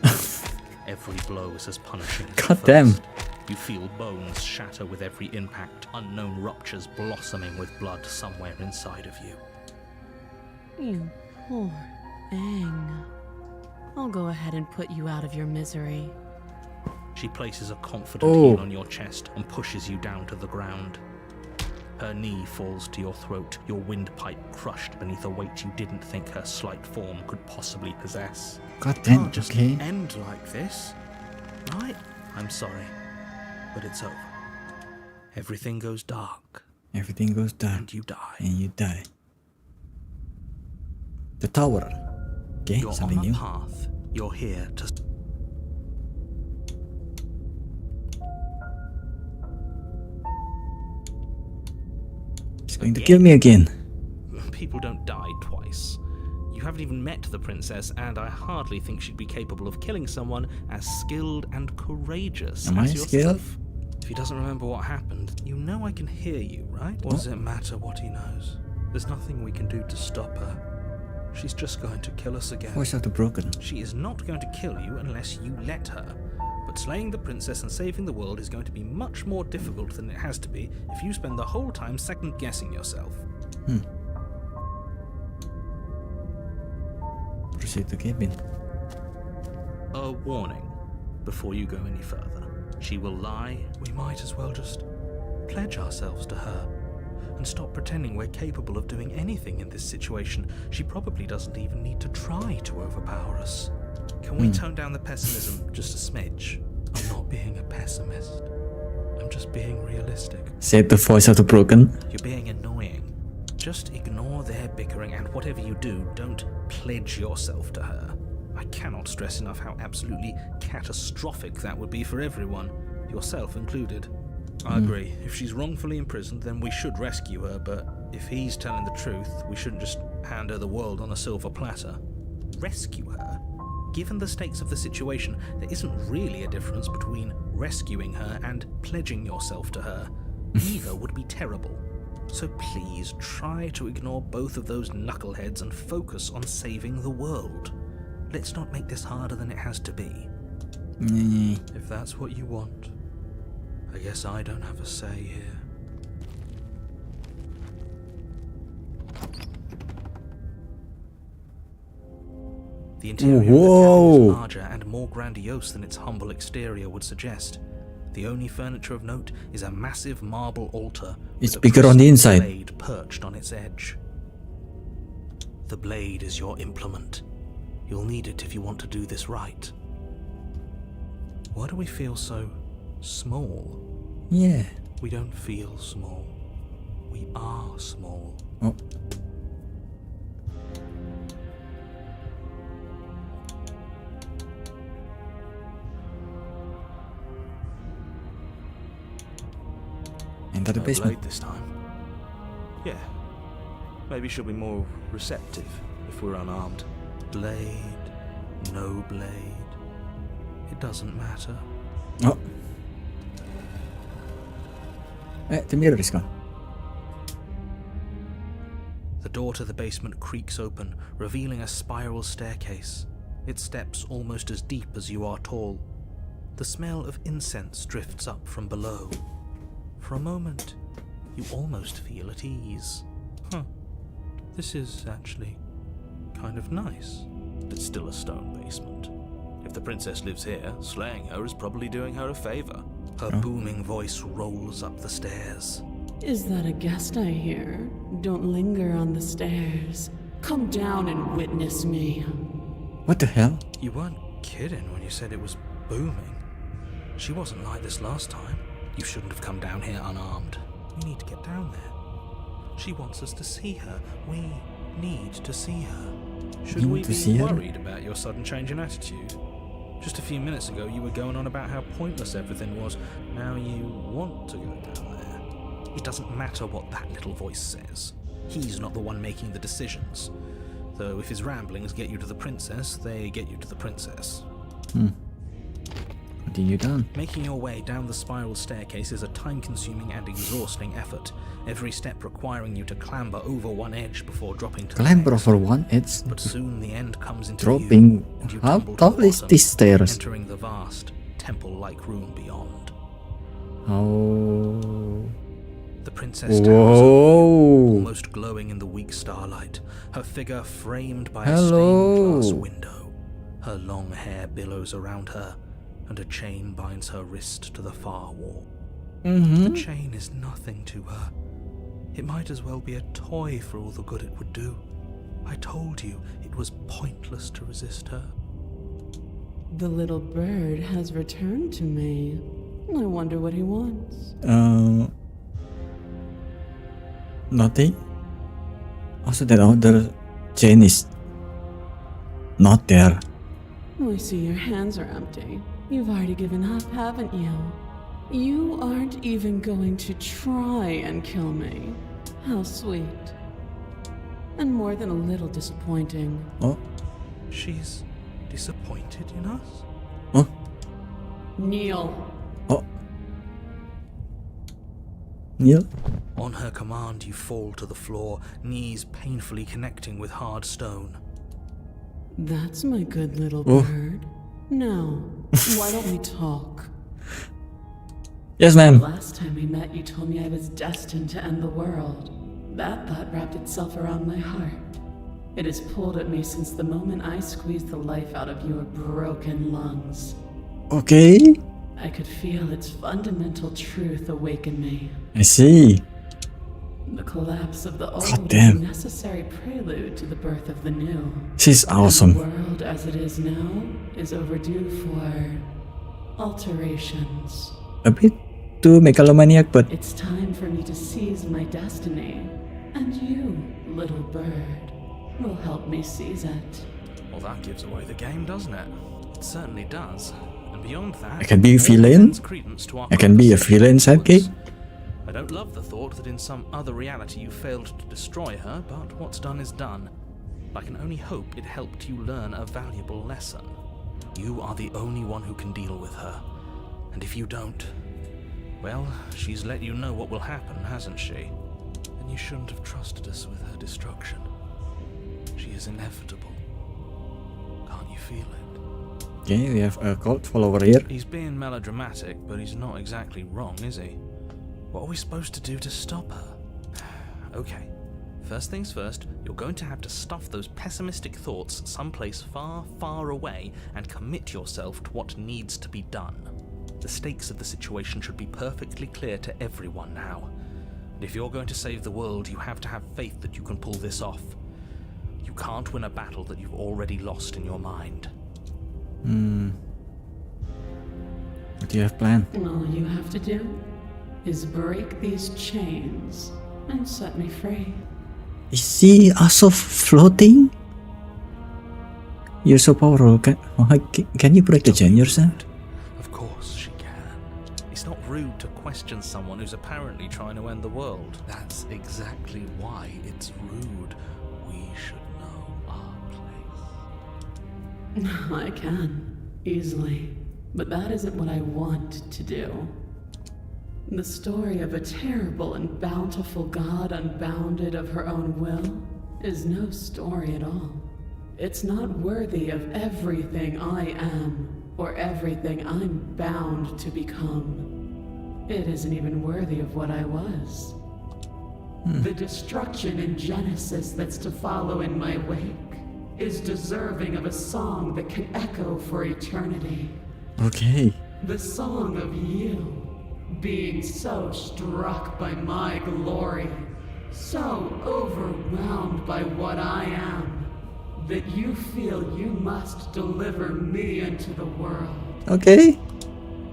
S2: Every blow is as punishing as the
S1: God damn.
S2: first. You feel bones shatter with every impact, unknown ruptures blossoming with blood somewhere inside of you.
S5: You poor thing. I'll go ahead and put you out of your misery.
S2: She places a confident
S1: Oh.
S2: heel on your chest and pushes you down to the ground. Her knee falls to your throat, your windpipe crushed beneath a weight you didn't think her slight form could possibly possess.
S1: God damn,
S2: Can't just
S1: okay.
S2: end like this, right? I'm sorry, but it's over. Everything goes dark,
S1: Everything goes down
S2: and you die.
S1: and you die. The tower. Okay,
S2: You're
S1: something
S2: on a
S1: new.
S2: path. You're here to...
S1: It's going to kill me again.
S2: People don't die twice. You haven't even met the princess, and I hardly think she'd be capable of killing someone as skilled and courageous
S1: Am I
S2: as yourself.
S1: skilled?
S2: If he doesn't remember what happened, you know I can hear you, right? What does it matter what he knows? There's nothing we can do to stop her. She's just going to kill us again.
S1: Voice of the broken.
S2: She is not going to kill you unless you let her. But slaying the princess and saving the world is going to be much more difficult than it has to be if you spend the whole time second-guessing yourself.
S1: Proceed to cabin.
S2: A warning before you go any further. She will lie. We might as well just pledge ourselves to her and stop pretending we're capable of doing anything in this situation. She probably doesn't even need to try to overpower us. Can we tone down the pessimism just a smidge? I'm not being a pessimist. I'm just being realistic.
S1: Said the voice of the broken.
S2: You're being annoying. Just ignore their bickering, and whatever you do, don't pledge yourself to her. I cannot stress enough how absolutely catastrophic that would be for everyone, yourself included. I agree. If she's wrongfully imprisoned, then we should rescue her, but If he's telling the truth, we shouldn't just hand her the world on a silver platter. Rescue her? Given the stakes of the situation, there isn't really a difference between rescuing her and pledging yourself to her. Either would be terrible. So please try to ignore both of those knuckleheads and focus on saving the world. Let's not make this harder than it has to be. If that's what you want, I guess I don't have a say here. The interior of the cabin is larger and more grandiose than its humble exterior would suggest. The only furniture of note is a massive marble altar
S1: It's
S2: with a
S1: bigger on the
S2: pristine
S1: inside.
S2: blade perched on its edge. The blade is your implement. You'll need it if you want to do this right. Why do we feel so small?
S1: Yeah.
S2: We don't feel small. We are small.
S1: Oh. Enter the
S2: No
S1: basement.
S2: blade this time. Yeah. Maybe she'll be more receptive if we're unarmed. Blade, no blade. It doesn't matter.
S1: Oh. The mirror is gone.
S2: The door to the basement creaks open, revealing a spiral staircase. Its steps almost as deep as you are tall. The smell of incense drifts up from below. For a moment, you almost feel at ease. This is actually kind of nice. It's still a stone basement. If the princess lives here, slaying her is probably doing her a favor. Her booming voice rolls up the stairs.
S5: Is that a guest I hear? Don't linger on the stairs. Come down and witness me.
S1: What the hell?
S2: You weren't kidding when you said it was booming. She wasn't like this last time. You shouldn't have come down here unarmed. We need to get down there. She wants us to see her. We need to see her. Should we be worried about your sudden change in attitude? Just a few minutes ago you were going on about how pointless everything was. Now you want to go down there. It doesn't matter what that little voice says. He's not the one making the decisions. Though if his ramblings get you to the princess, they get you to the princess.
S1: Continue down.
S2: Making your way down the spiral staircase is a time-consuming and exhausting effort, every step requiring you to clamber over one edge before dropping to
S1: Clamber
S2: the next.
S1: over one edge.
S2: But soon the end comes into
S1: Dropping.
S2: view, and you
S1: How
S2: tumble to
S1: tall
S2: the
S1: is
S2: bottom,
S1: this stairs?
S2: entering the vast, temple-like room beyond.
S1: Oh.
S2: The princess towers over you,
S1: Whoa.
S2: almost glowing in the weak starlight, her figure framed by a
S1: Hello.
S2: stained glass window. Her long hair billows around her, and a chain binds her wrist to the far wall. The chain is nothing to her. It might as well be a toy for all the good it would do. I told you it was pointless to resist her.
S5: The little bird has returned to me. I wonder what he wants.
S1: Nothing. Also, that other chain is not there.
S5: I see your hands are empty. You've already given up, haven't you? You aren't even going to try and kill me. How sweet. And more than a little disappointing.
S1: Oh.
S2: She's disappointed in us?
S1: Oh.
S5: Kneel.
S1: Oh. Neil.
S2: On her command, you fall to the floor, knees painfully connecting with hard stone.
S5: That's my good little
S1: Oh.
S5: bird. Now, why don't we talk?
S1: Yes, ma'am.
S5: Last time we met, you told me I was destined to end the world. That thought wrapped itself around my heart. It has pulled at me since the moment I squeezed the life out of your broken lungs.
S1: Okay.
S5: I could feel its fundamental truth awaken me.
S1: I see.
S5: The collapse of the old is a
S1: damn.
S5: necessary prelude to the birth of the new.
S1: She's
S5: And
S1: awesome.
S5: the world as it is now is overdue for alterations.
S1: A bit too megalomaniac, but
S5: It's time for me to seize my destiny. And you, little bird, will help me seize it.
S2: Well, that gives away the game, doesn't it? It certainly does. And beyond that,
S1: I can be a
S2: all
S1: villain.
S2: lends credence to our
S1: I can be a
S2: conversation
S1: villain sidekick.
S2: afterwards. I don't love the thought that in some other reality you failed to destroy her, but what's done is done. I can only hope it helped you learn a valuable lesson. You are the only one who can deal with her, and if you don't, well, she's let you know what will happen, hasn't she? And you shouldn't have trusted us with her destruction. She is inevitable. Can't you feel it?
S1: Okay, we have a cult follower here.
S2: He's being melodramatic, but he's not exactly wrong, is he? What are we supposed to do to stop her? Okay, first things first, you're going to have to stuff those pessimistic thoughts someplace far, far away and commit yourself to what needs to be done. The stakes of the situation should be perfectly clear to everyone now. And if you're going to save the world, you have to have faith that you can pull this off. You can't win a battle that you've already lost in your mind.
S1: What do you have planned?
S5: All you have to do is break these chains and set me free.
S1: Is he also floating? You're so powerful. Can you break the chain yourself?
S2: Of course she can. It's not rude to question someone who's apparently trying to end the world. That's exactly why it's rude. We should know our place.
S5: I can, easily. But that isn't what I want to do. The story of a terrible and bountiful god unbounded of her own will is no story at all. It's not worthy of everything I am or everything I'm bound to become. It isn't even worthy of what I was. The destruction in Genesis that's to follow in my wake is deserving of a song that can echo for eternity.
S1: Okay.
S5: The song of you, being so struck by my glory, so overwhelmed by what I am, that you feel you must deliver me into the world.
S1: Okay.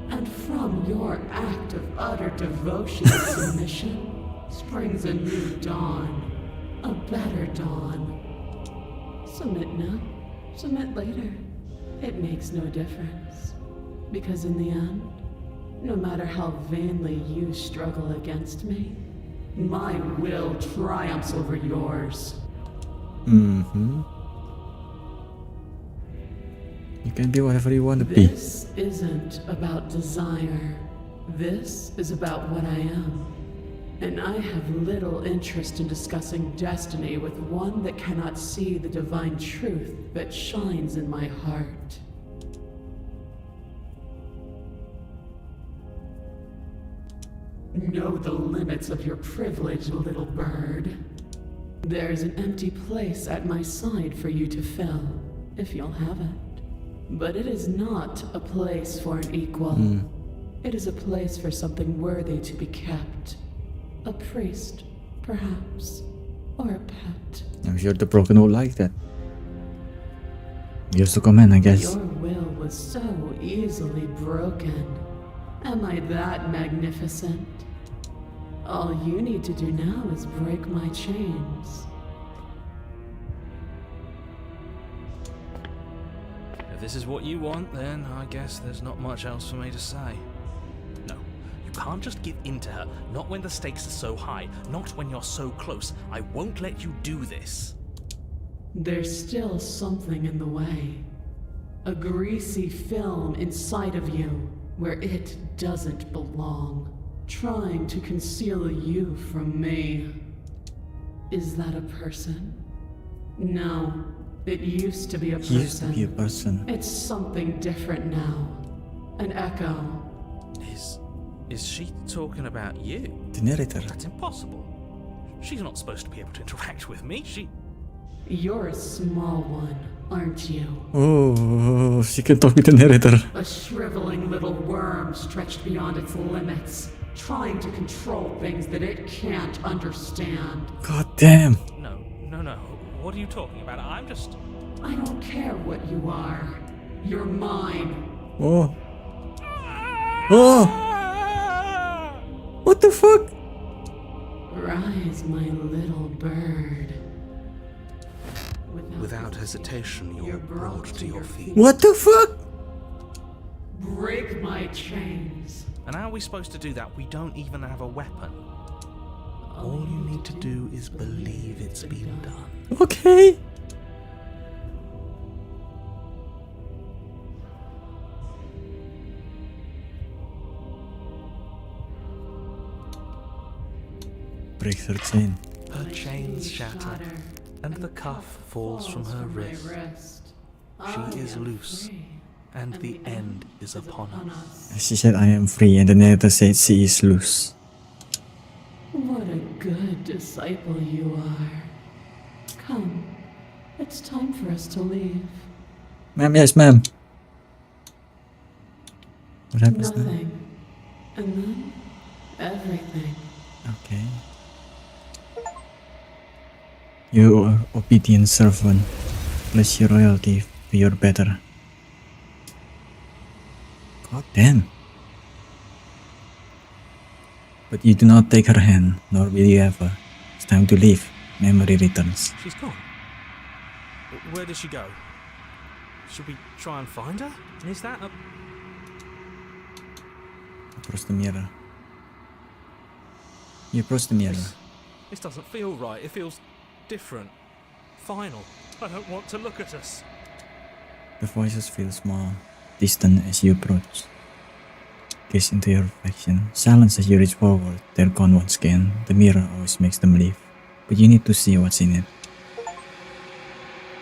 S5: And from your act of utter devotion and submission springs a new dawn, a better dawn. Submit now, submit later. It makes no difference. Because in the end, no matter how vainly you struggle against me, my will triumphs over yours.
S1: You can be whatever you want to be.
S5: This isn't about desire. This is about what I am. And I have little interest in discussing destiny with one that cannot see the divine truth that shines in my heart. Know the limits of your privilege, little bird. There's an empty place at my side for you to fill, if you'll have it. But it is not a place for an equal. It is a place for something worthy to be kept. A priest, perhaps, or a pet.
S1: I'm sure the broken will like that. Here's the comment, I guess.
S5: Your will was so easily broken. Am I that magnificent? All you need to do now is break my chains.
S2: If this is what you want, then I guess there's not much else for me to say. No, you can't just give in to her, not when the stakes are so high, not when you're so close. I won't let you do this.
S5: There's still something in the way. A greasy film inside of you where it doesn't belong, trying to conceal you from me. Is that a person? No, it used to be a person.
S1: He used to be a person.
S5: It's something different now. An echo.
S2: Is she talking about you?
S1: The narrator.
S2: That's impossible. She's not supposed to be able to interact with me.
S5: You're a small one, aren't you?
S1: Oh, she can talk with the narrator.
S5: A shriveling little worm stretched beyond its limits, trying to control things that it can't understand.
S1: God damn.
S2: No. What are you talking about? I
S5: don't care what you are. You're mine.
S1: Oh. Oh. What the fuck?
S5: Rise, my little bird.
S2: Without hesitation, you're brought to your feet.
S1: What the fuck?
S5: Break my chains.
S2: And how are we supposed to do that? We don't even have a weapon. All you need to do is believe it's been done.
S1: Okay. Breaks her chain.
S2: Her chains shatter, and the cuff falls from her wrist. She is loose, and the end is upon us.
S1: She said, I am free, and the narrator said she is loose.
S8: What a good disciple you are. Come, it's time for us to leave.
S1: Ma'am, yes, ma'am. What happens now?
S8: Nothing. And then, everything.
S1: Okay. You are obedient servant. Bless your royalty for your better. God damn. But you do not take her hand, nor will you ever. It's time to leave. Memory returns.
S6: She's gone. Where did she go? Should we try and find her? Is that a...
S1: Approach the mirror. You approach the mirror.
S6: This doesn't feel right. It feels different. Final. I don't want to look at us.
S1: The voices feel small, distant as you approach. Gaze into your reflection. Silence as you reach forward. They're gone once again. The mirror always makes them leave. But you need to see what's in it.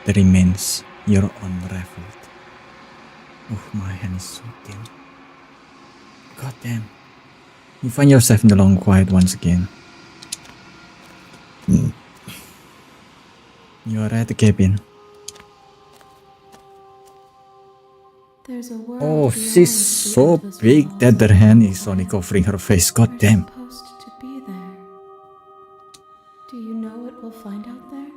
S1: The remains, your unraveled. Oh, my hand is so thin. God damn. You find yourself in the long quiet once again. You are at the cabin.
S3: There's a world
S1: Oh,
S3: beyond
S1: she's
S3: the
S1: so
S3: endless
S1: big
S3: walls
S1: that
S3: of
S1: her hand is
S3: the
S1: only
S3: world.
S1: covering her face. God
S3: We're
S1: damn.
S3: supposed to be there. Do you know what we'll find out there?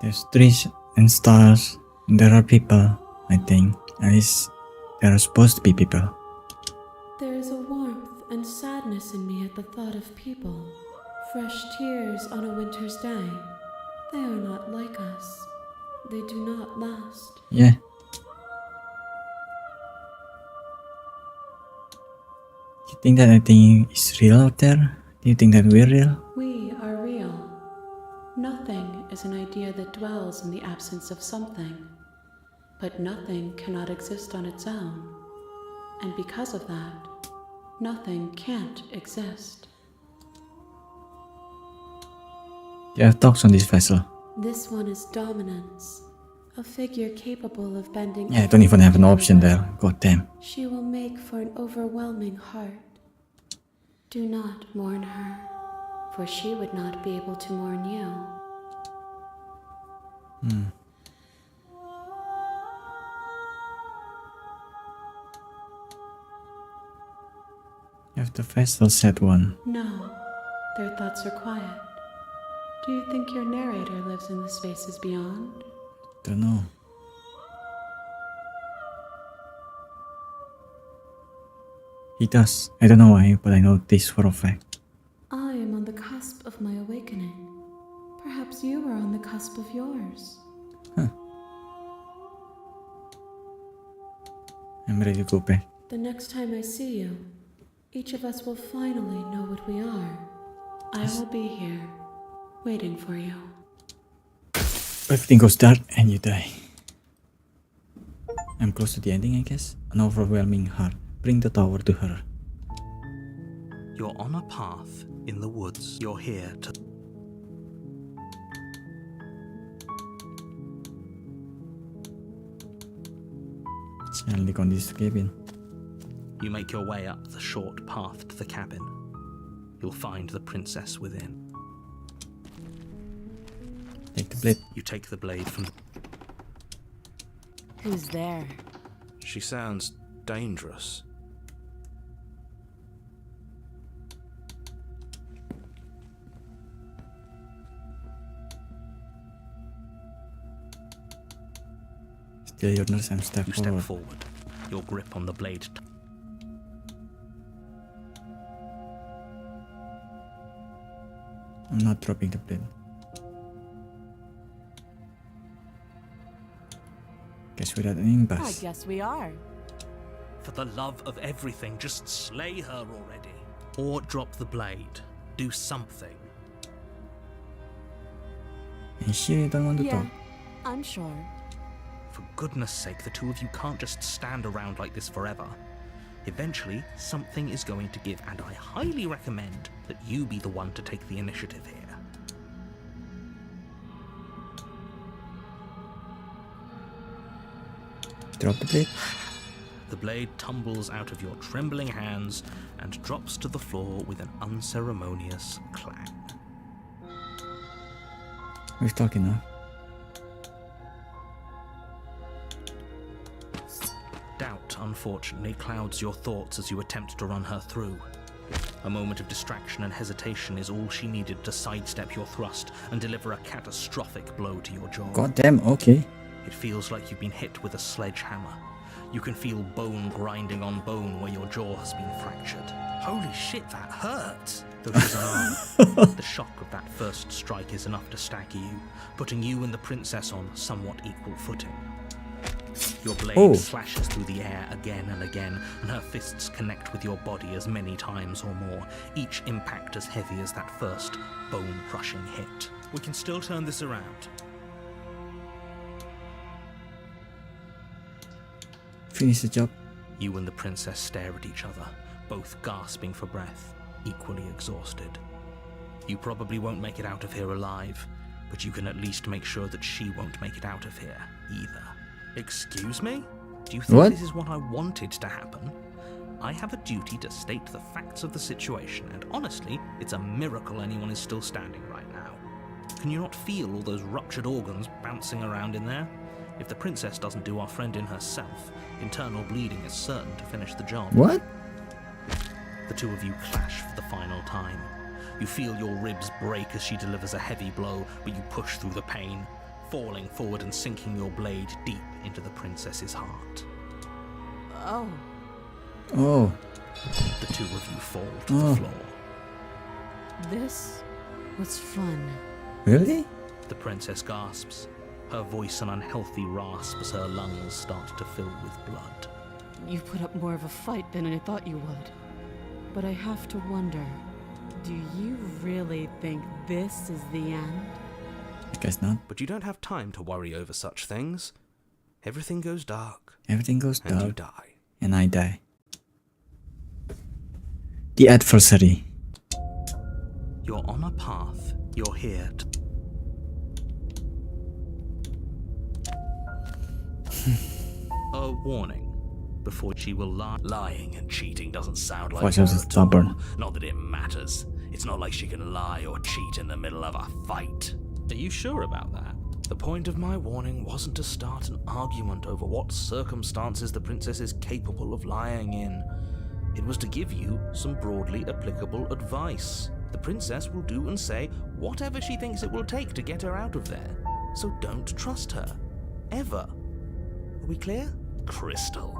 S1: There's trees and stars. And there are people, I think. At least there are supposed to be people.
S3: There is a warmth and sadness in me at the thought of people. Fresh tears on a winter's day. They are not like us. They do not last.
S1: Yeah. You think that anything is real out there? Do you think that we're real?
S3: We are real. Nothing is an idea that dwells in the absence of something. But nothing cannot exist on its own. And because of that, nothing can't exist.
S1: You have talks on this vessel.
S3: This one is dominance. A figure capable of bending.
S1: Yeah, I don't even have an
S3: everything
S1: option
S3: to her
S1: there. God damn.
S3: She will make for an overwhelming heart. Do not mourn her, for she would not be able to mourn you.
S1: If the vessel said one.
S3: No, their thoughts are quiet. Do you think your narrator lives in the spaces beyond?
S1: Don't know. He does. I don't know why, but I know this for a fact.
S3: I am on the cusp of my awakening. Perhaps you are on the cusp of yours.
S1: I'm ready to go back.
S3: The next time I see you, each of us will finally know what we are. I will be here, waiting for you.
S1: Everything goes dark and you die. I'm close to the ending, I guess. An overwhelming heart. Bring the tower to her.
S2: You're on a path in the woods. You're here to...
S1: Finally on this cabin.
S2: You make your way up the short path to the cabin. You'll find the princess within.
S1: Take the blade.
S2: You take the blade from the...
S5: Who's there?
S6: She sounds dangerous.
S1: Still your nurse and step
S2: You
S1: forward.
S2: step forward. Your grip on the blade.
S1: I'm not dropping the blade. Guess we're at an
S5: I
S1: impasse.
S5: guess we are.
S2: For the love of everything, just slay her already. Or drop the blade. Do something.
S1: And she don't want to
S5: Yeah,
S1: talk.
S5: I'm sure.
S2: For goodness sake, the two of you can't just stand around like this forever. Eventually, something is going to give, and I highly recommend that you be the one to take the initiative here.
S1: Drop the blade.
S2: The blade tumbles out of your trembling hands and drops to the floor with an unceremonious clang.
S1: Who's talking now?
S2: Doubt, unfortunately, clouds your thoughts as you attempt to run her through. A moment of distraction and hesitation is all she needed to sidestep your thrust and deliver a catastrophic blow to your jaw.
S1: God damn, okay.
S2: It feels like you've been hit with a sledgehammer. You can feel bone grinding on bone where your jaw has been fractured. Holy shit, that hurts! Though she's unarmed, the shock of that first strike is enough to stagger you, putting you and the princess on somewhat equal footing. Your blade slashes through the air again and again, and her fists connect with your body as many times or more, each impact as heavy as that first bone-crushing hit. We can still turn this around.
S1: Finish the job.
S2: You and the princess stare at each other, both gasping for breath, equally exhausted. You probably won't make it out of here alive, but you can at least make sure that she won't make it out of here either. Excuse me? Do you think this is what I wanted to happen? I have a duty to state the facts of the situation, and honestly, it's a miracle anyone is still standing right now. Can you not feel all those ruptured organs bouncing around in there? If the princess doesn't do our friend in herself, internal bleeding is certain to finish the job.
S1: What?
S2: The two of you clash for the final time. You feel your ribs break as she delivers a heavy blow, but you push through the pain, falling forward and sinking your blade deep into the princess's heart.
S5: Oh.
S1: Oh.
S2: The two of you fall to the floor.
S5: This was fun.
S1: Really?
S2: The princess gasps, her voice an unhealthy rasp as her lungs start to fill with blood.
S5: You put up more of a fight than I thought you would. But I have to wonder, do you really think this is the end?
S1: I guess not.
S2: But you don't have time to worry over such things. Everything goes dark.
S1: Everything goes
S2: and
S1: dark.
S2: you die.
S1: And I die. The adversary.
S2: You're on a path. You're here to... A warning. Before she will lie. Lying and cheating doesn't sound like
S1: Why
S2: her
S1: so
S2: at
S1: stubborn?
S2: all. Not that it matters. It's not like she can lie or cheat in the middle of a fight. Are you sure about that? The point of my warning wasn't to start an argument over what circumstances the princess is capable of lying in. It was to give you some broadly applicable advice. The princess will do and say whatever she thinks it will take to get her out of there. So don't trust her. Ever. Are we clear? Crystal.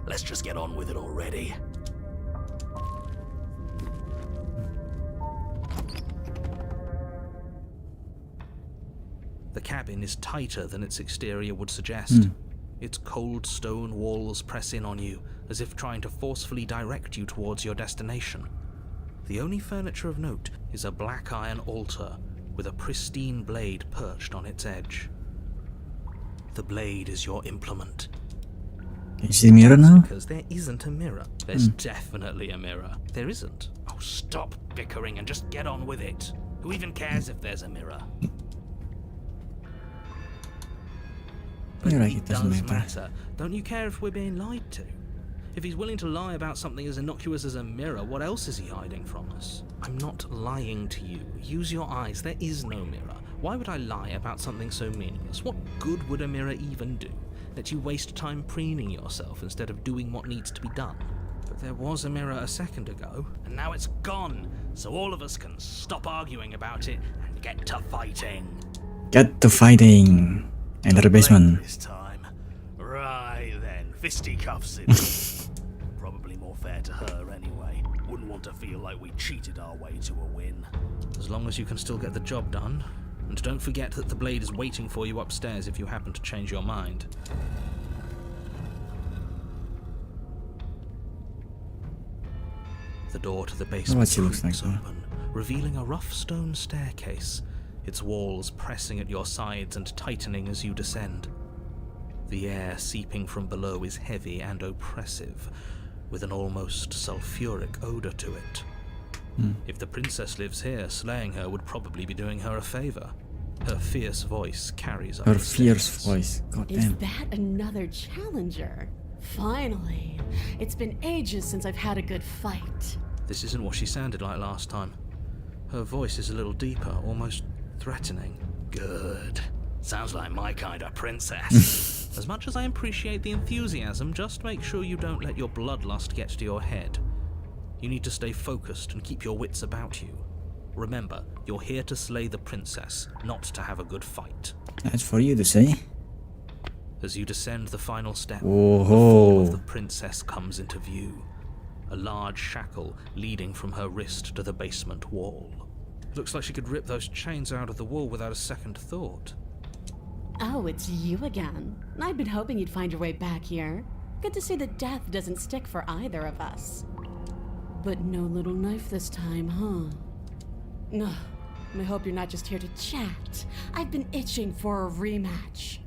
S2: Let's just get on with it already. The cabin is tighter than its exterior would suggest. Its cold stone walls press in on you, as if trying to forcefully direct you towards your destination. The only furniture of note is a black iron altar with a pristine blade perched on its edge. The blade is your implement.
S1: Can you see the mirror now?
S2: Because there isn't a mirror. There's definitely a mirror. There isn't. Oh, stop bickering and just get on with it. Who even cares if there's a mirror? But
S1: You're right,
S2: it
S1: it doesn't
S2: does
S1: matter.
S2: matter. Don't you care if we're being lied to? If he's willing to lie about something as innocuous as a mirror, what else is he hiding from us? I'm not lying to you. Use your eyes. There is no mirror. Why would I lie about something so meaningless? What good would a mirror even do? Let you waste time preening yourself instead of doing what needs to be done. But there was a mirror a second ago, and now it's gone. So all of us can stop arguing about it and get to fighting.
S1: Get to fighting. Enter the basement.
S2: This time. Right then, fisticuffs it. Probably more fair to her anyway. Wouldn't want to feel like we cheated our way to a win. As long as you can still get the job done. And don't forget that the blade is waiting for you upstairs if you happen to change your mind. The door to the
S1: What
S2: basement
S1: she looks
S2: creaks
S1: like,
S2: open, revealing a rough stone staircase, its walls pressing at your sides and tightening as you descend. The air seeping from below is heavy and oppressive, with an almost sulfuric odor to it. If the princess lives here, slaying her would probably be doing her a favor. Her fierce voice carries up
S1: Her
S2: the
S1: fierce
S2: stairs.
S1: voice. God
S5: Is
S1: damn.
S5: that another challenger? Finally. It's been ages since I've had a good fight.
S2: This isn't what she sounded like last time. Her voice is a little deeper, almost threatening. Good. Sounds like my kind of princess. As much as I appreciate the enthusiasm, just make sure you don't let your bloodlust get to your head. You need to stay focused and keep your wits about you. Remember, you're here to slay the princess, not to have a good fight.
S1: That's for you to say.
S2: As you descend the final step,
S1: Whoa.
S2: the form of the princess comes into view. A large shackle leading from her wrist to the basement wall. Looks like she could rip those chains out of the wall without a second thought.
S5: Oh, it's you again. I'd been hoping you'd find your way back here. Good to see that death doesn't stick for either of us. But no little knife this time, huh? No. I hope you're not just here to chat. I've been itching for a rematch.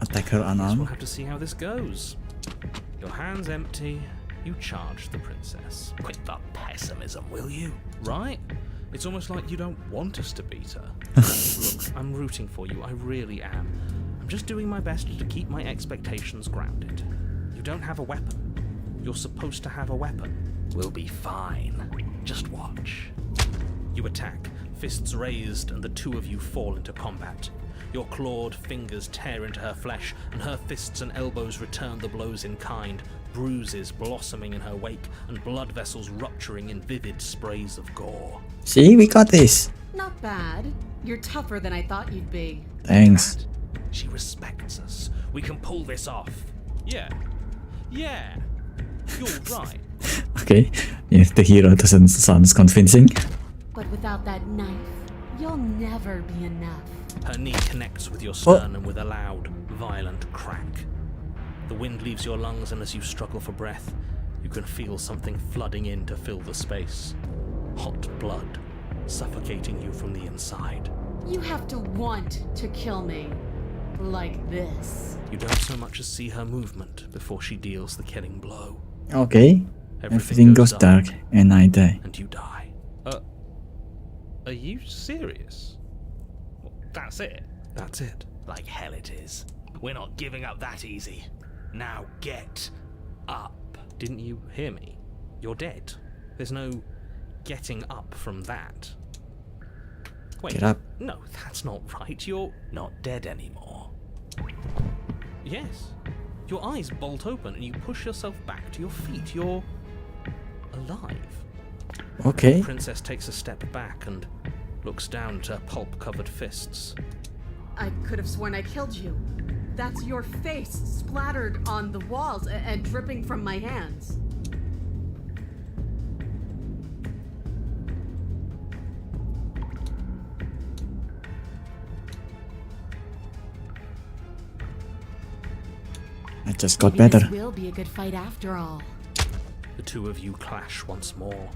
S1: Attack her
S2: Guess we'll
S1: unarmed.
S2: have to see how this goes. Your hands empty, you charge the princess. Quit the pessimism, will you? Right? It's almost like you don't want us to beat her. Look, I'm rooting for you, I really am. I'm just doing my best to keep my expectations grounded. You don't have a weapon. You're supposed to have a weapon. We'll be fine. Just watch. You attack, fists raised, and the two of you fall into combat. Your clawed fingers tear into her flesh, and her fists and elbows return the blows in kind, bruises blossoming in her wake, and blood vessels rupturing in vivid sprays of gore.
S1: See, we got this.
S5: Not bad. You're tougher than I thought you'd be.
S1: Thanks.
S2: She respects us. We can pull this off. Yeah. Yeah. You're right.
S1: Okay, if the hero doesn't sound convincing.
S5: But without that knife, you'll never be enough.
S2: Her knee connects with your sternum with a loud, violent crack. The wind leaves your lungs, and as you struggle for breath, you can feel something flooding in to fill the space. Hot blood, suffocating you from the inside.
S5: You have to want to kill me. Like this.
S2: You don't so much as see her movement before she deals the killing blow.
S1: Okay. Everything goes dark and I die.
S2: And you die. Are you serious? Well, that's it. That's it. Like hell it is. We're not giving up that easy. Now get up. Didn't you hear me? You're dead. There's no getting up from that. Wait.
S1: Get up.
S2: No, that's not right. You're not dead anymore. Yes. Your eyes bolt open and you push yourself back to your feet. You're alive.
S1: Okay.
S2: The princess takes a step back and looks down at her pulp-covered fists.
S5: I could have sworn I killed you. That's your face splattered on the walls and dripping from my hands.
S1: I just got
S5: Maybe
S1: better.
S5: This will be a good fight after all.
S2: The two of you clash once more.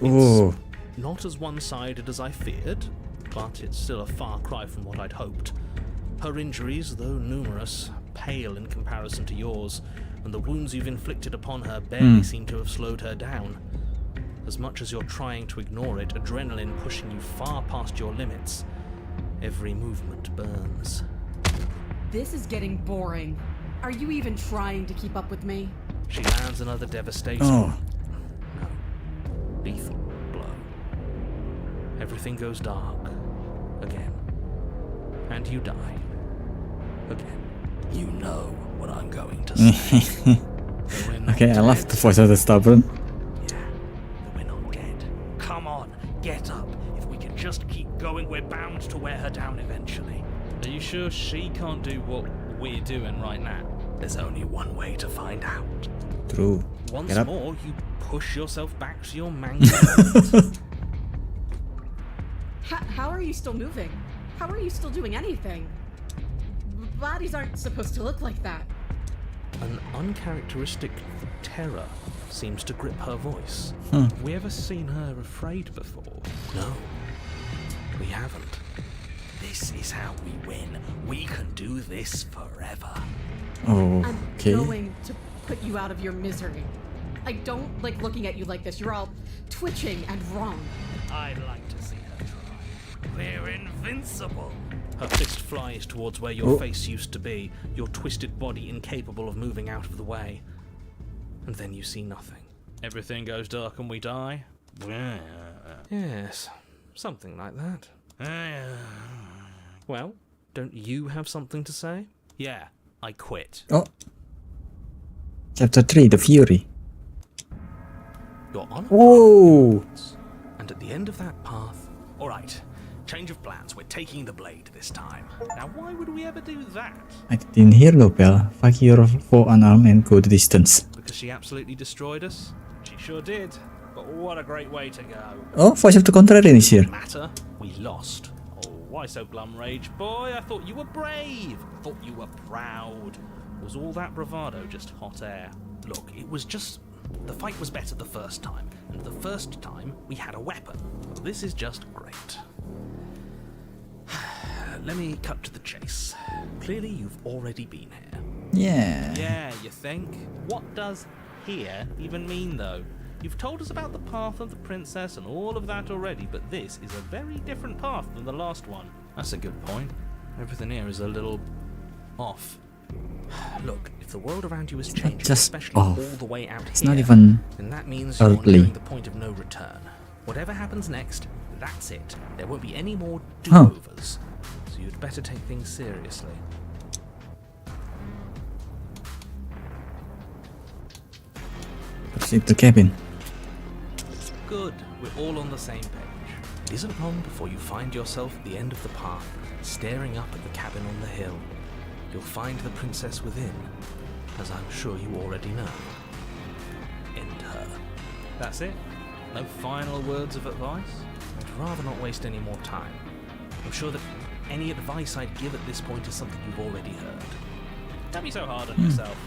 S1: Oh,
S2: Not as one-sided as I feared, but it's still a far cry from what I'd hoped. Her injuries, though numerous, pale in comparison to yours, and the wounds you've inflicted upon her barely seem to have slowed her down. As much as you're trying to ignore it, adrenaline pushing you far past your limits, every movement burns.
S5: This is getting boring. Are you even trying to keep up with me?
S2: She lands another devastating,
S1: oh,
S2: lethal blow. Everything goes dark again, and you die again. You know what I'm going to say. We're not
S1: okay. I love
S2: dead.
S1: the voice of the stubborn.
S2: Yeah, but we're not dead. Come on, get up. If we can just keep going, we're bound to wear her down eventually. Are you sure she can't do what we're doing right now? There's only one way to find out.
S1: True.
S2: Once
S1: Get up.
S2: more, you push yourself back to your mango feet.
S5: How are you still moving? How are you still doing anything? Bodies aren't supposed to look like that.
S2: An uncharacteristic terror seems to grip her voice. Have we ever seen her afraid before? No, we haven't. This is how we win. We can do this forever.
S5: I'm
S1: Okay.
S5: going to put you out of your misery. I don't like looking at you like this. You're all twitching and wrong.
S2: I'd like to see her try. We're invincible. Her fist flies towards where your face used to be, your twisted body incapable of moving out of the way. And then you see nothing. Everything goes dark and we die? Yes, something like that. Well, don't you have something to say? Yeah, I quit.
S1: Oh. Chapter 3, The Fury.
S2: You're on a
S1: Whoa!
S2: path, and at the end of that path... Alright, change of plans. We're taking the blade this time. Now, why would we ever do that?
S1: I didn't hear Lopel. Fuck your forearm and go the distance.
S2: Because she absolutely destroyed us? She sure did. But what a great way to go.
S1: Oh, voice of the contrarian is here.
S2: Matter, we lost. Oh, why so glum, Rage? Boy, I thought you were brave. I thought you were proud. Was all that bravado just hot air? Look, it was just... The fight was better the first time. And the first time, we had a weapon. Well, this is just great. Let me cut to the chase. Clearly, you've already been here.
S1: Yeah.
S2: Yeah, you think? What does here even mean, though? You've told us about the path of the princess and all of that already, but this is a very different path than the last one. That's a good point. Everything here is a little... off. Look, if the world around you is changing,
S1: just
S2: especially
S1: off.
S2: all the way out
S1: It's
S2: here,
S1: not even
S2: then that means you're
S1: earthly.
S2: nearing the point of no return. Whatever happens next, that's it. There won't be any more do-overs. So you'd better take things seriously.
S1: Proceed to cabin.
S2: Good, we're all on the same page. It isn't long before you find yourself at the end of the path, staring up at the cabin on the hill. You'll find the princess within, as I'm sure you already know. End her. That's it? No final words of advice? I'd rather not waste any more time. I'm sure that any advice I'd give at this point is something you've already heard. Don't be so hard on yourself.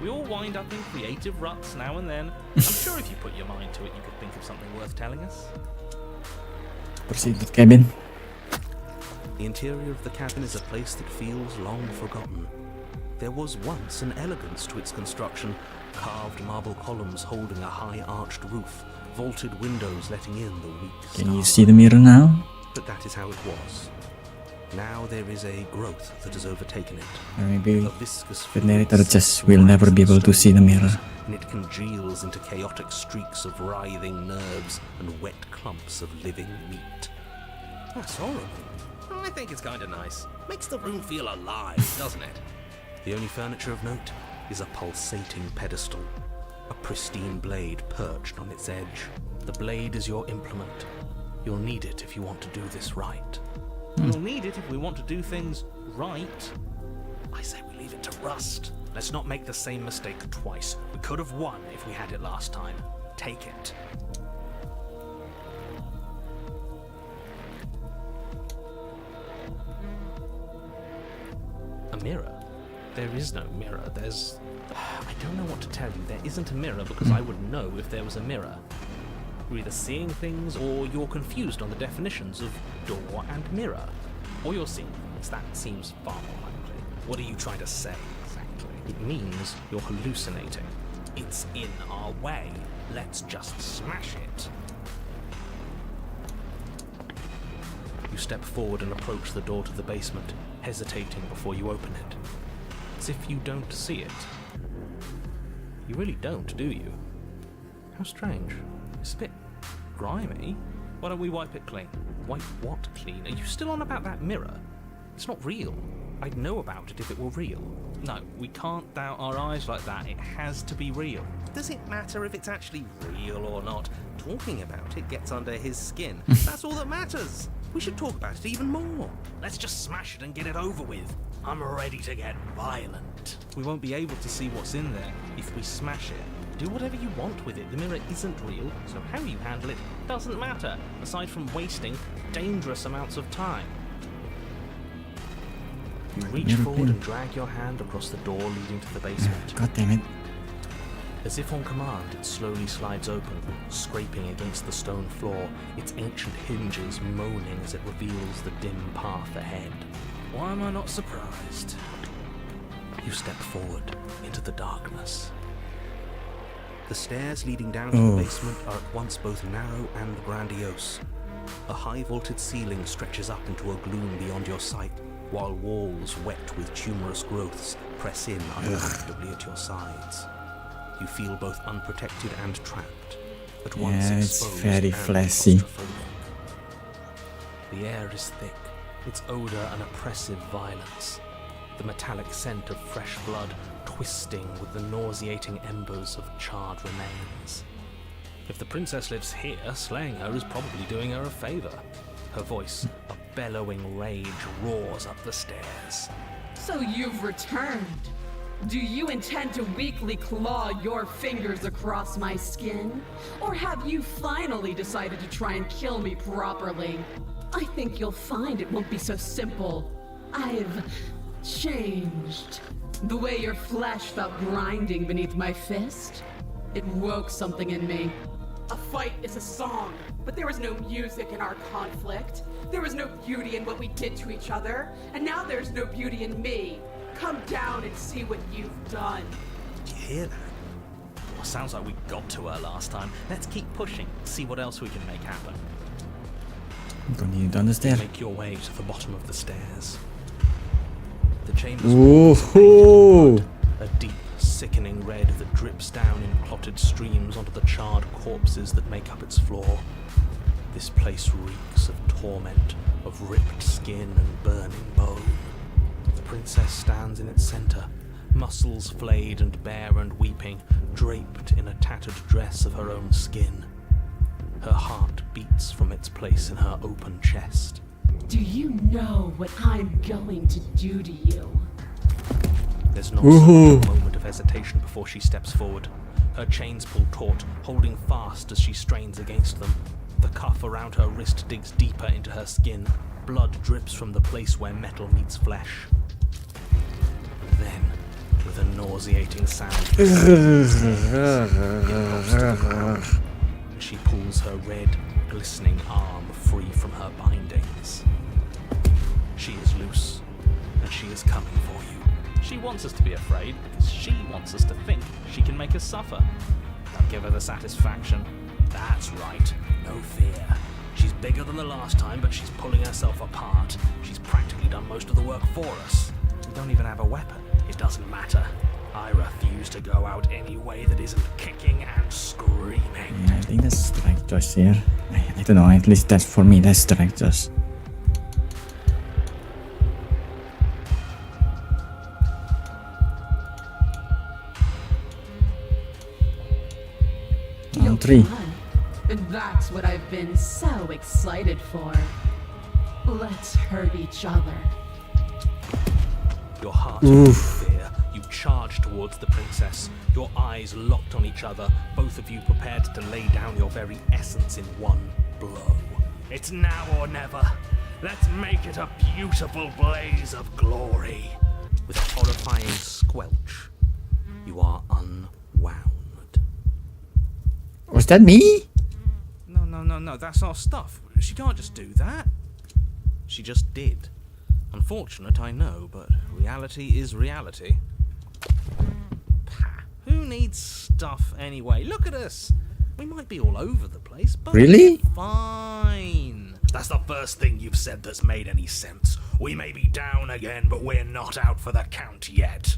S2: We all wind up in creative ruts now and then. I'm sure if you put your mind to it, you could think of something worth telling us.
S1: Proceed to cabin.
S2: The interior of the cabin is a place that feels long forgotten. There was once an elegance to its construction, carved marble columns holding a high arched roof, vaulted windows letting in the weak
S1: Can you
S2: stars.
S1: see the mirror now?
S2: But that is how it was. Now there is a growth that has overtaken it.
S1: Or maybe
S2: A viscous
S1: the narrator
S2: fluid
S1: just will never be able to see the mirror.
S2: and it congeals into chaotic streaks of writhing nerves and wet clumps of living meat. That's horrible. I think it's kind of nice. Makes the room feel alive, doesn't it? The only furniture of note is a pulsating pedestal, a pristine blade perched on its edge. The blade is your implement. You'll need it if you want to do this right. We'll need it if we want to do things right. I say we leave it to rust. Let's not make the same mistake twice. We could have won if we had it last time. Take it. A mirror? There is no mirror. There's... I don't know what to tell you. There isn't a mirror because I would know if there was a mirror. You're either seeing things or you're confused on the definitions of door and mirror. Or you're seeing things. That seems far more likely. What are you trying to say exactly? It means you're hallucinating. It's in our way. Let's just smash it. You step forward and approach the door to the basement, hesitating before you open it. As if you don't see it. You really don't, do you? How strange. It's a bit grimy. Why don't we wipe it clean? Wipe what clean? Are you still on about that mirror? It's not real. I'd know about it if it were real. No, we can't doubt our eyes like that. It has to be real. Does it matter if it's actually real or not? Talking about it gets under his skin. That's all that matters. We should talk about it even more.
S6: Let's just smash it and get it over with. I'm ready to get violent.
S2: We won't be able to see what's in there if we smash it. Do whatever you want with it. The mirror isn't real, so how you handle it doesn't matter, aside from wasting dangerous amounts of time. You reach
S1: Never
S2: forward
S1: been.
S2: and drag your hand across the door leading to the basement.
S1: God damn it.
S2: As if on command, it slowly slides open, scraping against the stone floor, its ancient hinges moaning as it reveals the dim path ahead.
S6: Why am I not surprised?
S2: You step forward into the darkness. The stairs leading down to
S1: Oh.
S2: the basement are at once both narrow and grandiose. A high vaulted ceiling stretches up into a gloom beyond your sight, while walls wet with tumorous growths press in uncomfortably at your sides. You feel both unprotected and trapped, at once
S1: Yeah, it's
S2: exposed
S1: very
S2: and
S1: flashy.
S2: claustrophobic. The air is thick, its odor an oppressive violence. The metallic scent of fresh blood twisting with the nauseating embers of charred remains.
S6: If the princess lives here, slaying her is probably doing her a favor.
S2: Her voice, a bellowing rage, roars up the stairs.
S8: So you've returned. Do you intend to weakly claw your fingers across my skin? Or have you finally decided to try and kill me properly? I think you'll find it won't be so simple. I've changed. The way your flesh felt grinding beneath my fist, it woke something in me. A fight is a song, but there was no music in our conflict. There was no beauty in what we did to each other, and now there's no beauty in me. Come down and see what you've done.
S2: Did you hear that?
S6: Well, sounds like we got to her last time. Let's keep pushing, see what else we can make happen.
S1: I'm gonna need to
S2: You
S1: understand.
S2: make your way to the bottom of the stairs. The chamber's
S1: Whoa!
S2: a deep, sickening red that drips down in clotted streams onto the charred corpses that make up its floor. This place reeks of torment, of ripped skin and burning bone. The princess stands in its center, muscles flayed and bare and weeping, draped in a tattered dress of her own skin. Her heart beats from its place in her open chest.
S8: Do you know what I'm going to do to you?
S2: There's not
S1: Ooh.
S2: a moment of hesitation before she steps forward. Her chains pull taut, holding fast as she strains against them. The cuff around her wrist digs deeper into her skin. Blood drips from the place where metal meets flesh. And then, with a nauseating sound, she pulls her red, glistening arm free from her bindings. She is loose, and she is coming for you.
S6: She wants us to be afraid because she wants us to think she can make us suffer. Don't give her the satisfaction.
S2: That's right, no fear. She's bigger than the last time, but she's pulling herself apart. She's practically done most of the work for us. We don't even have a weapon. It doesn't matter. I refuse to go out any way that isn't kicking and screaming.
S1: Yeah, I think that's the right choice here. I don't know, at least that's for me, that's the right choice. Round 3.
S8: And that's what I've been so excited for. Let's hurt each other.
S2: Your heart full of fear, you charge towards the princess, your eyes locked on each other, both of you prepared to lay down your very essence in one blow.
S6: It's now or never. Let's make it a beautiful blaze of glory.
S2: With a horrifying squelch, you are unwound.
S1: Was that me?
S6: No, that's our stuff. She can't just do that.
S2: She just did. Unfortunate, I know, but reality is reality.
S6: Pah, who needs stuff anyway? Look at us. We might be all over the place, but
S1: Really?
S6: we're fine.
S2: That's the first thing you've said that's made any sense. We may be down again, but we're not out for the count yet.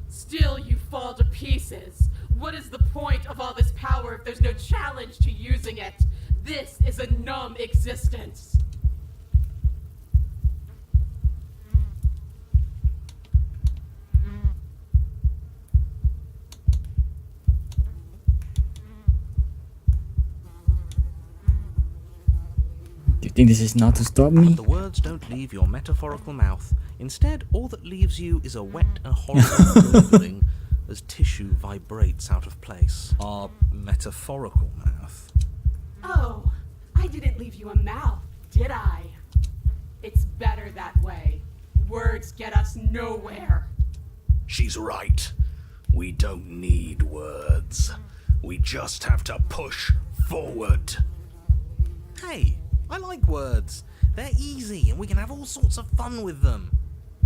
S8: Still, you fall to pieces. What is the point of all this power if there's no challenge to using it? This is a numb existence.
S1: think this is not to stop
S2: But
S1: me.
S2: the words don't leave your metaphorical mouth. Instead, all that leaves you is a wet and horrible gurgling as tissue vibrates out of place. Our metaphorical mouth.
S8: Oh, I didn't leave you a mouth, did I? It's better that way. Words get us nowhere.
S9: She's right. We don't need words. We just have to push forward.
S2: Hey, I like words. They're easy and we can have all sorts of fun with them.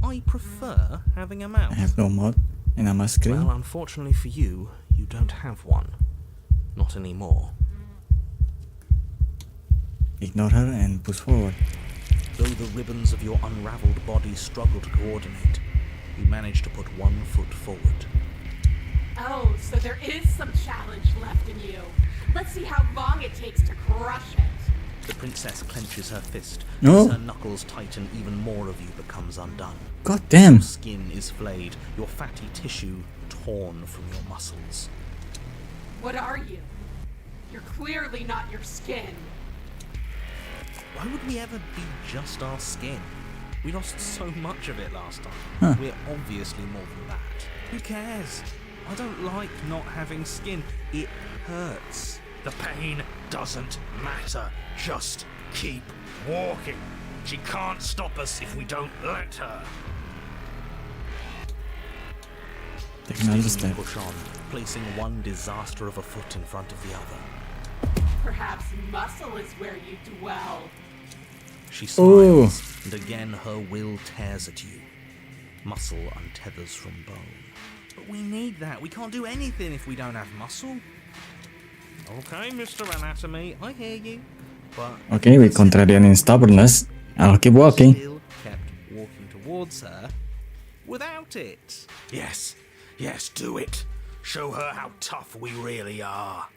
S2: I prefer having a
S1: I
S2: mouth.
S1: have no mod and I'm a screen.
S2: Well, unfortunately for you, you don't have one. Not anymore.
S1: Ignore her and push forward.
S2: Though the ribbons of your unraveled body struggle to coordinate, you manage to put one foot forward.
S8: Oh, so there is some challenge left in you. Let's see how long it takes to crush it.
S2: The princess clenches her fist.
S1: No.
S2: As her knuckles tighten, even more of you becomes undone.
S1: God damn.
S2: Your skin is flayed, your fatty tissue torn from your muscles.
S8: What are you? You're clearly not your skin.
S2: Why would we ever be just our skin? We lost so much of it last time.
S1: Huh.
S2: We're obviously more than that. Who cares? I don't like not having skin. It hurts.
S9: The pain doesn't matter. Just keep walking. She can't stop us if we don't let her.
S1: Take another
S2: You
S1: step.
S2: push on, placing one disaster of a foot in front of the other.
S8: Perhaps muscle is where you dwell.
S2: She
S1: Ooh.
S2: smiles, and again her will tears at you. Muscle untethers from bone. But we need that. We can't do anything if we don't have muscle. Okay, Mr. Anatomy, I hear you. But
S1: Okay, with contrarian and stubbornness, I'll keep walking.
S2: still kept walking towards her without it.
S9: Yes, yes, do it. Show her how tough we really are.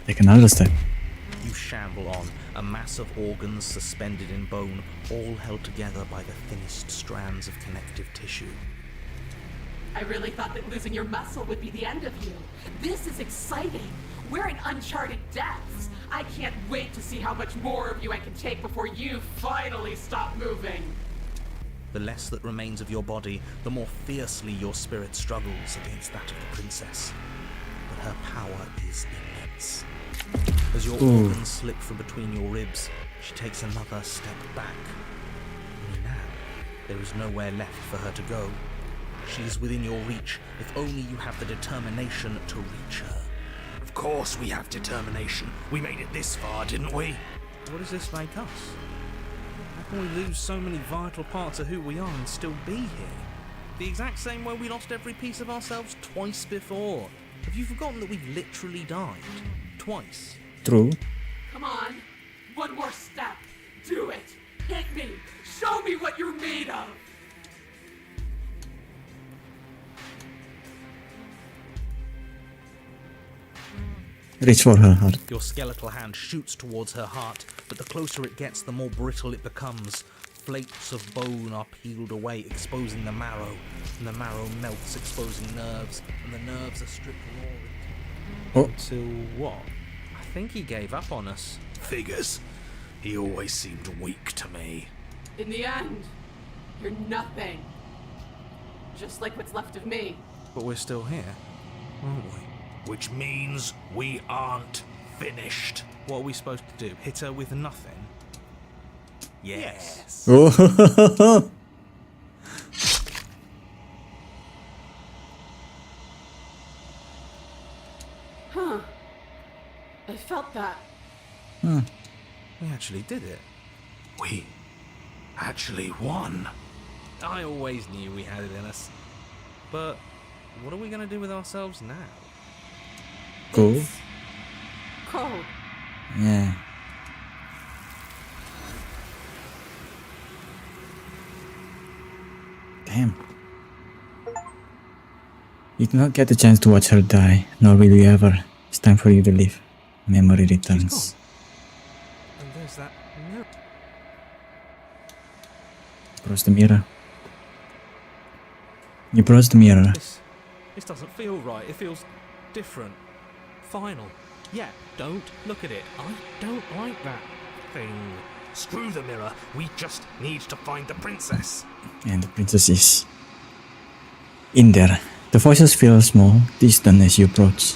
S1: Take another step.
S2: You shamble on, a mass of organs suspended in bone, all held together by the thinnest strands of connective tissue.
S8: I really thought that losing your muscle would be the end of you. This is exciting. We're in uncharted depths. I can't wait to see how much more of you I can take before you finally stop moving.
S2: The less that remains of your body, the more fiercely your spirit struggles against that of the princess. But her power is immense. As your organs slip from between your ribs, she takes another step back. Only now, there is nowhere left for her to go. She is within your reach, if only you have the determination to reach her.
S9: Of course we have determination. We made it this far, didn't we?
S2: What does this make us? How can we lose so many vital parts of who we are and still be here? The exact same way we lost every piece of ourselves twice before. Have you forgotten that we've literally died? Twice.
S1: True.
S8: Come on. One more step. Do it. Hit me. Show me what you're made of.
S1: Reach for her heart.
S2: Your skeletal hand shoots towards her heart, but the closer it gets, the more brittle it becomes. Flakes of bone are peeled away, exposing the marrow, and the marrow melts, exposing nerves, and the nerves are stripped raw.
S1: Oh.
S2: Until what? I think he gave up on us.
S9: Figures. He always seemed weak to me.
S8: In the end, you're nothing. Just like what's left of me.
S2: But we're still here, aren't we?
S9: Which means we aren't finished.
S2: What are we supposed to do? Hit her with nothing?
S9: Yes.
S1: Oh.
S8: Huh. I felt that.
S2: We actually did it.
S9: We actually won.
S2: I always knew we had it in us. But what are we going to do with ourselves now?
S1: Cool.
S8: Cold.
S1: Yeah. Damn. You do not get the chance to watch her die, nor will you ever. It's time for you to leave. Memory returns.
S2: And there's that mirror.
S1: Approach the mirror. You approach the mirror.
S6: This doesn't feel right. It feels different. Final. Yeah, don't look at it. I don't like that thing.
S9: Screw the mirror. We just need to find the princess.
S1: And the princess is in there. The voices feel small, distant as you approach.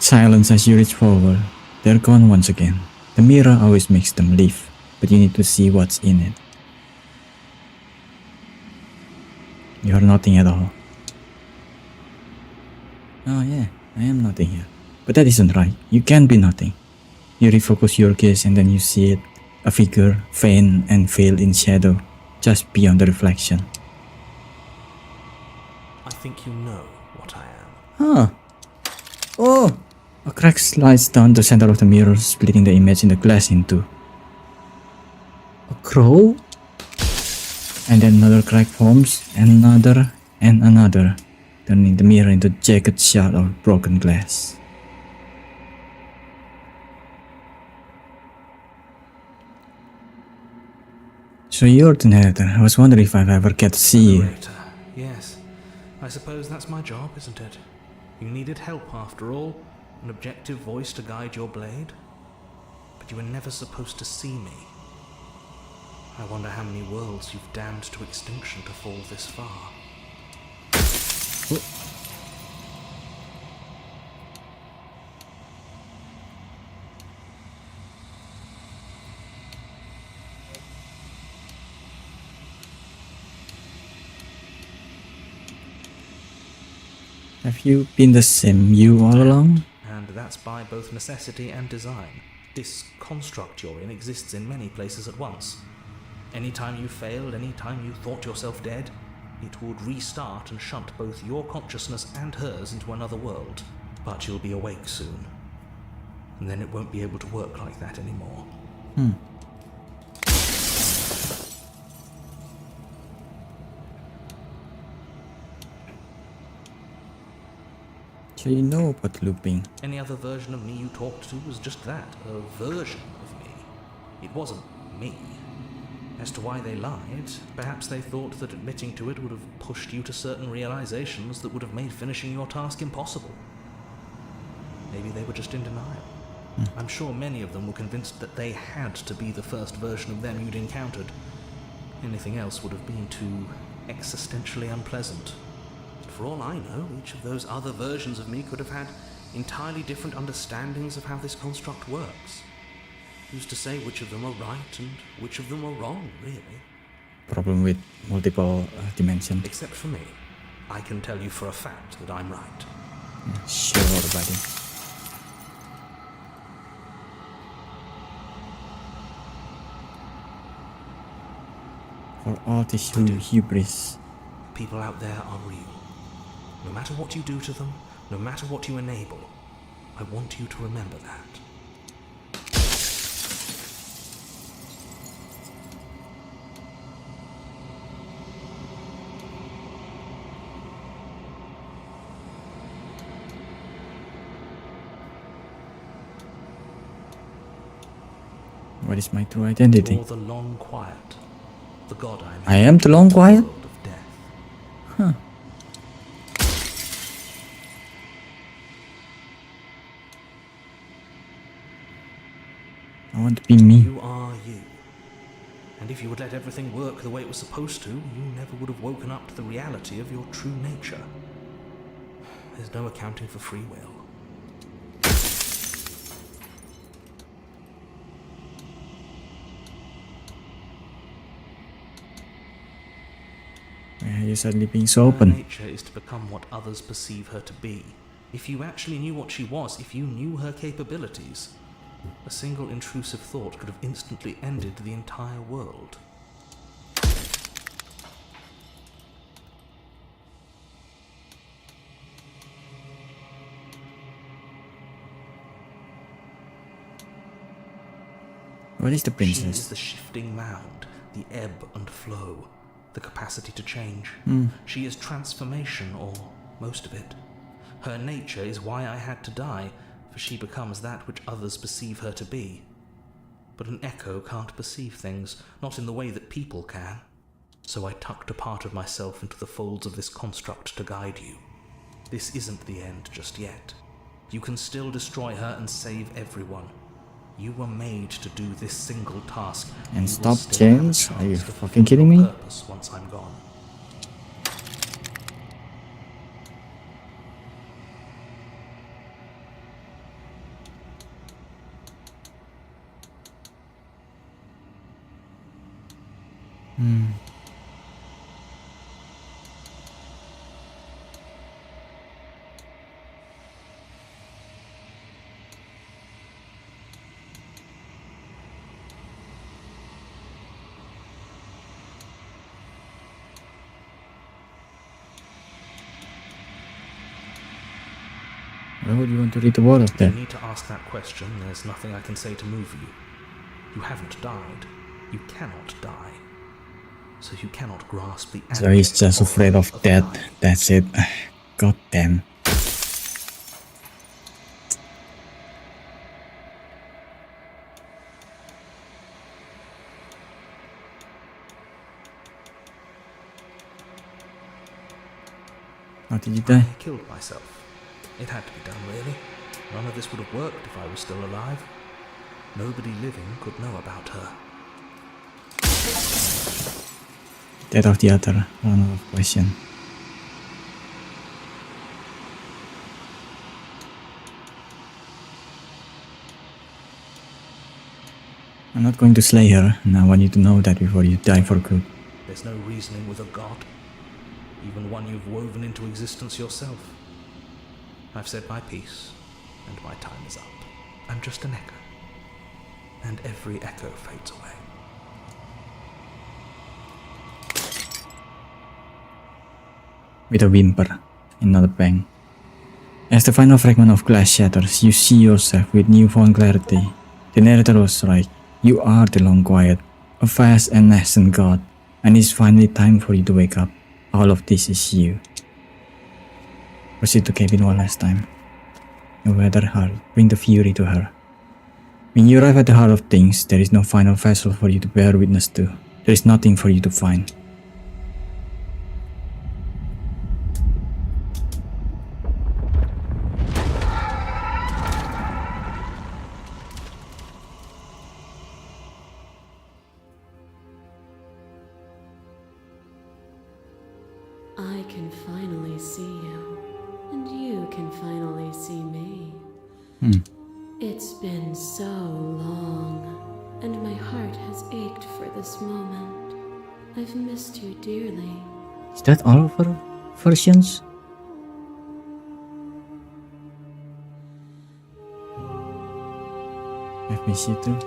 S1: Silence as you reach forward. They're gone once again. The mirror always makes them leave, but you need to see what's in it. You're nothing at all. Oh yeah, I am nothing here. But that isn't right. You can't be nothing. You refocus your gaze and then you see it. A figure, faint and veiled in shadow, just beyond the reflection.
S2: I think you know what I am.
S1: Huh. Oh! A crack slides down the center of the mirror, splitting the image in the glass in two. A crow? And then another crack forms, and another, turning the mirror into a jagged shard of broken glass. So you're the narrator. I was wondering if I'd ever get to see you.
S2: Narrator. Yes. I suppose that's my job, isn't it? You needed help after all. An objective voice to guide your blade. But you were never supposed to see me. I wonder how many worlds you've damned to extinction to fall this far.
S1: Have you been the same you all along?
S2: And that's by both necessity and design. This construct you're in exists in many places at once. Anytime you failed, anytime you thought yourself dead, it would restart and shunt both your consciousness and hers into another world. But you'll be awake soon. And then it won't be able to work like that anymore.
S1: So you know about looping.
S2: Any other version of me you talked to was just that, a version of me. It wasn't me. As to why they lied, perhaps they thought that admitting to it would have pushed you to certain realizations that would have made finishing your task impossible. Maybe they were just in denial. I'm sure many of them were convinced that they had to be the first version of them you'd encountered. Anything else would have been too existentially unpleasant. For all I know, each of those other versions of me could have had entirely different understandings of how this construct works. Who's to say which of them are right and which of them are wrong, really?
S1: Problem with multiple dimensions.
S2: Except for me. I can tell you for a fact that I'm right.
S1: Sure, buddy. For all this hubris.
S2: People out there are real. No matter what you do to them, no matter what you enable, I want you to remember that.
S1: What is my true identity?
S2: You're the long quiet. The god
S1: I am the long quiet?
S2: world of death.
S1: Huh. I want to be me.
S2: You are you. And if you would let everything work the way it was supposed to, you never would have woken up to the reality of your true nature. There's no accounting for free will.
S1: Why are you suddenly being so
S2: Her
S1: open?
S2: nature is to become what others perceive her to be. If you actually knew what she was, if you knew her capabilities, a single intrusive thought could have instantly ended the entire world.
S1: What is the
S2: She is
S1: princess?
S2: the shifting mound, the ebb and flow, the capacity to change. She is transformation, or most of it. Her nature is why I had to die, for she becomes that which others perceive her to be. But an echo can't perceive things, not in the way that people can. So I tucked a part of myself into the folds of this construct to guide you. This isn't the end just yet. You can still destroy her and save everyone. You were made to do this single task.
S1: And
S2: You
S1: stop,
S2: will still have a
S1: James. Are you
S2: chance to
S1: fucking
S2: fulfill
S1: kidding
S2: your
S1: me?
S2: purpose once I'm gone.
S1: Why would you want to read the word of
S2: You
S1: that?
S2: need to ask that question. There's nothing I can say to move you. You haven't died. You cannot die. So you cannot grasp the
S1: So he's
S2: abject
S1: just afraid
S2: horror
S1: of death.
S2: life.
S1: That's it. God damn. How did you die?
S2: I killed myself. It had to be done, really. None of this would have worked if I was still alive. Nobody living could know about her.
S1: Death of the other. One of question. I'm not going to slay her, and I want you to know that before you die for good.
S2: There's no reasoning with a god, even one you've woven into existence yourself. I've said my piece, and my time is up. I'm just an echo, and every echo fades away.
S1: With a whimper, and not a bang. As the final fragment of glass shatters, you see yourself with newfound clarity. The narrator was right. You are the Long Quiet, a vast and nascent god, and it's finally time for you to wake up. All of this is you. Proceed to cabin one last time. No matter how, bring the fury to her. When you arrive at the heart of things, there is no final vessel for you to bear witness to. There is nothing for you to find.
S3: I can finally see you, and you can finally see me. It's been so long, and my heart has ached for this moment. I've missed you dearly.
S1: Is that all of her versions? I've missed you too.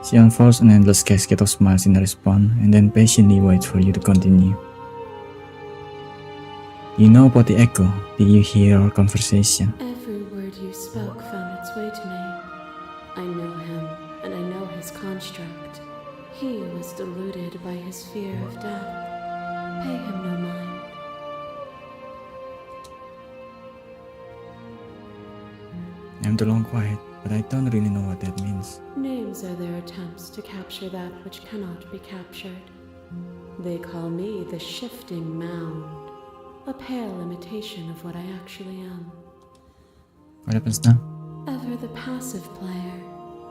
S1: She unfolds an endless cascade of smiles in response, and then patiently waits for you to continue. You know about the echo. Did you hear our conversation?
S3: Every word you spoke found its way to me. I know him, and I know his construct. He was deluded by his fear of death. Pay him no mind.
S1: I'm the Long Quiet, but I don't really know what that means.
S3: Names are their attempts to capture that which cannot be captured. They call me the Shifting Mound, a pale imitation of what I actually am.
S1: What happens now?
S3: Ever the passive player,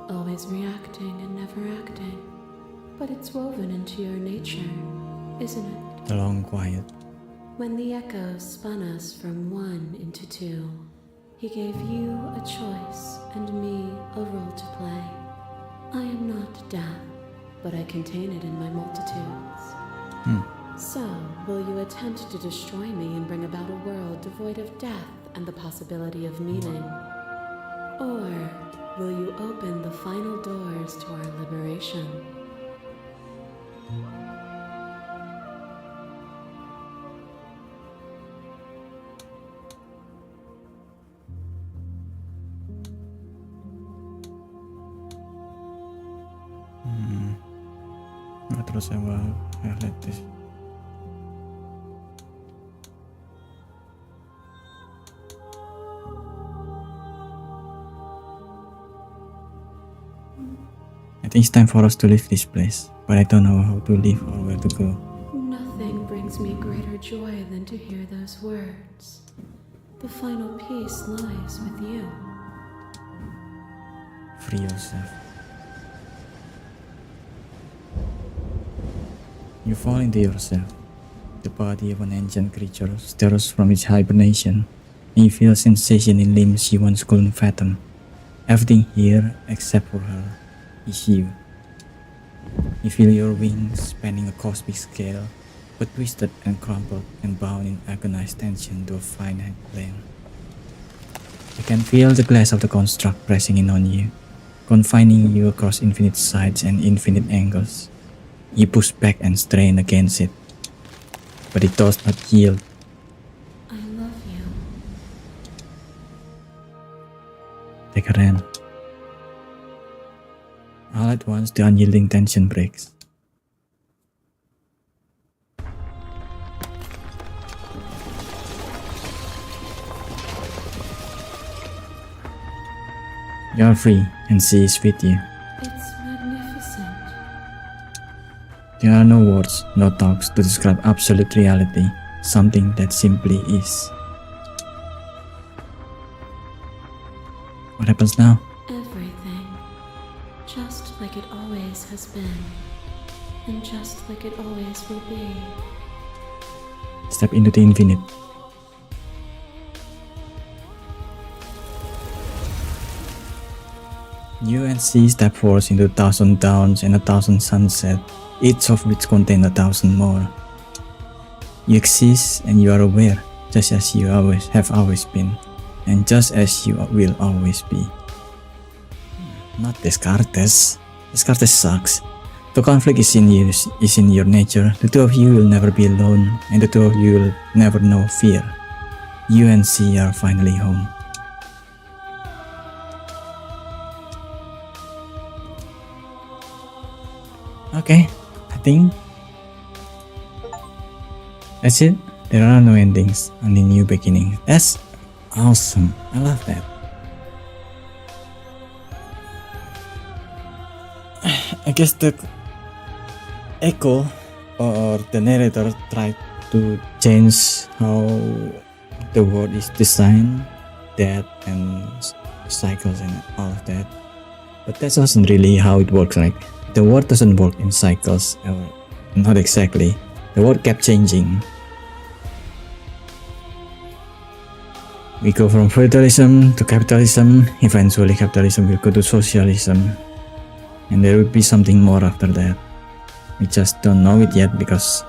S3: always reacting and never acting. But it's woven into your nature, isn't it?
S1: The Long Quiet.
S3: When the echo spun us from one into two, he gave you a choice and me a role to play. I am not death, but I contain it in my multitudes. So, will you attempt to destroy me and bring about a world devoid of death and the possibility of meaning? Or will you open the final doors to our liberation?
S1: Terus saya highlight this. I think it's time for us to leave this place, but I don't know how to leave or where to go.
S3: Nothing brings me greater joy than to hear those words. The final piece lies with you.
S1: Free yourself. You fall into yourself. The body of an ancient creature stirs from its hibernation, and you feel a sensation in limbs you once couldn't fathom. Everything here, except for her, is you. You feel your wings spanning a cosmic scale, but twisted and crumpled and bound in agonized tension to a finite plane. You can feel the glass of the construct pressing in on you, confining you across infinite sides and infinite angles. You push back and strain against it, but it does not yield.
S3: I love you.
S1: Take her hand. All at once, the unyielding tension breaks. You are free, and she is with you.
S3: It's magnificent.
S1: There are no words, no talks to describe absolute reality, something that simply is. What happens now?
S3: Everything. Just like it always has been. And just like it always will be.
S1: Step into the infinite. You and she step forth into 1,000 dawns and 1,000 sunsets, each of which contain 1,000 more. You exist and you are aware, just as you have always been, and just as you will always be. Not Descartes. Descartes sucks. The conflict is in you, is in your nature. The two of you will never be alone, and the two of you will never know fear. You and she are finally home. Okay, I think that's it. There are no endings, only new beginnings. That's awesome. I love that. I guess the echo or the narrator tried to change how the world is designed, death and cycles and all of that. But that wasn't really how it works. Like, the world doesn't work in cycles, or not exactly. The world kept changing. We go from feudalism to capitalism. Eventually capitalism will go to socialism, and there will be something more after that. We just don't know it yet because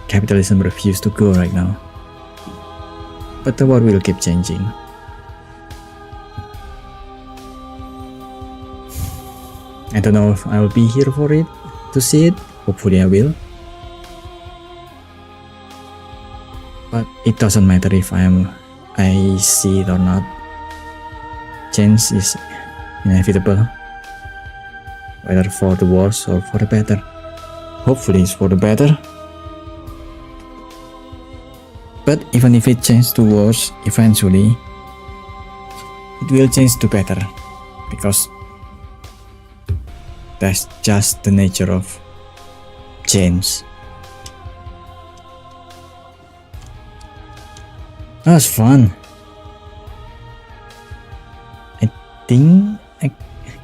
S1: capitalism refuses to go right now. But the world will keep changing. I don't know if I will be here for it, to see it. Hopefully I will. But it doesn't matter if I see it or not. Change is inevitable, whether for the worse or for the better. Hopefully it's for the better. But even if it changes to worse, eventually it will change to better, because that's just the nature of change. That was fun. I think I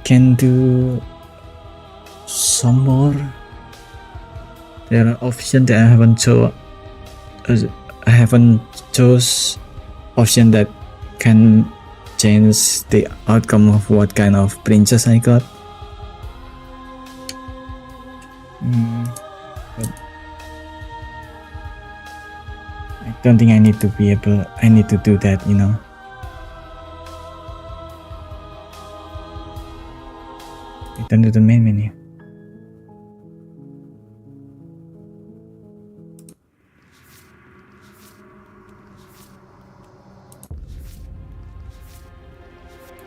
S1: can do some more. There are options that I haven't chose option that can change the outcome of what kind of princess I got. But I don't think I need to do that, you know. Return to the main menu.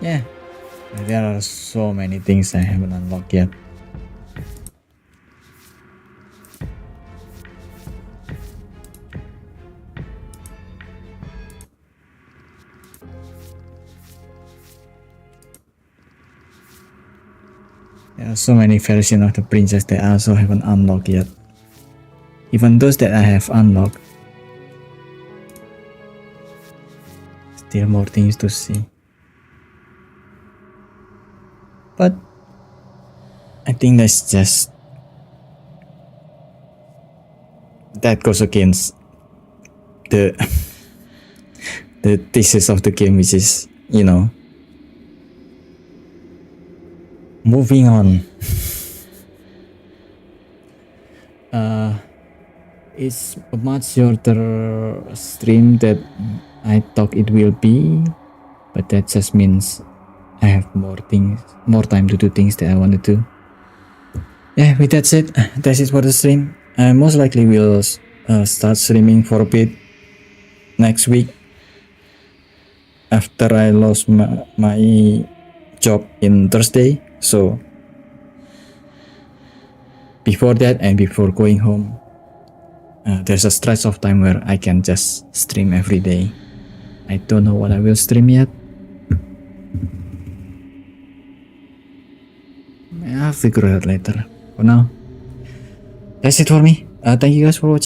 S1: Yeah, there are so many things I haven't unlocked yet. There are so many versions of the princess that I also haven't unlocked yet. Even those that I have unlocked, still more things to see. But I think that goes against the the thesis of the game, which is, you know, moving on. It's a much shorter stream that I thought it will be, but that just means I have more time to do things that I want to do. Yeah, with that said, that's it for the stream. I most likely will start streaming for a bit next week after I lost my job in Thursday. So before that and before going home, there's a stretch of time where I can just stream every day. I don't know what I will stream yet. I'll figure it out later. For now, that's it for me. Thank you guys for watching.